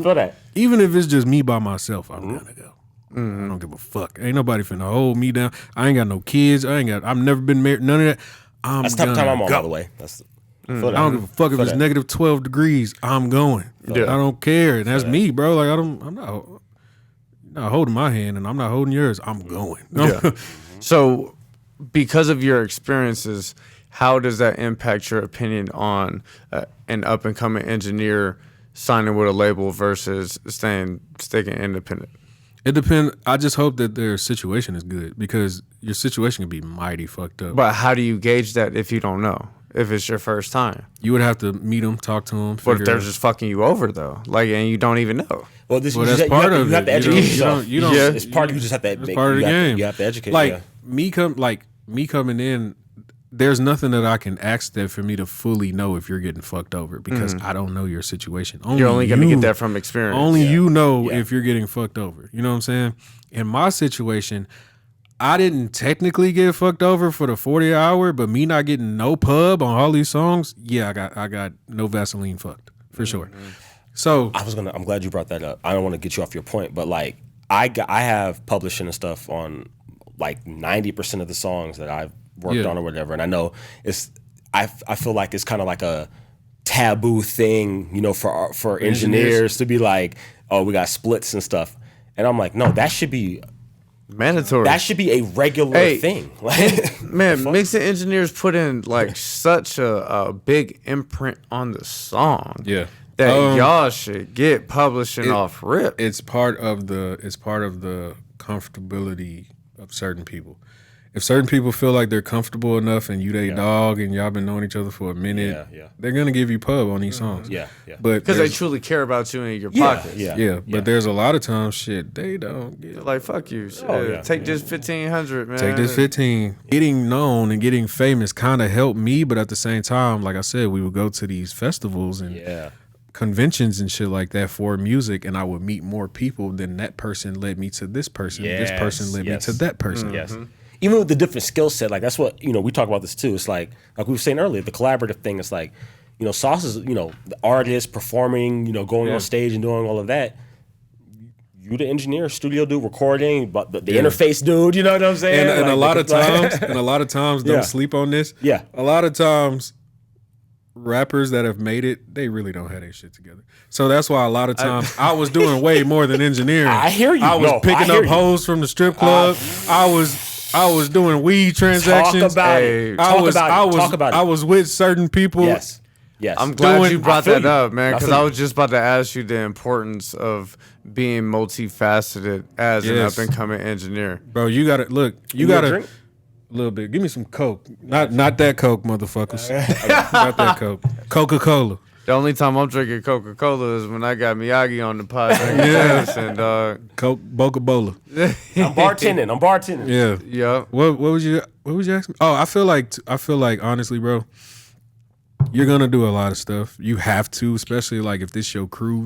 feel that. Even if it's just me by myself, I'm gonna go. I don't give a fuck. Ain't nobody finna hold me down. I ain't got no kids. I've never been married. None of that. That's the type of time I'm on, by the way. I don't give a fuck if it's negative 12 degrees. I'm going. I don't care. And that's me, bro. Like I'm not holding my hand, and I'm not holding yours. I'm going. Yeah. So, because of your experiences, how does that impact your opinion on an up and coming engineer signing with a label versus sticking independent? It depends. I just hope that their situation is good, because your situation can be mighty fucked up. But how do you gauge that if you don't know? If it's your first time, you would have to meet them, talk to them. But if they're just fucking you over though, like, and you don't even know. Well, that's part of it. You have to educate yourself. It's part of you just have to. It's part of the game. You have to educate. Like me coming in, there's nothing that I can ask that for me to fully know if you're getting fucked over, because I don't know your situation. You're only gonna get that from experience. Only you know if you're getting fucked over. You know what I'm saying? In my situation, I didn't technically get fucked over for the 40 hour, but me not getting no pub on all these songs, I got no Vaseline fucked for sure. So I'm glad you brought that up. I don't want to get you off your point, but like I have publishing and stuff on like 90% of the songs that I've worked on or whatever, and I know I feel like it's kind of like a taboo thing, you know, for engineers to be like, oh, we got splits and stuff, and I'm like, no, that should be mandatory. That should be a regular thing. Man, mixing engineers put in like such a big imprint on the song. Yeah. That y'all should get publishing off rip. It's part of the comfortability of certain people. If certain people feel like they're comfortable enough and you they dog and y'all been knowing each other for a minute, they're gonna give you pub on these songs. But because they truly care about you in your pockets. But there's a lot of times they don't get like, fuck you. Take this 1,500, man. Take this 15. Getting known and getting famous kind of helped me, but at the same time, like I said, we would go to these festivals and conventions and shit like that for music, and I would meet more people. Then that person led me to this person. This person led me to that person. Even with the different skill set, like that's what, you know, we talk about this too. It's like we were saying earlier, the collaborative thing. It's like, you know, Sauce is, you know, the artist performing, you know, going on stage and doing all of that. You the engineer, studio dude, recording, but the interface dude. You know what I'm saying? And like, a lot of times, don't sleep on this. Yeah, a lot of times, rappers that have made it, they really don't have their shit together. So that's why a lot of times I was doing way more than engineering. I hear you. I was picking up hoes from the strip club. I was doing weed transactions. Talk about it. I was with certain people. Yes. I'm glad you brought that up, man, because I was just about to ask you the importance of being multifaceted as an up and coming engineer. Bro, you gotta look. You gotta drink? A little bit. Give me some Coke. Not that Coke, motherfuckers. Not that Coke. Coca-Cola. The only time I'm drinking Coca-Cola is when I got Miyagi on the pod. And Coke, Boca-Bola. I'm bartending. Yeah. What was you asking? Oh, I feel like honestly, bro, you're gonna do a lot of stuff. You have to, especially like if this your crew,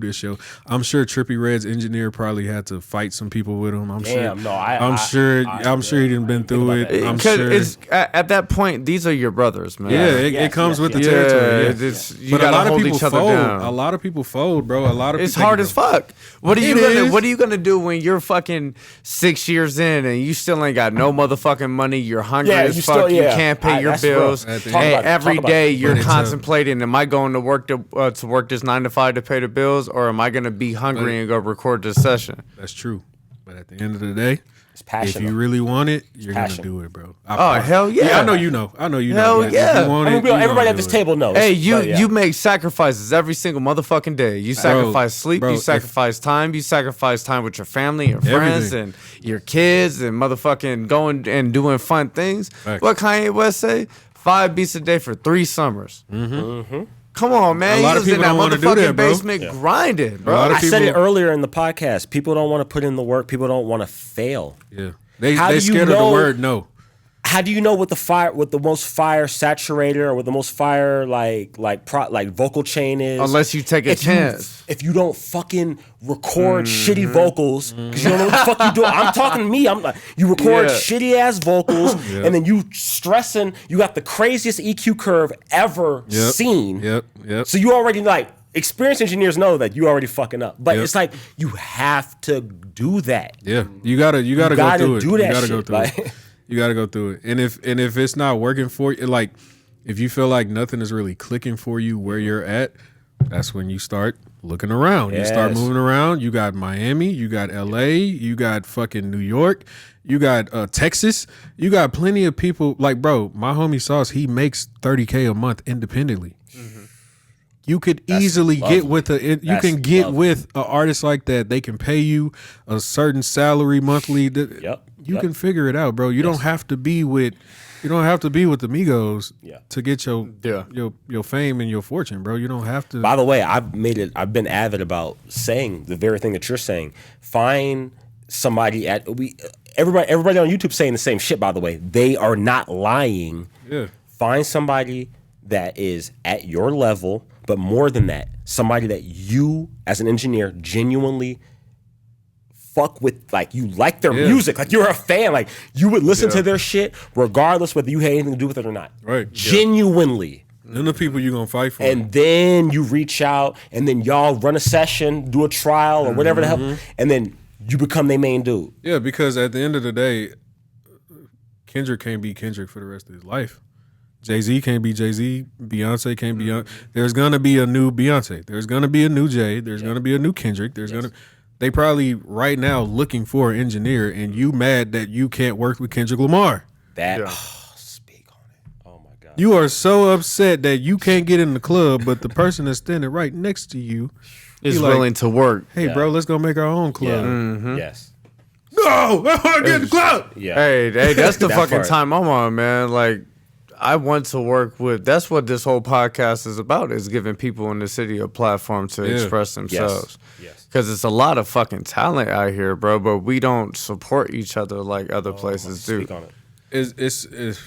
I'm sure Trippie Red's engineer probably had to fight some people with him. I'm sure he didn't been through it. I'm sure it's at that point, these are your brothers, man. Yeah, it comes with the territory. Yeah. You but a lot of people fold. Down. A lot of people fold, bro. A lot of it's hard as fuck. What are you gonna do when you're fucking 6 years in and you still ain't got no motherfucking money? You're hungry as fuck. You can't pay your bills. Every day you're contemplating: am I going to work to work this 9 to 5 to pay the bills, or am I gonna be hungry and go record this session? That's true. But at the end of the day, if you really want it, you're gonna do it, bro. Hell yeah! I know you know. Hell yeah! Everybody at this table knows. Hey, you make sacrifices every single motherfucking day. You sacrifice sleep. You sacrifice time. You sacrifice time with your family, your friends, and your kids, and motherfucking going and doing fun things. What Kanye West say? 5 beats a day for 3 summers. Come on, man. A lot of people don't want to do that, bro. Basement grinding, bro. I said it earlier in the podcast. People don't want to put in the work. People don't want to fail. Yeah, they scared of the word no. How do you know what the most fire saturator or what the most fire like vocal chain is? Unless you take a chance. If you don't fucking record shitty vocals, because you don't know what the fuck you do. I'm talking to me. I'm like, you record shitty ass vocals, and then you stressing. You got the craziest EQ curve ever seen. Yep. So you already experienced engineers know that you already fucking up. But it's like you have to do that. Yeah, you gotta go through it. Do that you gotta shit. go through it. You got to go through it. And if it's not working for you, like if you feel like nothing is really clicking for you where you're at, that's when you start looking around. You start moving around. You got Miami, you got LA, you got fucking New York, you got Texas. You got plenty of people. Like, bro, my homie Sauce, he makes $30K a month independently. You could easily get with with an artist like that. They can pay you a certain salary monthly. You can figure it out, bro. You don't have to be with the Migos to get your fame and your fortune, bro. You don't have to. By the way, I've been avid about saying the very thing that you're saying. Find somebody everybody on YouTube saying the same shit, by the way. They are not lying. Yeah. Find somebody that is at your level, but more than that, somebody that you as an engineer genuinely fuck with, like you like their music, like you're a fan, like you would listen to their shit regardless whether you had anything to do with it or not. Right. Genuinely. Then the people you're gonna fight for. And then you reach out and then y'all run a session, do a trial or whatever the hell, and then you become their main dude. Yeah, because at the end of the day, Kendrick can't be Kendrick for the rest of his life. Jay-Z can't be Jay-Z. Beyonce can't be Beyonce. There's gonna be a new Beyonce. There's gonna be a new Jay. There's gonna be a new Kendrick. They probably right now looking for an engineer, and you mad that you can't work with Kendrick Lamar. Speak on it. Oh my God. You are so upset that you can't get in the club, but the person that's standing right next to you is willing to work. Hey, bro, let's go make our own club. Yeah. Yes. No, I want to get in the club. Yeah. Hey, that's the fucking time I'm on, man. Like, I want to work with. That's what this whole podcast is about: is giving people in the city a platform to express themselves. Yes. Because it's a lot of fucking talent out here, bro. But we don't support each other like other places do. Speak on it. It's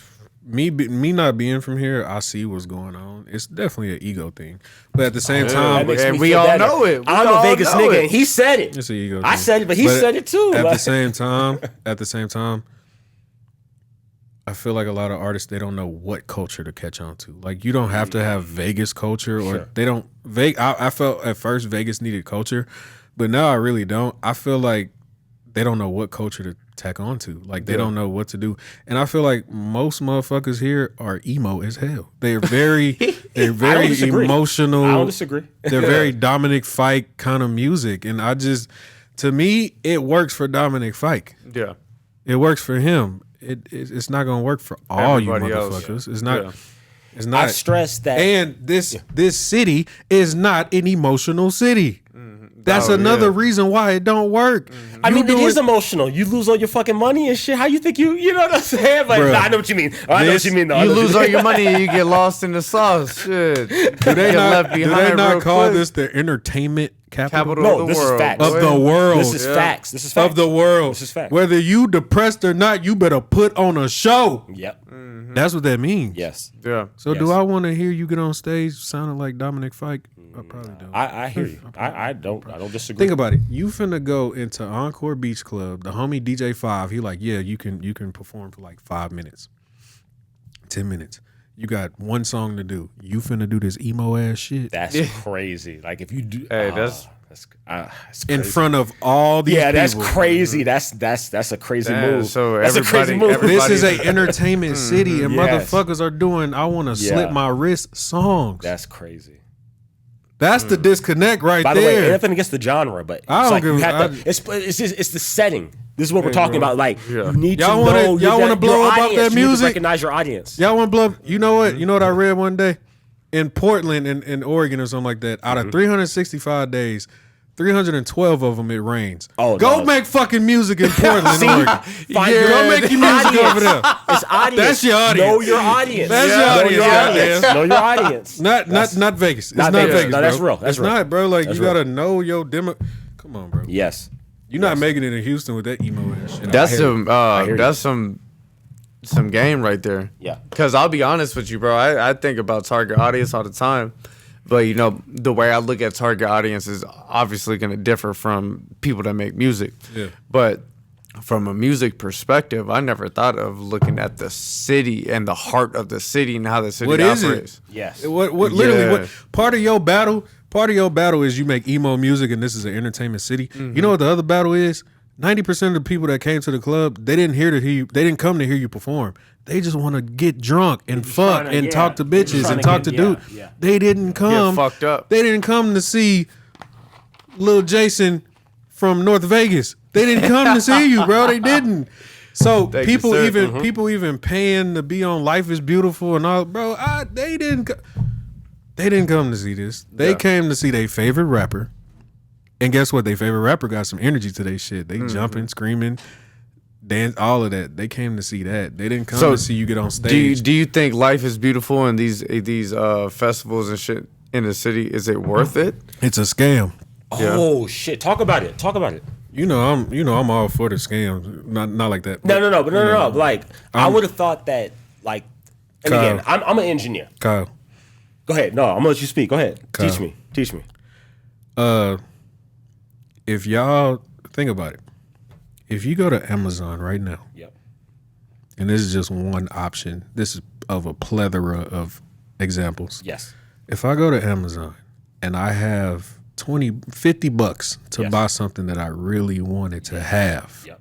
me not being from here. I see what's going on. It's definitely an ego thing, but at the same time, and we all know it. I'm a Vegas nigga, and he said it. It's an ego thing. I said it, but he said it too. At the same time. I feel like a lot of artists, they don't know what culture to catch on to. Like, you don't have to have Vegas culture, or they don't. I felt at first Vegas needed culture, but now I really don't. I feel like they don't know what culture to tack on to. Like, they don't know what to do. And I feel like most motherfuckers here are emo as hell. They're very emotional. I don't disagree. They're very Dominic Fike kind of music. And to me, it works for Dominic Fike. Yeah. It works for him. It's not gonna work for all everybody you motherfuckers. Else. It's not. Yeah. It's not. I stress that. And this city is not an emotional city. That's another reason why it don't work. I mean, it is emotional. You lose all your fucking money and shit. How you think you know what I'm saying? Like, I know what you mean. I know what you mean. Though. You lose all your money and you get lost in the sauce. Shit. Do they not call this the entertainment capital? No, of this is facts. Of the world. This is facts. This is facts. Of the world. This is facts. Whether you depressed or not, you better put on a show. Yep. That's what that means. Yes. Yeah. So do I want to hear you get on stage sounding like Dominic Fike? I probably don't. I hear you. I don't disagree. Think about it. You finna go into Encore Beach Club. The homie DJ 5, he like, yeah, you can perform for like 5 minutes, 10 minutes. You got one song to do. You finna do this emo ass shit. That's crazy. Like if you do, Hey, that's crazy. In front of all these people. that's crazy. That's a crazy move. So that's a crazy move. This is a entertainment city, and Yes. motherfuckers are doing I want to slip my wrist songs. That's crazy. That's the disconnect right By the there. way, nothing against the genre, but I it's don't like give you a- have to. It's the setting. This is what we're talking about. Like you need Y'all to wanna- know. y'all wanna blow your up off audience. that You need to music? recognize your audience. Y'all want to blow up? You know what? You know what I read one day? In Portland, in Oregon or something like that, out of 365 days, 312 of them it rains. Oh, go no. make fucking music in Portland, Oregon. Go make your music audience. over there. It's audience. That's your audience. Know your audience. That's your Know audience, goddamn. Know your audience. Not Vegas. It's Not not Vegas. Vegas. No, that's bro. real. That's it's real. not, bro. Like That's you gotta know your demo. Come on, bro. Yes. You're not making it in Houston with that emo ass shit. That's hear some you. that's some game right there. Yeah. Because I'll be honest with you, bro. I think about target audience all the time, but you know the way I look at target audience is obviously going to differ from people that make music. Yeah. But from a music perspective, I never thought of looking at the city and the heart of the city and how the city What is operates. it? Yes. What literally Yeah. what part of your battle is you make emo music and this is an entertainment city. You know what the other battle is? 90% of the people that came to the club, they didn't come to hear you perform. They just want to get drunk and fuck and talk to bitches and talk to dudes. yeah. They didn't come. fucked up. They didn't come to see Lil Jason from North Vegas. They didn't come to see you, bro. They didn't. So Thank you, people sir. people even paying to be on Life is Beautiful and all, bro. They didn't come to see this. They came to see their favorite rapper. And guess what? Their favorite rapper got some energy to their shit. They jumping, screaming, dance, all of that. They came to see that. They didn't come to see you get on stage. Do you think life is beautiful in these festivals and shit in the city? Is it worth it? It's a scam. Oh shit! Talk about it. Talk about it. I'm all for the scams. Not like that. No. Like I would have thought that. Like, and Kyle. again, I'm an engineer. Kyle. Go ahead. No, I'm gonna let you speak. Go ahead. Kyle. Teach me. If y'all think about it, if you go to Amazon right now, Yep. and this is just one option, this is of a plethora of examples. Yes. If I go to Amazon and I have $50 to Yes. buy something that I really wanted to have, Yep.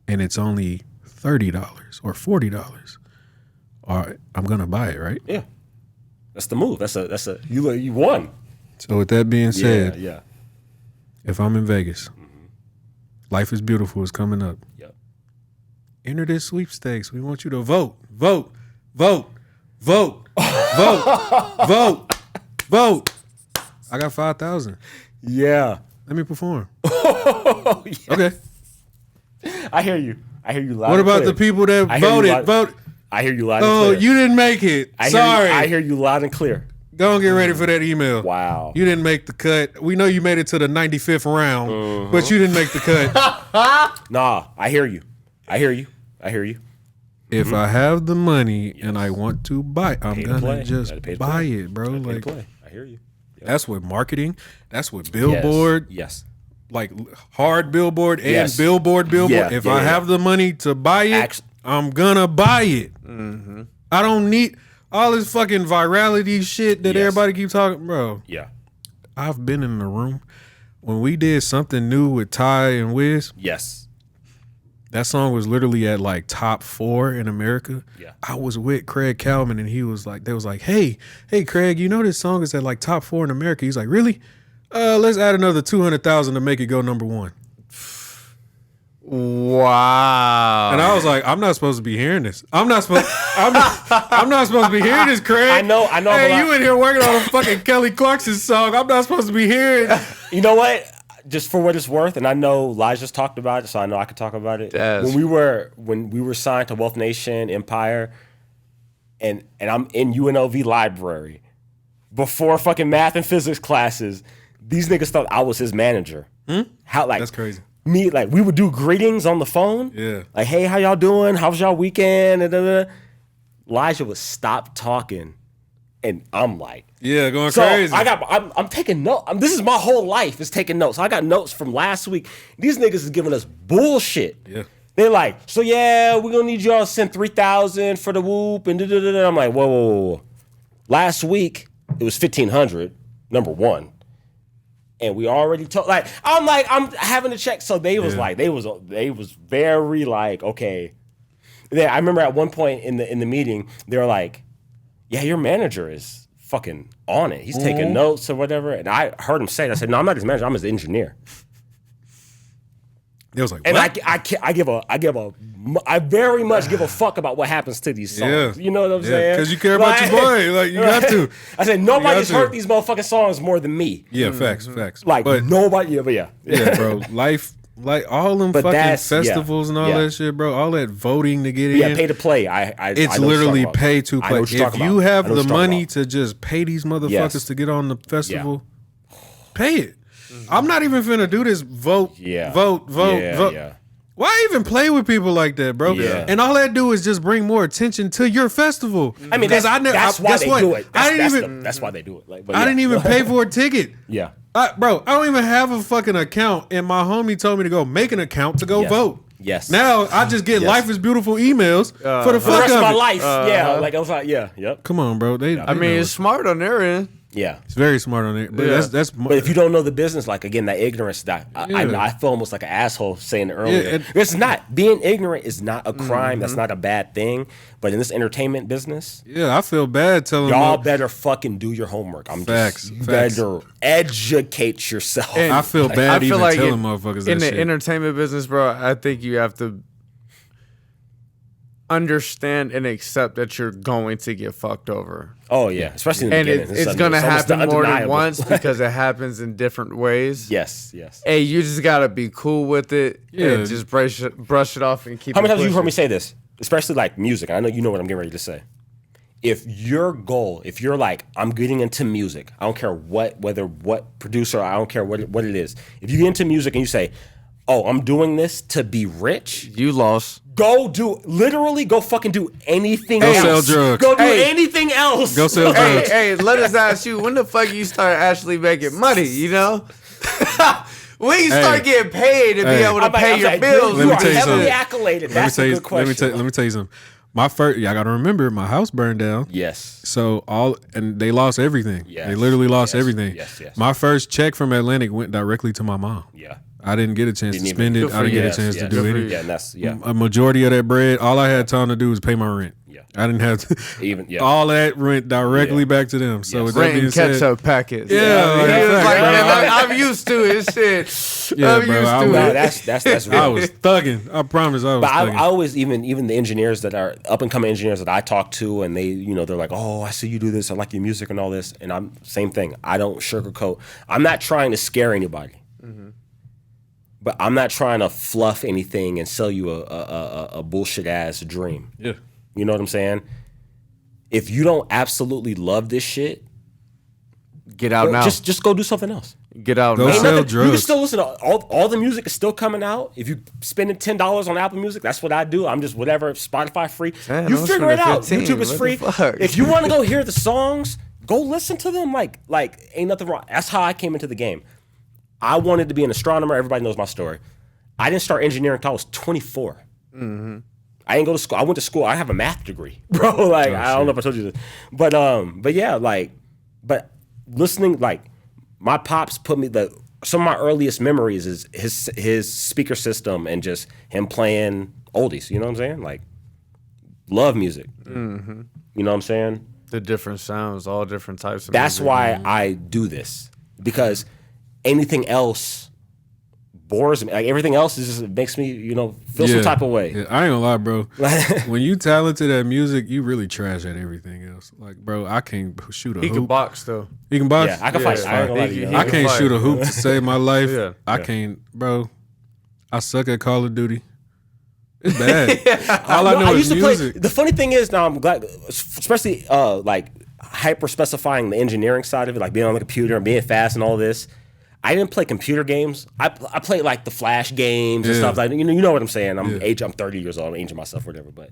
and it's only $30 or $40, I'm gonna buy it, right? Yeah. That's the move. That's a you won. So with that being said, Yeah. if I'm in Vegas, Life is Beautiful is coming up. Yep. Enter this sweepstakes. We want you to vote, vote, vote, vote, vote, vote, vote. I got 5,000. Yeah. Let me perform. Oh, yeah. Okay. I hear you. Loud. What and about clear. the people that I hear you voted? loud- Vote. I hear you loud and Oh, clear. you didn't make it. Sorry. I hear you loud and clear. Go and get ready for that email. Wow. You didn't make the cut. We know you made it to the 95th round, but you didn't make the cut. Nah, I hear you. If I have the money and I want to buy, I'm Pay to gonna play. just Gotta pay to buy play. it, bro. Pay to Like play. I hear you. that's what marketing. That's what billboard. Yes. Like hard billboard and Yes. billboard. Yeah, If yeah, I yeah. have the money to buy it, I'm gonna buy it. I don't need all this fucking virality shit that Yes. everybody keeps talking, bro. Yeah. I've been in the room when we did something new with Ty and Wiz. Yes. That song was literally at like top 4 in America. Yeah. I was with Craig Kalman and he was like, they was like, hey Craig, you know this song is at like top 4 in America. He's like, really? Let's add another 200,000 to make it go number 1. Wow. And I was like, I'm not supposed to be hearing this. I'm not supposed to be hearing this, Craig. I know. Hey, you in here working on a fucking Kelly Clarkson song. I'm not supposed to be hearing. You know what? Just for what it's worth, and I know Elijah's talked about it, so I know I could talk about it. Yes. When we were signed to Wealth Nation Empire, and I'm in UNLV library before fucking math and physics classes, these niggas thought I was his manager. How like That's crazy. Me, like we would do greetings on the phone. Yeah. Like, hey, how y'all doing? How was y'all weekend? And Elijah would stop talking, and I'm like, Yeah, going so crazy. I'm taking notes. This is my whole life is taking notes. So I got notes from last week. These niggas is giving us bullshit. Yeah. They're like, so yeah, we're gonna need y'all to send 3,000 for the whoop and da-da-da-da. I'm like, whoa. Last week it was 1,500, number one. And we already told I'm having to check. So they was like, they was very like, okay. Yeah, I remember at one point in the meeting, they were like, yeah, your manager is fucking on it. He's taking notes or whatever. And I heard him say it. I said, no, I'm not his manager. I'm his engineer. It was like, And what? I very much give a fuck about what happens to these songs. Yeah. You know what I'm saying? Because you care about your boy. Like, you got to. I said, nobody's heard these motherfucking songs more than me. Yeah, facts. Like, but nobody, yeah. yeah, bro. Life, like all them But fucking that's- festivals and all yeah. that shit, bro. All that voting to get Yeah, in. pay to play. I It's know what you're literally talking about. pay to I know play. what you're If talking you about. have I know the what you're talking money about. to just pay these motherfuckers Yes. to get on the festival, pay it. I'm not even finna do this vote. Yeah. Vote. Yeah. Why even play with people like that, bro? Yeah. And all that do is just bring more attention to your festival. I mean, that's why guess they what? do it. That's That's why they do it. Like, but I didn't even pay for a ticket. Yeah. Bro, I don't even have a fucking account, and my homie told me to go make an account to go Yes. vote. Yes. Now I just get Yes. Life is Beautiful emails for the For the fuck rest of of my it. life. Yeah. Like, I was like, yeah. Yep. Come on, bro. They I mean, know it's smart on their end. Yeah. it's very smart on it. But Yeah. that's But if you don't know the business, like, again, that ignorance, I feel almost like an asshole saying it earlier. Yeah, It's not. Being ignorant is not a crime. That's not a bad thing. But in this entertainment business, yeah, I feel bad telling y'all them. better fucking do your homework. Facts. Better educate yourself. I feel bad I feel even like telling motherfuckers in that the shit. entertainment business, bro, I think you have to understand and accept that you're going to get fucked over. Oh, yeah. Especially in the And beginning. it's going to almost happen more than undeniable. once because it happens in different ways. Yes. Hey, you just got to be cool with it Yeah. and just brush it off and keep How many it times have you heard me pushing. say this? Especially like music. I know you know what I'm getting ready to say. If your goal, if you're like, I'm getting into music, I don't care what producer, I don't care what it is. If you get into music and you say, oh, I'm doing this to be rich, You lost. go fucking do anything else. sell drugs. Go do Hey. anything else. Go sell Hey, drugs. hey, let us ask you, when the fuck you start actually making money, you know? When you start getting paid to be able to pay your bills. Let me tell you heavily something. accoladed. That's a good question. Let me tell you something. My first, y'all gotta remember, my house burned down. Yes. So and they lost everything. Yes. They literally lost Yes. everything. Yes. My first check from Atlantic went directly to my mom. Yeah. I didn't get a chance to Didn't spend even- it. I didn't get a Yes, chance to yes. do Good for anything. you. Yeah, and that's A majority of that bread, all I had time to do was pay my rent. Yeah. I didn't have to. Even- yeah. all that rent directly Yeah. back to them. So Yes. with that Rent being and said, ketchup packets. Yeah, He like, was fact, like, bro. man, I'm used to it. Shit. Yeah, I'm bro, used I to was- No, it. that's real. I was thugging. I promise I was But I thugging. always even the engineers that are up and coming engineers that I talk to, and they they're like, oh, I see you do this, I like your music and all this, and I'm same thing. I don't sugarcoat. I'm not trying to scare anybody, but I'm not trying to fluff anything and sell you a bullshit ass dream. yeah. You know what I'm saying? If you don't absolutely love this shit, Get out now. just go do something else. Get out Go now. sell You can drugs. still listen to all the music is still coming out. If you spending $10 on Apple Music, that's what I do. I'm just whatever, Spotify free. Man, you I'm figure it spending out. 15. YouTube is What free. the fuck? If you want to go hear the songs, go listen to them. Like ain't nothing wrong. That's how I came into the game. I wanted to be an astronomer. Everybody knows my story. I didn't start engineering until I was 24. I didn't go to school. I went to school. I have a math degree, bro. Like I don't know if I told you this, but yeah, but listening, like my pops put me some of my earliest memories is his speaker system and just him playing oldies. You know what I'm saying? Like love music. You know what I'm saying? The different sounds, all different types of That's music. why I do this, because anything else bores me. Like everything else is just, it makes me, feel some type of way. Yeah, I ain't gonna lie, bro. When you talented at music, you really trash at everything else. Like, bro, I can't shoot a He hoop. can box though. He can box. Yeah, I can fight. Yeah, I ain't gonna lie to he you. can- I can't fight. shoot a hoop to save my life. Yeah. I can't, bro. I suck at Call of Duty. It's bad. All I know is music. The funny thing is, now I'm glad, especially like hyper specifying the engineering side of it, like being on the computer and being fast and all this. I didn't play computer games. I played like the Flash games and Yeah. stuff like you know what I'm saying. Yeah. I'm 30 years old. I'm aging myself, or whatever. But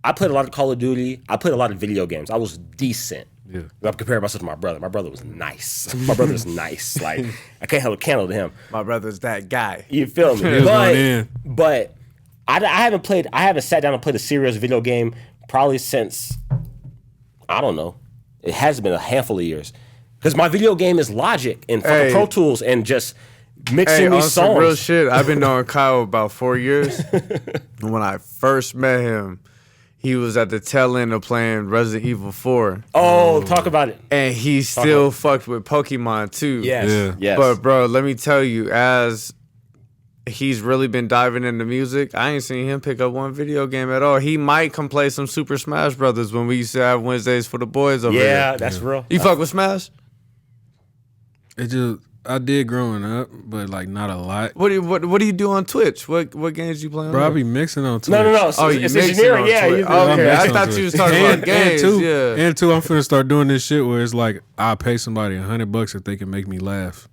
I played a lot of Call of Duty. I played a lot of video games. I was decent. Yeah. I'm comparing myself to my brother. My brother was nice. My brother's nice. Like, I can't hold a candle to him. My brother's that guy. You feel me? He was going in. But I haven't sat down and played a serious video game probably since, I don't know. It has been a handful of years. Because my video game is Logic and fucking Pro Tools and just mixing these songs. Some real shit. I've been knowing Kyle about 4 years. When I first met him, he was at the tail end of playing Resident Evil 4. Oh, talk about it. And he still fucked with Pokemon too. Yes. Yeah. Yes. But bro, let me tell you, as he's really been diving into music, I ain't seen him pick up one video game at all. He might come play some Super Smash Brothers when we used to have Wednesdays for the boys over yeah, here. that's real. You fuck with Smash? I did growing up, but like not a lot. What do you do on Twitch? What games you playing? Bro, I be mixing on Twitch. No. Oh, you it's mixing engineering. on Yeah. Twitch. Okay, I thought you was talking about games. And two, I'm finna start doing this shit where it's like I'll pay somebody $100 if they can make me laugh.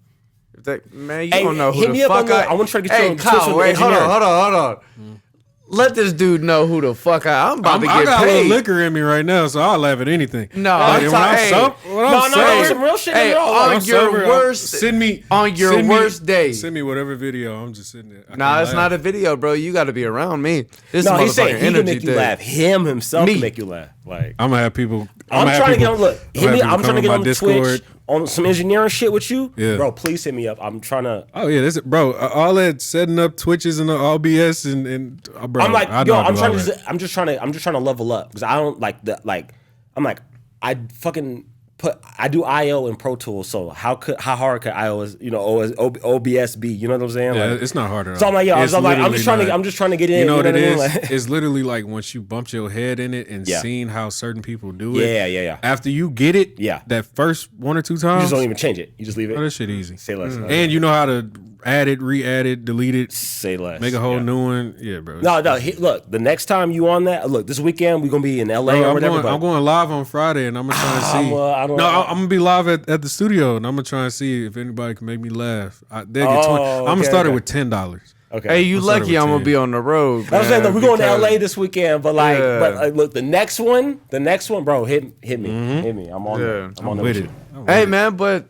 Man, you Hey, don't know who hit the me up fuck on the- I wanna try to get you Hey, on Kyle, Twitch with wait, hold engineering. on. Let this dude know who the fuck I'm about to I get got a little paid. liquor in me right now, so I'll laugh at anything. No, Like, when I'm No, sober, some real shit. Hey, in on your worst, send me worst day. Send me whatever video. I'm just sitting there. Nah, it's not a video, bro. You got to be around me. This No, is he's saying motherfucking he can energy make you thing. laugh. Him himself Me. can make you laugh. Like I'm gonna have people. I'm trying to get on. Look, hit me. I'm I'm trying to get on Discord. Twitch on some engineering shit with you. Yeah. Bro, please hit me up. I'm trying to. Oh yeah, this bro. All that setting up Twitches and the OBS and bro. I'm like, I know yo, I do all that. I'm just trying to level up because I don't like the like. I'm like, I fucking I do IO in Pro Tools, so how hard could IO OBS be? You know what I'm saying? Yeah, Like, it's not hard at all. so I'm like, yo, It's I'm literally just trying to get in. You know what it I mean? is? Like, It's literally like once you bumped your head in it and Yeah. seen how certain people do it. Yeah. After you get it, Yeah. that first one or two You times, just don't even change it. You just leave it. oh, that shit easy. Say less. And you know how to add it, re-add it, delete it, Say less. make a whole Yeah. new one. Yeah, bro. No. Look, the next time you on that, look, this weekend we're gonna be in LA Bro, or I'm whatever. going, I'm going live on Friday, and I'm gonna try to see. I don't no, know. I'm gonna be live at the studio, and I'm gonna try and see if anybody can make me laugh. They'll get 20. I'm gonna start it with $10. Okay. Hey, you I'm starting lucky with I'm gonna 10. be on the road. I was saying, man, look, we're going to because- LA this weekend, but like, Yeah. look, the next one, bro, hit me, hit me. I'm on Yeah. there. I'm on I'm there with with it. you. Hey, man, but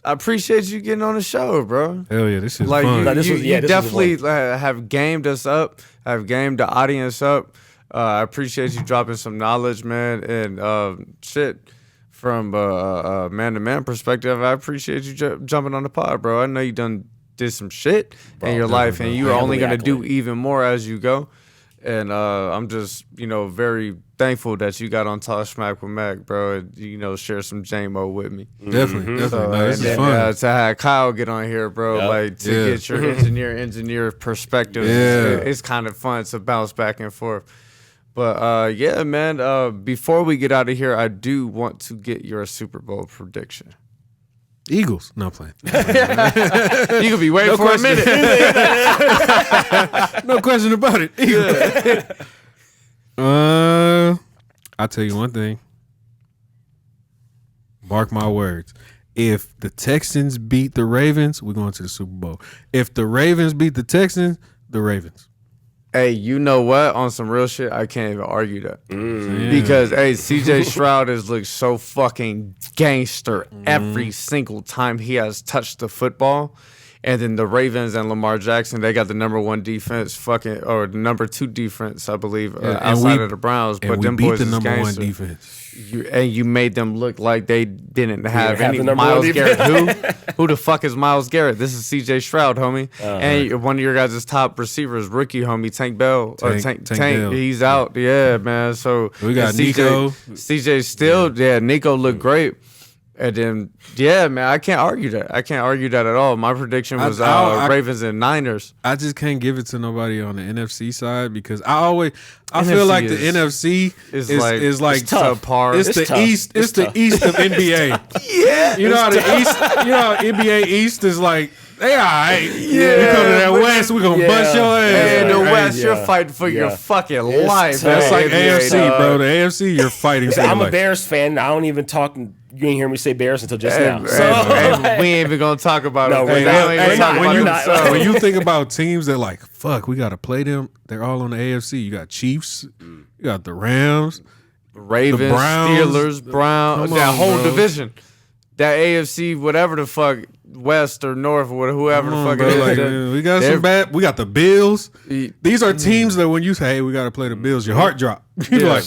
I appreciate you getting on the show, bro. Hell yeah, this is Like fun. you, No, this you, was- you yeah, this was definitely have gamed us up, have gamed the audience up. I appreciate you dropping some knowledge, man, and shit from man to man perspective. I appreciate you jumping on the pod, bro. I know you did some shit in your life, and you're only gonna do even more as you go. And I'm just, very thankful that you got on Talk Smack with Mac, bro, and, share some J-Mo with me. Definitely. No, this And is then, fun. to have Kyle get on here, bro, Yep. like to Yeah. get your engineer perspective. Yeah. It's kind of fun to bounce back and forth. But yeah, man, before we get out of here, I do want to get your Super Bowl prediction. Eagles. No playing. You could be waiting for a minute. No question about it. Eagles. I'll tell you one thing. Mark my words. If the Texans beat the Ravens, we're going to the Super Bowl. If the Ravens beat the Texans, the Ravens. Hey, you know what? On some real shit, I can't even argue that. Yeah. Because, hey, CJ Stroud has looked so fucking gangster every single time he has touched the football. And then the Ravens and Lamar Jackson, they got the number one defense, or the number two defense, I believe, outside of the Browns. And But we them beat boys the is number one gangster. defense. You made them look like they didn't have have any the number Myles one Garrett. Who the fuck is Myles Garrett? This is CJ Stroud, homie. And one of your guys' top receivers, rookie homie, Tank Bell. Tank Bell. He's out. Yeah, man. So We got and Nico. CJ still, Nico looked great. And then, yeah, man, I can't argue that. I can't argue that at all. My prediction was Ravens and Niners. I just can't give it to nobody on the NFC side because I feel like the NFC is like it's tough. Subpar. It's the tough. East. It's the East of NBA. Yeah, You know how the East. You know how NBA East is like. They all right. Yeah, you come to that West, we gonna bust your ass. Hey, in the Like, West, yeah. you're fighting for your fucking life. tough. that's man. like NBA, AFC, dog. bro. The AFC, you're fighting for your I'm a life. Bears fan. I don't even talk you ain't hear me say Bears until just now. Hey, we ain't even gonna talk about No, it. we're not. When not. when you think about teams that like, fuck, we got to play them. They're all on the AFC. You got Chiefs. You got the Rams. Ravens, the Browns, Steelers, Browns, that whole division. That AFC, whatever the fuck, West or North or whoever the fuck it is. Like, we got some bad. We got the Bills. These are teams that when you say, "Hey, we got to play the Bills," your heart drop. You're like,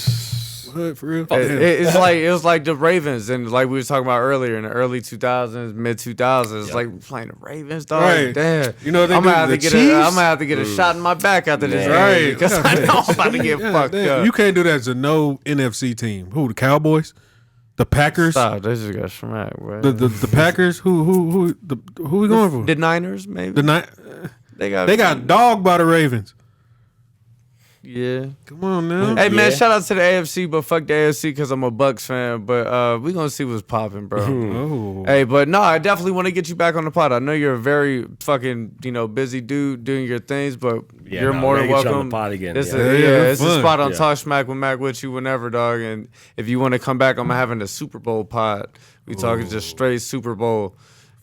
"What for real?" It was like the Ravens, and like we were talking about earlier in the early 2000s, mid 2000s. It's like we're playing the Ravens, dog. Right. Damn. You know I'm gonna have to get a shot in my back after this, Right. Because I know I'm about to get fucked up. You can't do that to no NFC team. Who? The Cowboys? The Packers? Stop, they just got smacked, bro. The Packers? Who we going for? The Niners, maybe. They got dogged by the Ravens. Yeah. Come on now. Hey man, shout out to the AFC, but fuck the AFC because I'm a Bucks fan. But we gonna see what's popping, bro. Oh. Hey, but no, I definitely want to get you back on the pod. I know you're a very fucking busy dude doing your things, but you're more than welcome. On the pod again. It's it's a spot on Yeah. Talk Smack with Mac with you whenever, dog. And if you want to come back, I'm having a Super Bowl pod. We talking just straight Super Bowl.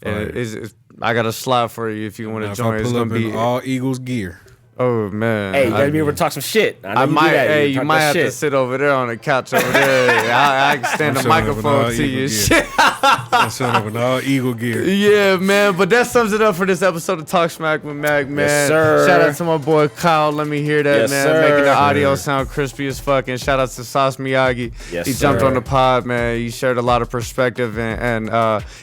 And I got a slot for you if you want to join. It's gonna be all Eagles gear. Oh man! Hey, you gotta be able to talk some shit. I might. Hey, you might have to sit over there on the couch over there. I can stand the microphone to you. Shit. I'm showing up in all Eagle gear. Yeah, man. But that sums it up for this episode of Talk Smack with Mac, man. Yes, sir. Shout out to my boy Kyle. Let me hear that, Yes, man. sir. Making the audio sound crispy as fuck. And shout out to Sauce Miyagi. Yes, he jumped sir. on the pod, man. He shared a lot of perspective and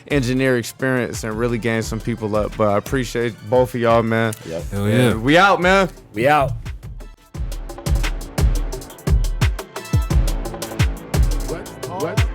engineer experience and really gained some people up. But I appreciate both of y'all, man. Yep. Hell yeah. We out, man. We out. What?